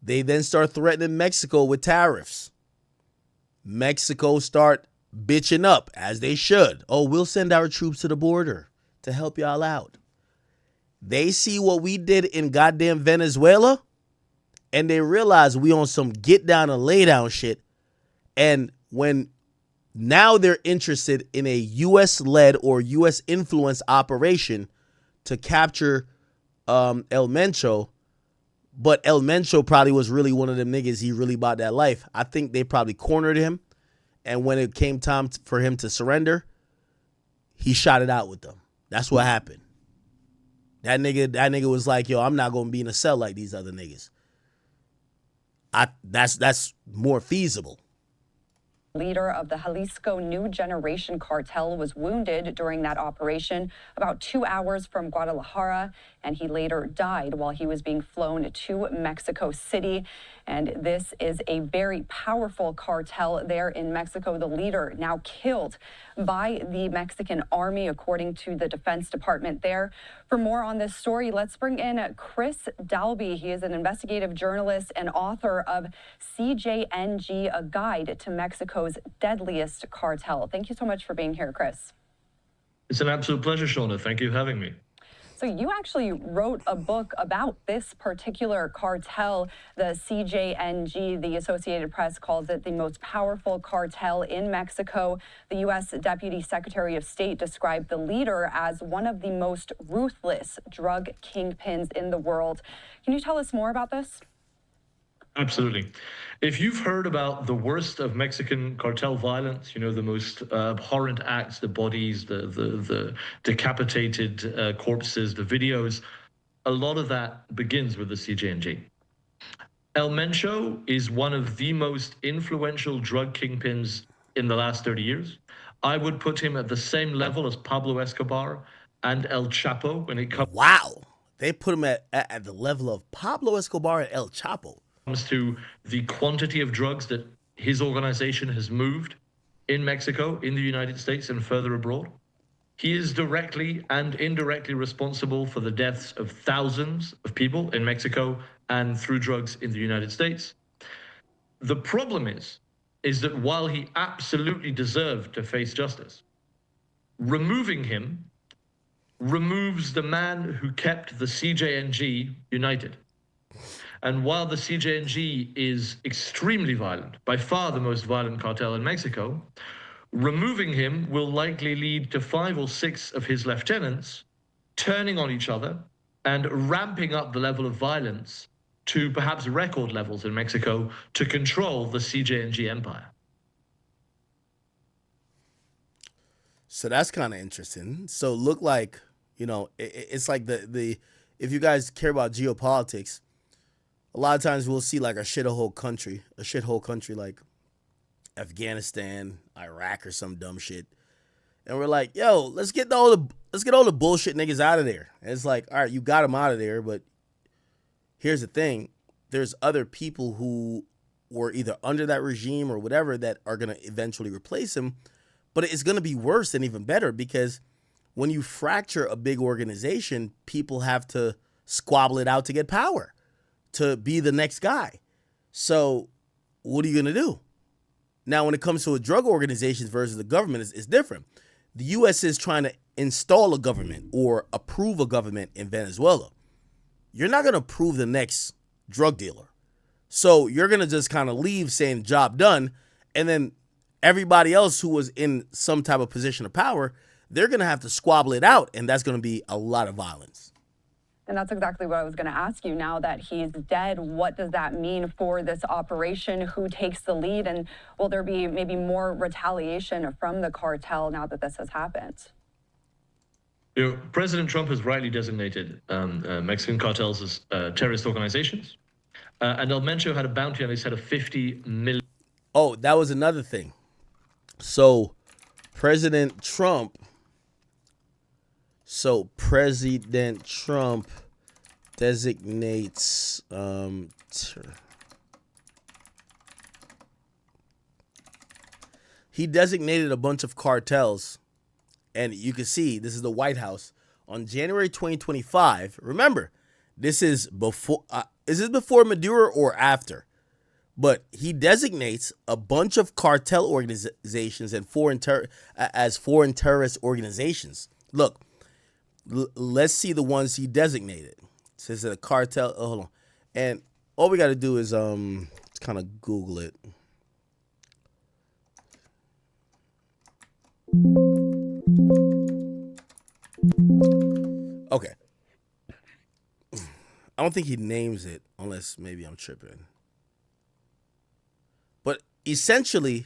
They then start threatening Mexico with tariffs. Mexico start bitching up, as they should. Oh, we'll send our troops to the border to help y'all out. They see what we did in goddamn Venezuela, and they realize we on some get down and lay down shit. And when now they're interested in a U.S.-led or U.S.-influenced operation to capture El Mencho, but El Mencho probably was really one of them niggas. He really bought that life. I think they probably cornered him, and when it came time for him to surrender, he shot it out with them. That's what happened. That nigga was like, yo, I'm not gonna be in a cell like these other niggas. That's more feasible. Leader of the Jalisco New Generation Cartel was wounded during that operation about 2 hours from Guadalajara, and he later died while he was being flown to Mexico City. And this is a very powerful cartel there in Mexico. The leader now killed by the Mexican army, according to the Defense Department there. For more on this story, let's bring in Chris Dalby. He is an investigative journalist and author of CJNG, A Guide to Mexico's Deadliest Cartel. Thank you so much for being here, Chris. It's an absolute pleasure, Shauna. Thank you for having me. So you actually wrote a book about this particular cartel, the CJNG. The Associated Press calls it the most powerful cartel in Mexico. The U.S. Deputy Secretary of State described the leader as one of the most ruthless drug kingpins in the world. Can you tell us more about this? Absolutely. If you've heard about the worst of Mexican cartel violence, you know, the most abhorrent acts, the bodies, the decapitated corpses, the videos, a lot of that begins with the CJNG. El Mencho is one of the most influential drug kingpins in the last 30 years. I would put him at the same level as Pablo Escobar and El Chapo when it comes. Wow. They put him at the level of Pablo Escobar and El Chapo. Comes to the quantity of drugs that his organization has moved in Mexico, in the United States, and further abroad. He is directly and indirectly responsible for the deaths of thousands of people in Mexico and through drugs in the United States. The problem is that while he absolutely deserved to face justice, removing him removes the man who kept the CJNG united. And while the CJNG is extremely violent, by far the most violent cartel in Mexico, removing him will likely lead to 5 or 6 of his lieutenants turning on each other and ramping up the level of violence to perhaps record levels in Mexico to control the CJNG empire. So that's kind of interesting. So look like, you know, it's like the if you guys care about geopolitics, a lot of times we'll see like a shithole country like Afghanistan, Iraq, or some dumb shit, and we're like, yo, let's get all the bullshit niggas out of there. And it's like, all right, you got them out of there, but here's the thing: there's other people who were either under that regime or whatever that are gonna eventually replace him, but it's gonna be worse and even better because when you fracture a big organization, people have to squabble it out to get power, to be the next guy. So what are you going to do? Now, when it comes to a drug organization versus the government, it's different. The U.S. is trying to install a government or approve a government in Venezuela. You're not going to approve the next drug dealer. So you're going to just kind of leave saying job done. And then everybody else who was in some type of position of power, they're going to have to squabble it out. And that's going to be a lot of violence. And that's exactly what I was going to ask you. Now that he's dead, what does that mean for this operation? Who takes the lead? And will there be maybe more retaliation from the cartel now that this has happened? You know, President Trump has rightly designated Mexican cartels as terrorist organizations. And El Mencho had a bounty on his head of $50 million. Oh, that was another thing. So President Trump designates he designated a bunch of cartels, and you can see this is the White House on January 2025. Remember, this is before is this before Maduro or after? But he designates a bunch of cartel organizations and foreign terrorist organizations. Look, let's see the ones he designated. It says a cartel. Oh, hold on, and all we got to do is kind of Google it. Okay, I don't think he names it unless maybe I'm tripping. But essentially,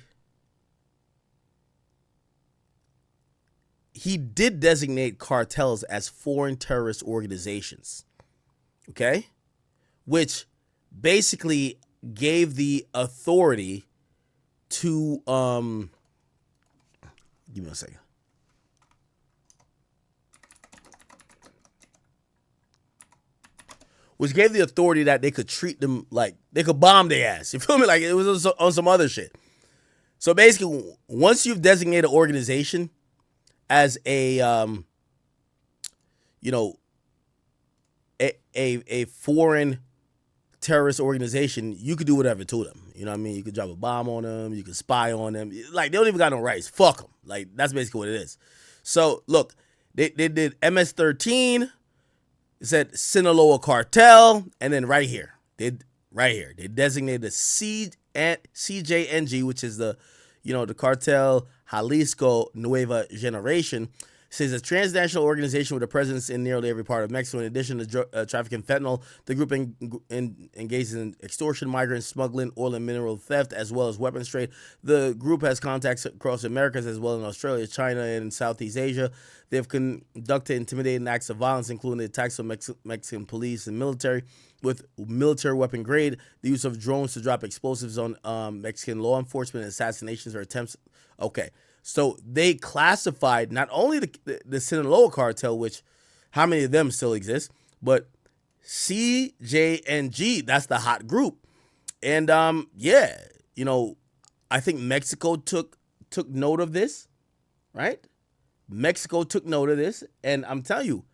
he did designate cartels as foreign terrorist organizations, okay? Which basically gave the authority to give me a second. Which gave the authority that they could treat them like they could bomb their ass. You feel me? Like it was on some other shit. So basically, once you've designated an organization as a a foreign terrorist organization, you could do whatever to them. You know what I mean? You could drop a bomb on them. You could spy on them. Like, they don't even got no rights. Fuck them. Like, that's basically what it is. So, look, they did MS-13. It said Sinaloa Cartel. And then right here, they designated the CJNG, which is the Cartel Jalisco Nueva Generation. Says a transnational organization with a presence in nearly every part of Mexico. In addition to trafficking fentanyl, the group engages in extortion, migrant smuggling, oil and mineral theft, as well as weapons trade. The group has contacts across the Americas as well in Australia, China, and Southeast Asia. They have conducted intimidating acts of violence, including the attacks on Mexican police and military with military weapon grade, the use of drones to drop explosives on Mexican law enforcement, assassinations or attempts. Okay. So they classified not only the Sinaloa cartel, which how many of them still exist, but CJNG, that's the hot group. And I think Mexico took note of this, right? Mexico took note of this, and I'm telling you,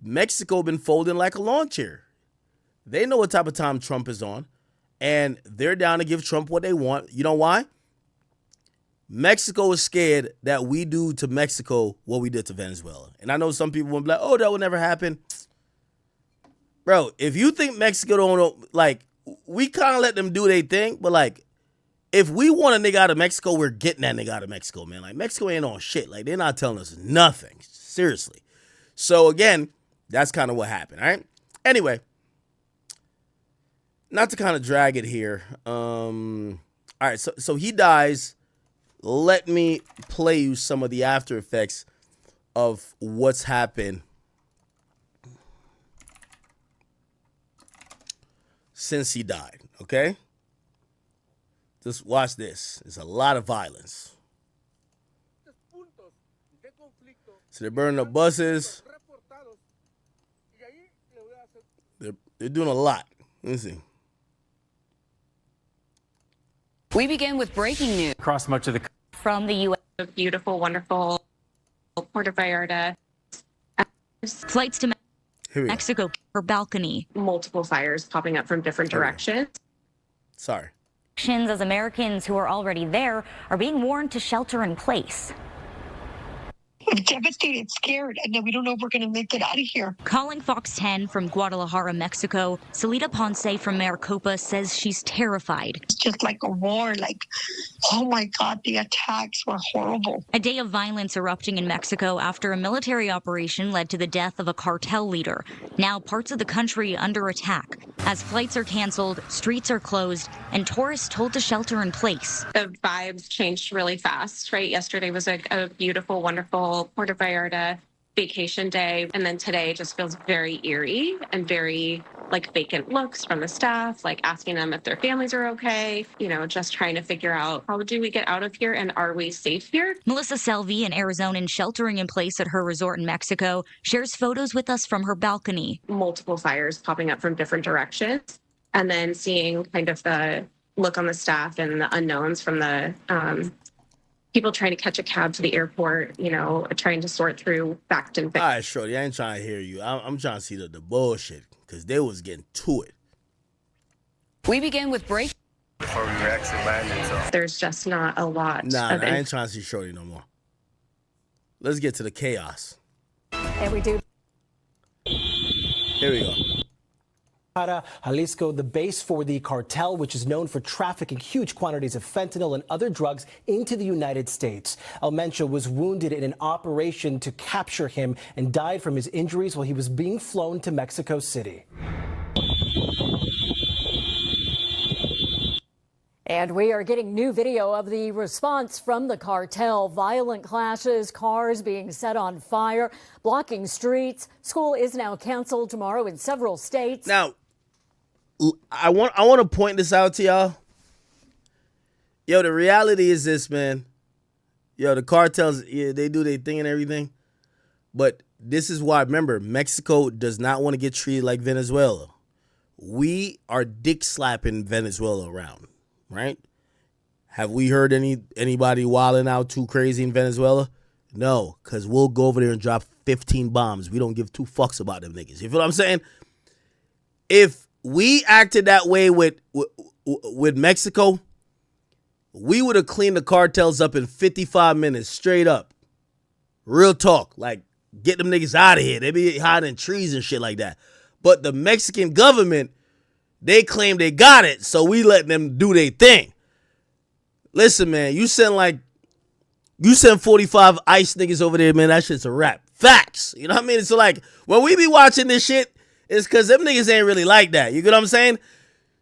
Mexico been folding like a lawn chair. They know what type of time Trump is on, and they're down to give Trump what they want. You know why? Mexico is scared that we do to Mexico what we did to Venezuela. And I know some people will be like, oh, that would never happen. Bro, if you think Mexico don't know, like, we kind of let them do their thing, but, like, if we want a nigga out of Mexico, we're getting that nigga out of Mexico, man. Like, Mexico ain't on shit. Like, they're not telling us nothing. Seriously. So, again, that's kind of what happened, all right? Anyway, not to kind of drag it here. All right, so he dies. Let me play you some of the after effects of what's happened since he died, okay? Just watch this. There's a lot of violence. So they're burning up buses. They're doing a lot. Let me see. We begin with breaking news. Across much of the From the U.S. Beautiful, wonderful Puerto Vallarta. Flights to Mexico, her balcony. Multiple fires popping up from different directions. Sorry. As Americans who are already there are being warned to shelter in place. I'm devastated, scared, and then we don't know if we're going to make it out of here. Calling Fox 10 from Guadalajara, Mexico, Salida Ponce from Maricopa says she's terrified. It's just like a war, like, oh my God, the attacks were horrible. A day of violence erupting in Mexico after a military operation led to the death of a cartel leader. Now parts of the country under attack. As flights are canceled, streets are closed, and tourists told to shelter in place. The vibes changed really fast, right? Yesterday was a beautiful, wonderful Puerto Vallarta vacation day. And then today just feels very eerie and very like vacant looks from the staff, like asking them if their families are okay, just trying to figure out how do we get out of here and are we safe here? Melissa Selvi, an Arizonan sheltering in place at her resort in Mexico, shares photos with us from her balcony. Multiple fires popping up from different directions and then seeing kind of the look on the staff and the unknowns from the people trying to catch a cab to the airport, trying to sort through fact and fiction. All right, Shorty, I ain't trying to hear you. I'm trying to see the bullshit because they was getting to it. We begin with break. Before we actually landed, so there's just not a lot. Nah, I ain't trying to see Shorty no more. Let's get to the chaos. And we do. Here we go. Jalisco, the base for the cartel, which is known for trafficking huge quantities of fentanyl and other drugs into the United States. Mencho was wounded in an operation to capture him and died from his injuries while he was being flown to Mexico City. And we are getting new video of the response from the cartel. Violent clashes, cars being set on fire, blocking streets. School is now canceled tomorrow in several states. Now, I want to point this out to y'all. Yo, the reality is this, man. Yo, the cartels, yeah, they do their thing and everything. But this is why, remember, Mexico does not want to get treated like Venezuela. We are dick slapping Venezuela around, right? Have we heard anybody wilding out too crazy in Venezuela? No, because we'll go over there and drop 15 bombs. We don't give two fucks about them niggas. You feel what I'm saying? If we acted that way with Mexico, we would have cleaned the cartels up in 55 minutes, straight up. Real talk. Like, get them niggas out of here. They be hiding in trees and shit like that. But the Mexican government, they claim they got it, so we let them do their thing. Listen, man, you send 45 ICE niggas over there, man, that shit's a wrap. Facts. You know what I mean? So, like, when we be watching this shit, it's because them niggas ain't really like that. You get what I'm saying?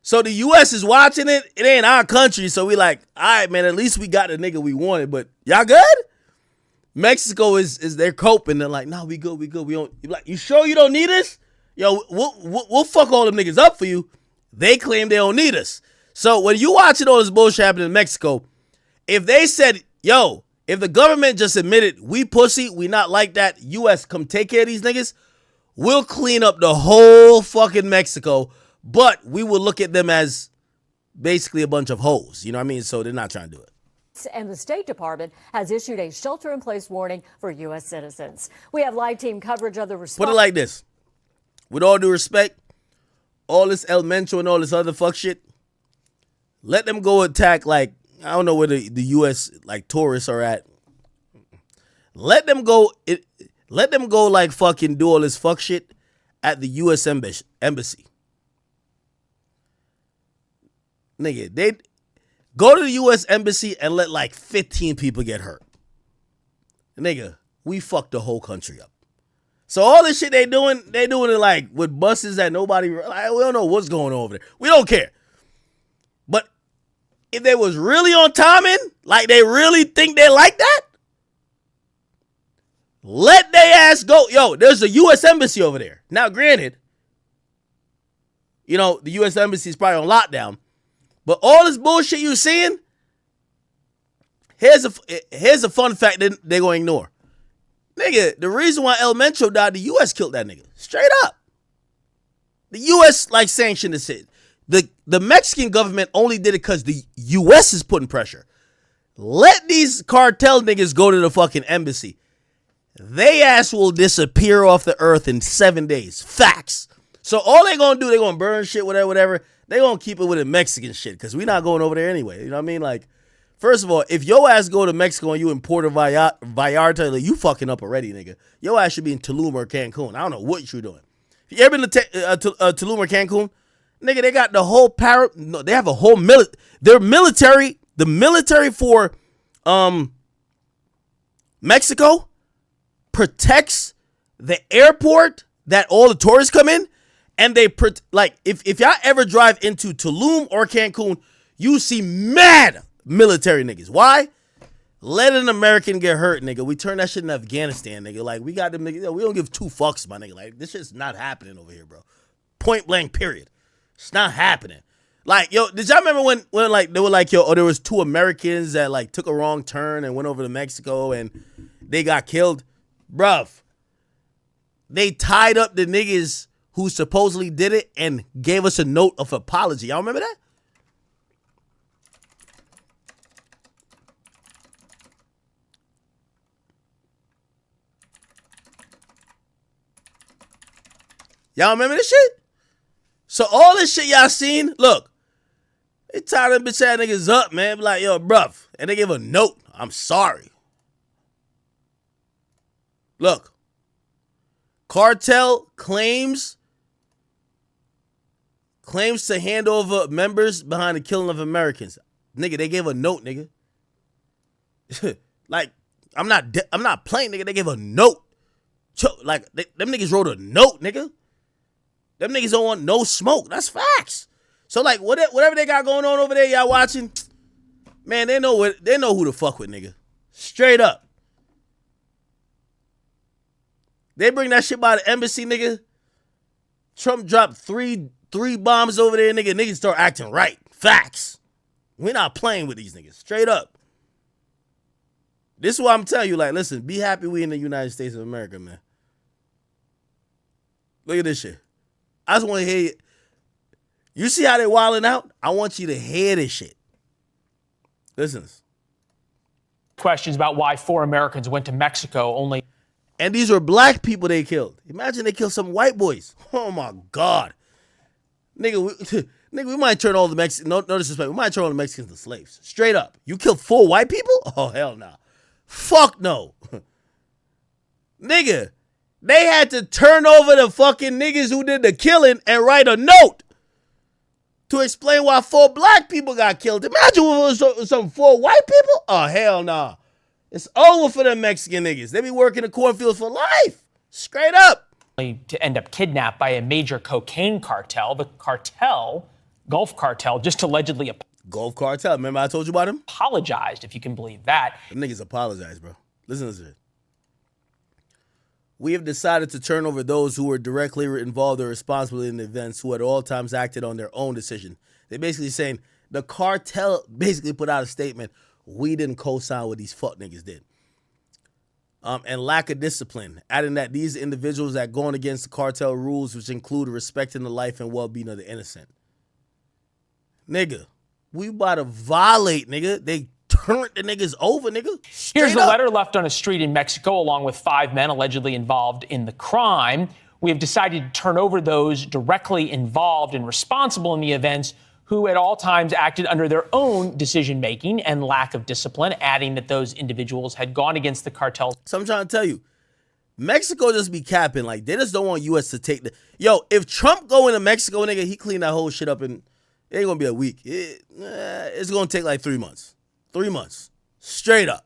So the U.S. is watching it. It ain't our country, so we like, all right, man, at least we got the nigga we wanted. But y'all good? Mexico is they're coping. They're like, nah, we good. We don't. You like, you sure you don't need us? Yo, we'll fuck all them niggas up for you. They claim they don't need us. So when you watching all this bullshit happen in Mexico, if they said, yo, if the government just admitted we pussy, we not like that, U.S. come take care of these niggas, we'll clean up the whole fucking Mexico, but we will look at them as basically a bunch of hoes. You know what I mean? So they're not trying to do it. And the State Department has issued a shelter-in-place warning for U.S. citizens. We have live team coverage of the response. Put it like this. With all due respect, all this El Mencho and all this other fuck shit, let them go attack, like, I don't know where the U.S. like tourists are at. Let them go like fucking do all this fuck shit at the U.S. embassy. Nigga, they go to the U.S. embassy and let like 15 people get hurt. Nigga, we fucked the whole country up. So all this shit they doing it like with buses that nobody, like, we don't know what's going on over there. We don't care. But if they was really on timing, like they really think they like that, let they ass go. Yo, there's a U.S. embassy over there. Now, granted, you know, the U.S. embassy is probably on lockdown, but all this bullshit you seeing, here's a fun fact that they're going to ignore. Nigga, the reason why El Mencho died, the U.S. killed that nigga. Straight up. The U.S. like sanctioned this shit. The Mexican government only did it because the U.S. is putting pressure. Let these cartel niggas go to the fucking embassy. They ass will disappear off the earth in 7 days. Facts. So all they gonna do, they gonna burn shit, whatever. They gonna keep it with the Mexican shit because we not going over there anyway. You know what I mean? Like, first of all, if your ass go to Mexico and you in Puerto Vallarta, like, you fucking up already, nigga. Your ass should be in Tulum or Cancun. I don't know what you're doing. If you ever been to Tulum or Cancun, nigga, they got the whole they have a whole their military, the military for Mexico protects the airport that all the tourists come in, and they like if y'all ever drive into Tulum or Cancun, you see mad military niggas. Why? Let an American get hurt, nigga. We turn that shit in Afghanistan, nigga. Like, we got them niggas. Yo, we don't give two fucks, my nigga. Like, this shit's not happening over here, bro. Point blank, period. It's not happening. Like, yo, did y'all remember when like they were like, yo, there was two Americans that like took a wrong turn and went over to Mexico and they got killed? Bruv, they tied up the niggas who supposedly did it and gave us a note of apology. Y'all remember that? Y'all remember this shit? So all this shit y'all seen, look, they tied them bitch ass niggas up, man. Be like, yo, bruv. And they give a note. I'm sorry. Look. Cartel claims to hand over members behind the killing of Americans. Nigga, they gave a note, nigga. Like, I'm not playing, nigga. They gave a note. Like, them niggas wrote a note, nigga. Them niggas don't want no smoke. That's facts. So, like, whatever they got going on over there, y'all watching, man, they know who to fuck with, nigga. Straight up. They bring that shit by the embassy, nigga. Trump dropped three bombs over there, nigga. Niggas start acting right. Facts. We're not playing with these niggas. Straight up. This is what I'm telling you. Like, listen, be happy we in the United States of America, man. Look at this shit. I just want to hear you. You see how they wilding out? I want you to hear this shit. Listen. Questions about why 4 Americans went to Mexico only. And these were black people they killed. Imagine they killed some white boys. Oh my God. Nigga, we might turn all the Mexicans, no disrespect, we might turn all the Mexicans to slaves. Straight up. You killed 4 white people? Oh, hell no. Fuck no. Nigga, they had to turn over the fucking niggas who did the killing and write a note to explain why 4 black people got killed. Imagine if it was some 4 white people. Oh, hell nah. It's over for them Mexican niggas. They be working the cornfields for life. Straight up. To end up kidnapped by a major cocaine cartel. The Gulf Cartel, just allegedly Gulf Cartel. Remember I told you about him? Apologized, if you can believe that. Them niggas apologize, bro. Listen to this. We have decided to turn over those who were directly involved or responsible in the events who at all times acted on their own decision. They're basically saying the cartel basically put out a statement. We didn't co-sign what these fuck niggas did. And lack of discipline, adding that these individuals that going against the cartel rules, which include respecting the life and well-being of the innocent. Nigga, we about to violate, nigga. They turned the niggas over, nigga. Here's the letter left on a street in Mexico along with 5 men allegedly involved in the crime. We have decided to turn over those directly involved and responsible in the events who at all times acted under their own decision-making and lack of discipline, adding that those individuals had gone against the cartels. So I'm trying to tell you, Mexico just be capping. Like, they just don't want U.S. to take the... Yo, if Trump go into Mexico, nigga, he clean that whole shit up in... It ain't gonna be a week. It's gonna take like 3 months. 3 months. Straight up.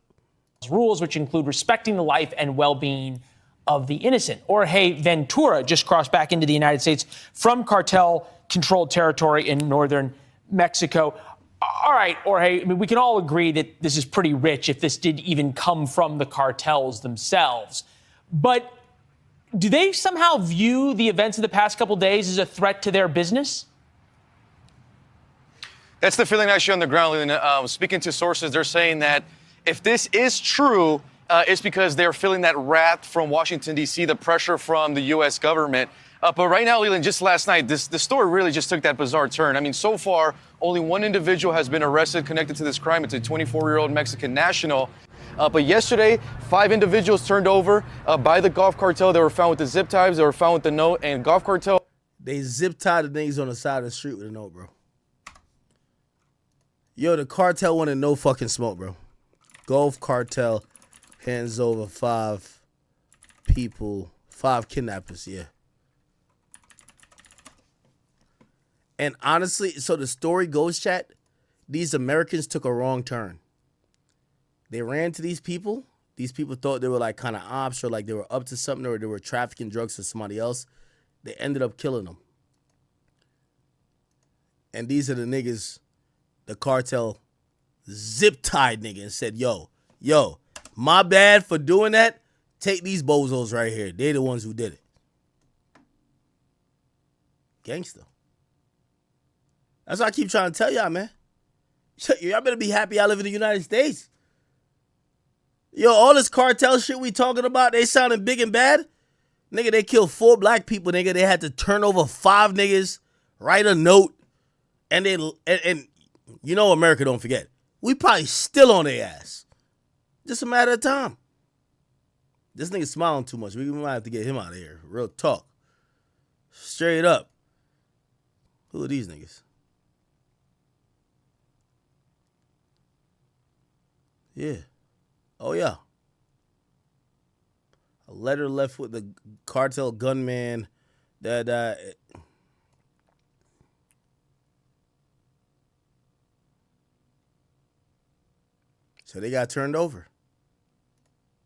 Rules which include respecting the life and well-being of the innocent. Jorge Ventura just crossed back into the United States from cartel-controlled territory in northern Mexico. All right, Jorge, I mean, we can all agree that this is pretty rich if this did even come from the cartels themselves. But do they somehow view the events of the past couple days as a threat to their business? That's the feeling actually on the ground, Leland. Speaking to sources, they're saying that if this is true, it's because they're feeling that wrath from Washington, D.C., the pressure from the U.S. government. But right now, Leland, just last night, the story really just took that bizarre turn. I mean, so far, only 1 individual has been arrested connected to this crime. It's a 24-year-old Mexican national. But yesterday, 5 individuals turned over by the Gulf Cartel. They were found with the zip ties. They were found with the note. And Gulf Cartel... They zip tied the niggas on the side of the street with a note, bro. Yo, the cartel wanted no fucking smoke, bro. Gulf Cartel hands over 5 people, 5 kidnappers, yeah. And honestly, so the story goes, chat, these Americans took a wrong turn. They ran to these people. These people thought they were like kind of ops or like they were up to something or they were trafficking drugs to somebody else. They ended up killing them. And these are the niggas the cartel zip-tied nigga and said, yo, my bad for doing that. Take these bozos right here. They're the ones who did it. Gangster. That's what I keep trying to tell y'all, man. Y'all better be happy I live in the United States. Yo, all this cartel shit we talking about, they sounding big and bad. Nigga, they killed 4 black people, nigga. They had to turn over 5 niggas, write a note, and you know America don't forget. We probably still on their ass. Just a matter of time. This nigga smiling too much. We might have to get him out of here. Real talk. Straight up. Who are these niggas? Yeah. Oh, yeah. A letter left with the cartel gunman that... So they got turned over.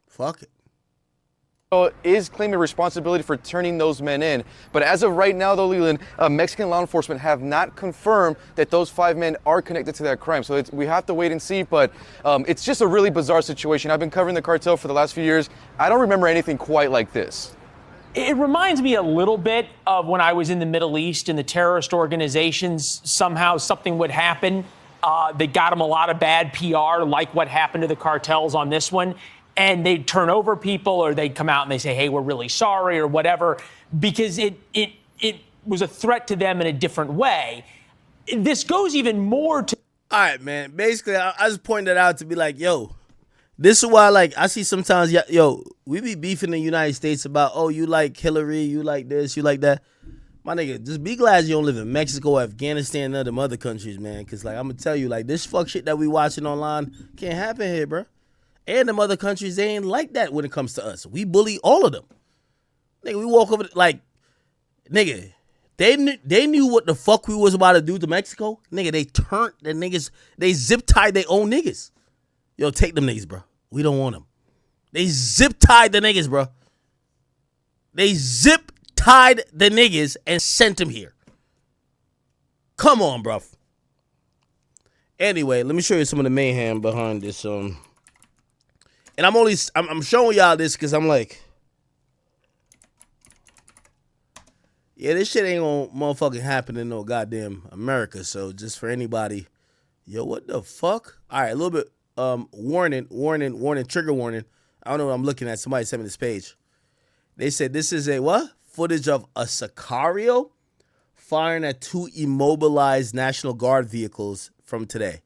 Fuck it. Is claiming responsibility for turning those men in. But as of right now, though, Leland, Mexican law enforcement have not confirmed that those 5 men are connected to that crime. So we have to wait and see. But it's just a really bizarre situation. I've been covering the cartel for the last few years. I don't remember anything quite like this. It reminds me a little bit of when I was in the Middle East and the terrorist organizations, somehow something would happen. They got him a lot of bad PR, like what happened to the cartels on this one. And they turn over people, or they come out and they say, hey, we're really sorry, or whatever, because it was a threat to them in a different way. This goes even more to... All right, man. Basically, I just pointed that out to be like, yo, this is why, like, I see sometimes, yo, we be beefing in the United States about, oh, you like Hillary, you like this, you like that. My nigga, just be glad you don't live in Mexico, Afghanistan, and them other countries, man. Because, like, I'm going to tell you, like, this fuck shit that we watching online can't happen here, bro. And them other countries, they ain't like that when it comes to us. We bully all of them. Nigga, we walk over, like, nigga, they knew what the fuck we was about to do to Mexico. Nigga, they turned the niggas, they zip-tied their own niggas. Yo, take them niggas, bro. We don't want them. They zip-tied the niggas, bro. They zip-tied the niggas and sent them here. Come on, bro. Anyway, let me show you some of the mayhem behind this. And I'm showing y'all this because I'm like, yeah, this shit ain't gonna motherfucking happen in no goddamn America. So just for anybody, yo, what the fuck? All right, a little bit. Warning, trigger warning. I don't know what I'm looking at. Somebody sent me this page. They said this is a what? Footage of a Sicario firing at 2 immobilized National Guard vehicles from today.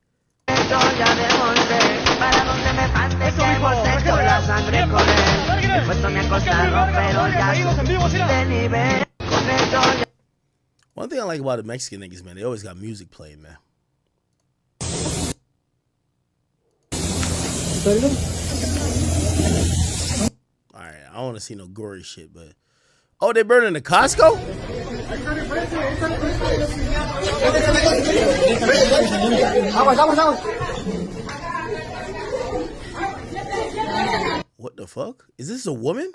One thing I like about the Mexican niggas, man, they always got music playing, man. Alright, I don't want to see no gory shit, but... Oh, they burning the Costco? What the fuck? Is this a woman?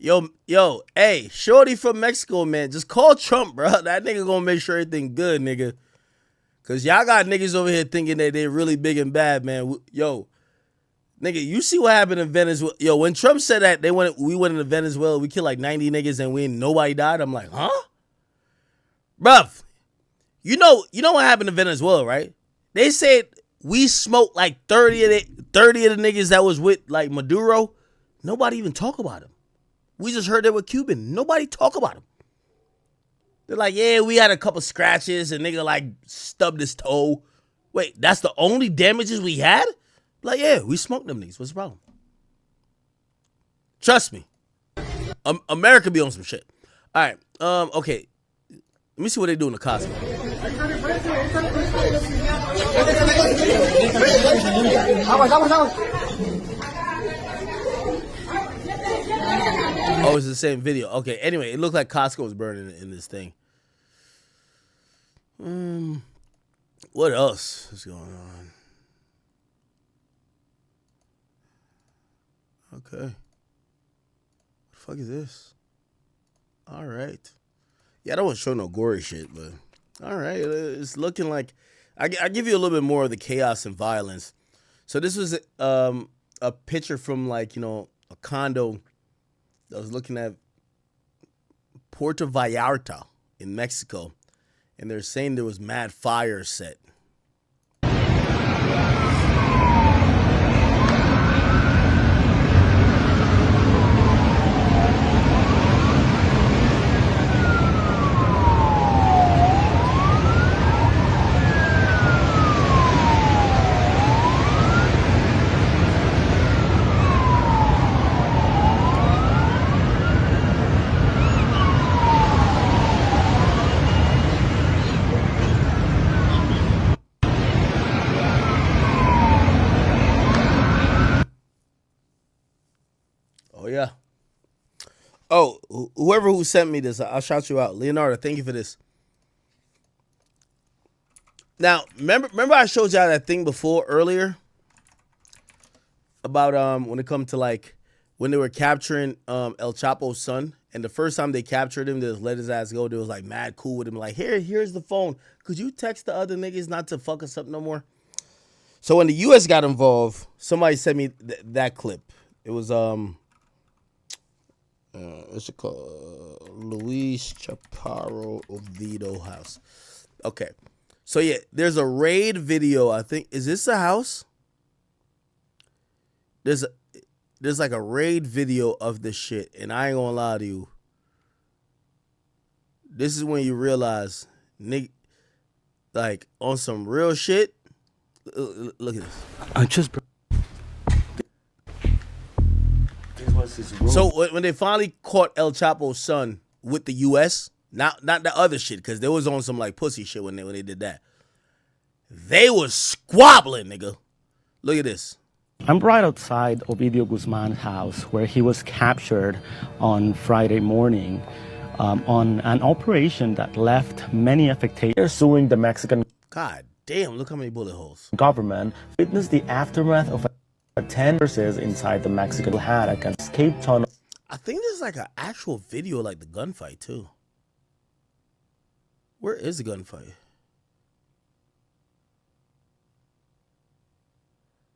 Yo, hey, shorty from Mexico, man, just call Trump, bro. That nigga gonna make sure everything good, nigga. Cause y'all got niggas over here thinking that they're really big and bad, man. Yo, nigga, you see what happened in Venezuela? Yo, when Trump said that we went into Venezuela, we killed like 90 niggas and nobody died. I'm like, huh? Bruv, you know what happened in Venezuela, right? They said we smoked like 30 of the niggas that was with like Maduro. Nobody even talk about him. We just heard they were Cuban. Nobody talk about him. They're like, yeah, we had a couple scratches and nigga like stubbed his toe. Wait, that's the only damages we had? Like, yeah, we smoked them niggas. What's the problem? Trust me. America be on some shit. All right. Okay. Let me see what they do in the Costco. Oh, it's the same video. Okay, anyway, it looked like Costco was burning in this thing. What else is going on? Okay. What the fuck is this? All right. Yeah, I don't want to show no gory shit, but all right. It's looking like I give you a little bit more of the chaos and violence. So this was a picture from like, a condo. I was looking at Puerto Vallarta in Mexico, and they're saying there was mad fire set. Yeah. Oh, whoever who sent me this, I'll shout you out. Leonardo, thank you for this. Now, remember I showed y'all that thing before earlier about when it comes to like when they were capturing El Chapo's son, and the first time they captured him, they just let his ass go. They was like mad cool with him, like here's the phone. Could you text the other niggas not to fuck us up no more? So when the U.S. got involved, somebody sent me that clip. It was What's it called? Luis Chaparro Oviedo house. Okay. So yeah, there's a raid video. I think, is this a house? There's like a raid video of this shit, and I ain't gonna lie to you. This is when you realize, nigga, like on some real shit. Look at this. I just. So when they finally caught El Chapo's son with the U.S., not the other shit, because they was on some like pussy shit when they did that. They was squabbling, nigga. Look at this. I'm right outside Ovidio Guzman's house, where he was captured on Friday morning on an operation that left many affected. They're suing the Mexican. God damn! Look how many bullet holes. Government witnessed the aftermath of 10 verses inside the Mexican had an escape tunnel. I think there's like an actual video like the gunfight too. Where is the gunfight?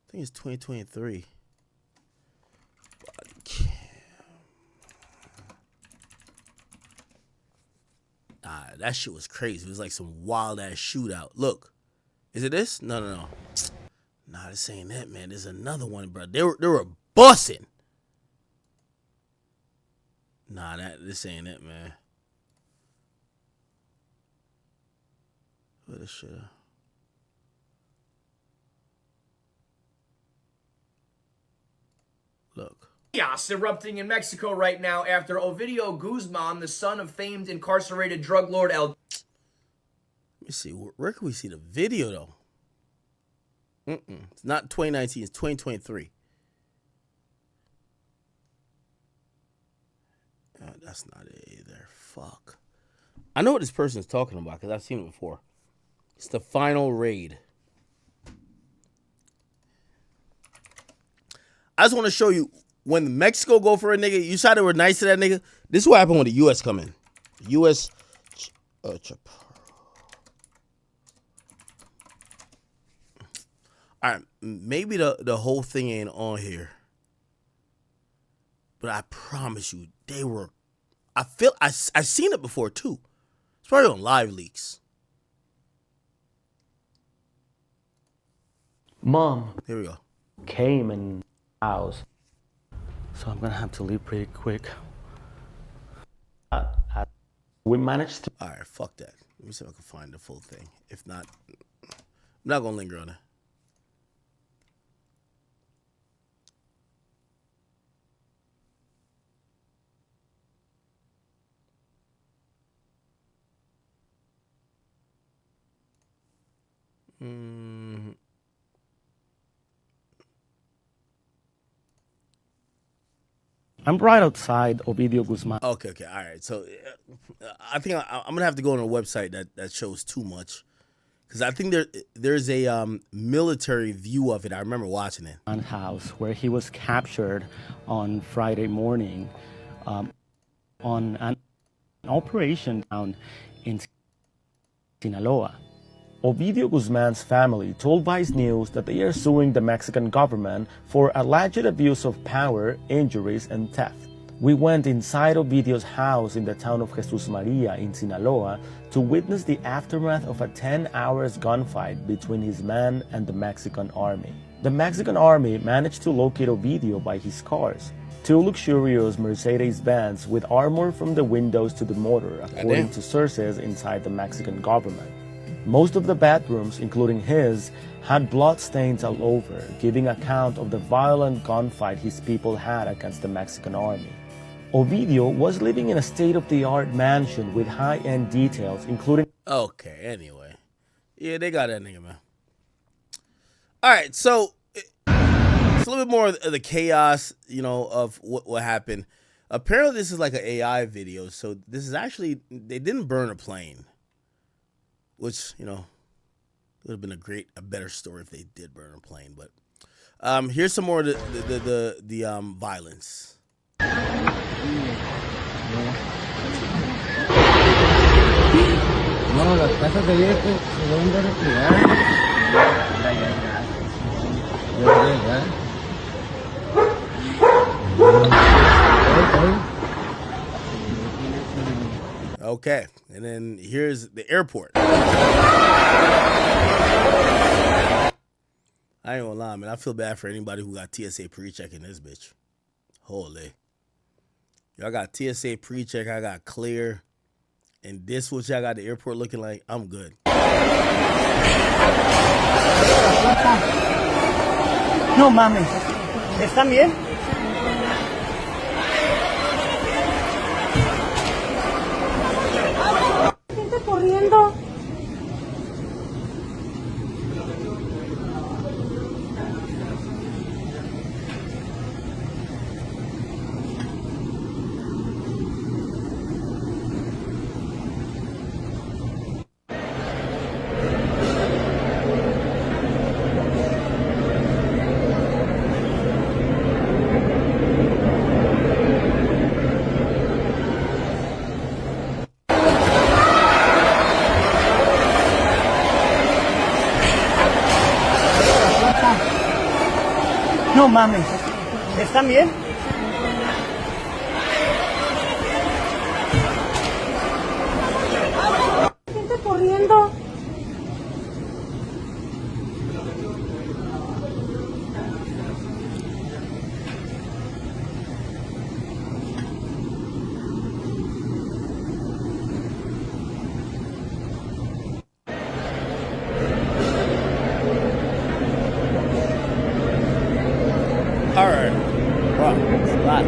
I think it's 2023. Nah, that shit was crazy. It was like some wild ass shootout. Look, is it this? No. Nah, this ain't it, man. There's another one, bro. They were bussing. Nah, this ain't it, man. What this shit? Look. Chaos erupting in Mexico right now after Ovidio Guzman, the son of famed incarcerated drug lord El. Let me see. Where can we see the video though? It's not 2019. It's 2023. That's not it either. Fuck. I know what this person is talking about because I've seen it before. It's the final raid. I just want to show you when Mexico go for a nigga. You saw they were nice to that nigga. This is what happened when the U.S. come in. The U.S. All right, maybe the whole thing ain't on here, but I promise you, they were. I've seen it before too. It's probably on Live Leaks. Mom. Here we go. Came in house, so I'm gonna have to leave pretty quick. We managed to. All right, fuck that. Let me see if I can find the full thing. If not, I'm not gonna linger on it. I'm right outside Ovidio Guzman. Okay. All right. So I think I'm going to have to go on a website that shows too much. Because I think there's a military view of it. I remember watching it. House where he was captured on Friday morning on an operation down in Sinaloa. Ovidio Guzman's family told Vice News that they are suing the Mexican government for alleged abuse of power, injuries, and theft. We went inside Ovidio's house in the town of Jesus Maria in Sinaloa to witness the aftermath of a 10-hour gunfight between his men and the Mexican army. The Mexican army managed to locate Ovidio by his cars, 2 luxurious Mercedes-Benz with armor from the windows to the motor, according to sources inside the Mexican government. Most of the bedrooms, including his, had blood stains all over, giving account of the violent gunfight his people had against the Mexican army. Ovidio was living in a state-of-the-art mansion with high-end details, including... Okay, anyway. Yeah, they got that nigga, man. All right, so it's a little bit more of the chaos, of what happened. Apparently, this is like an AI video, so this is actually... They didn't burn a plane. Which, it would have been a better story if they did burn a plane. But here's some more of the violence. No, las casas de viejo se deben de retirar. Okay, and then here's the airport. I ain't gonna lie, man. I feel bad for anybody who got TSA pre-check in this bitch. Holy. Y'all got TSA pre-check, I got clear. And this what y'all got the airport looking like, I'm good. No mames. ¿Están bien? Gente corriendo. No mames. ¿Están bien? Gente corriendo. All right. Wow, that's a lot.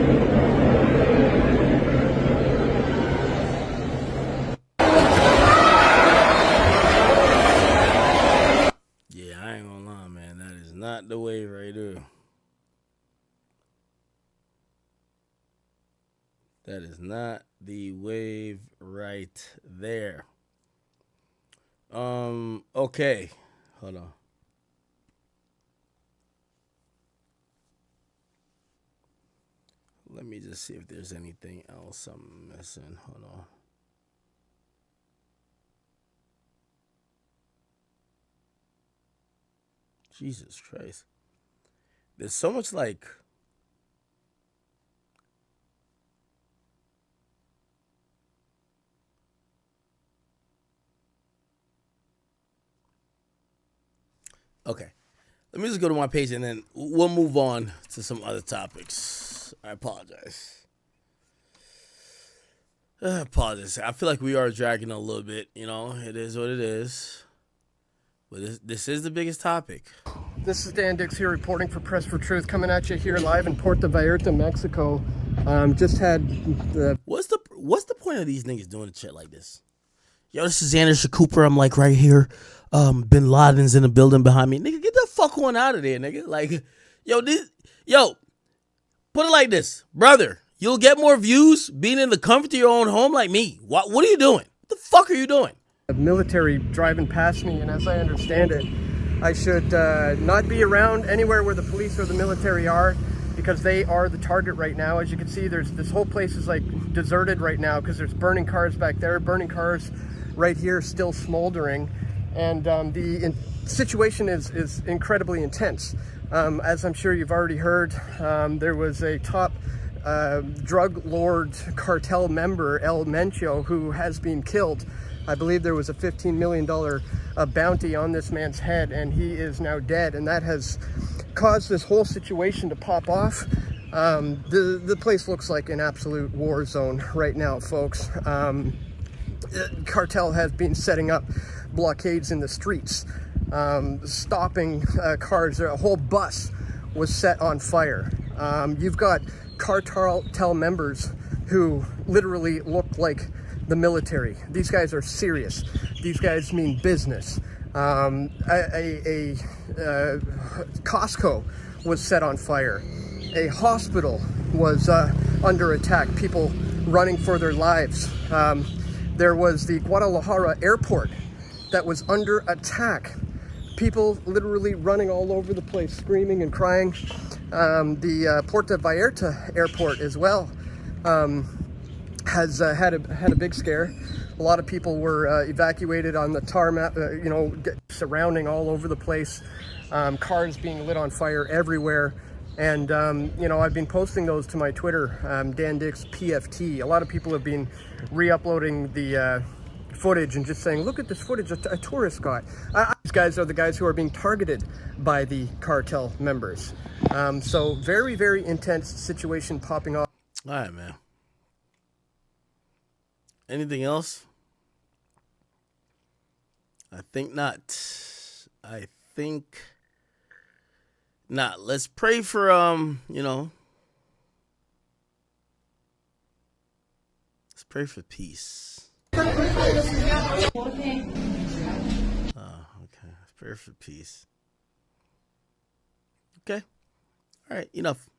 Yeah, I ain't gonna lie, man. That is not the wave right there. That is not the wave right there. Okay. Hold on. Let me just see if there's anything else I'm missing. Hold on. Jesus Christ. There's so much like... Okay. Let me just go to my page and then we'll move on to some other topics. I apologize. I feel like we are dragging a little bit. You know, it is what it is. But this is the biggest topic. This is Dan Dix here reporting for Press for Truth, coming at you here live in Puerto Vallarta, Mexico. Just had the... What's the point of these niggas doing shit like this? Yo, this is Anderson Cooper. I'm like right here. Bin Laden's in the building behind me. Nigga, get the fuck on out of there, nigga. Like, put it like this. Brother, you'll get more views being in the comfort of your own home like me. What are you doing? What the fuck are you doing? Military driving past me, and as I understand it, I should not be around anywhere where the police or the military are, because they are the target right now. As you can see, this whole place is like deserted right now because there's burning cars back there, burning cars right here still smoldering, and the situation is incredibly intense. As I'm sure you've already heard, there was a top drug lord cartel member, El Mencho, who has been killed. I believe there was a $15 million bounty on this man's head, and he is now dead, and that has caused this whole situation to pop off. The place looks like an absolute war zone right now, folks. Cartel has been setting up blockades in the streets, stopping cars. A whole bus was set on fire. You've got cartel members who literally look like the military. These guys are serious. These guys mean business. Costco was set on fire. A hospital was under attack. People running for their lives. There was the Guadalajara airport that was under attack. People literally running all over the place, screaming and crying. The Puerto Vallarta airport as well has had a big scare. A lot of people were evacuated on the tarmac, surrounding all over the place. Cars being lit on fire everywhere. And, you know, I've been posting those to my Twitter, Dan Dix PFT. A lot of people have been re-uploading the footage and just saying, look at this footage a tourist got. These guys are the guys who are being targeted by the cartel members. So very, very intense situation popping off. All right, man. Anything else? I think not. I think not. Let's pray for you know. Let's pray for peace. Oh, okay. Let's pray for peace. Okay. All right, enough.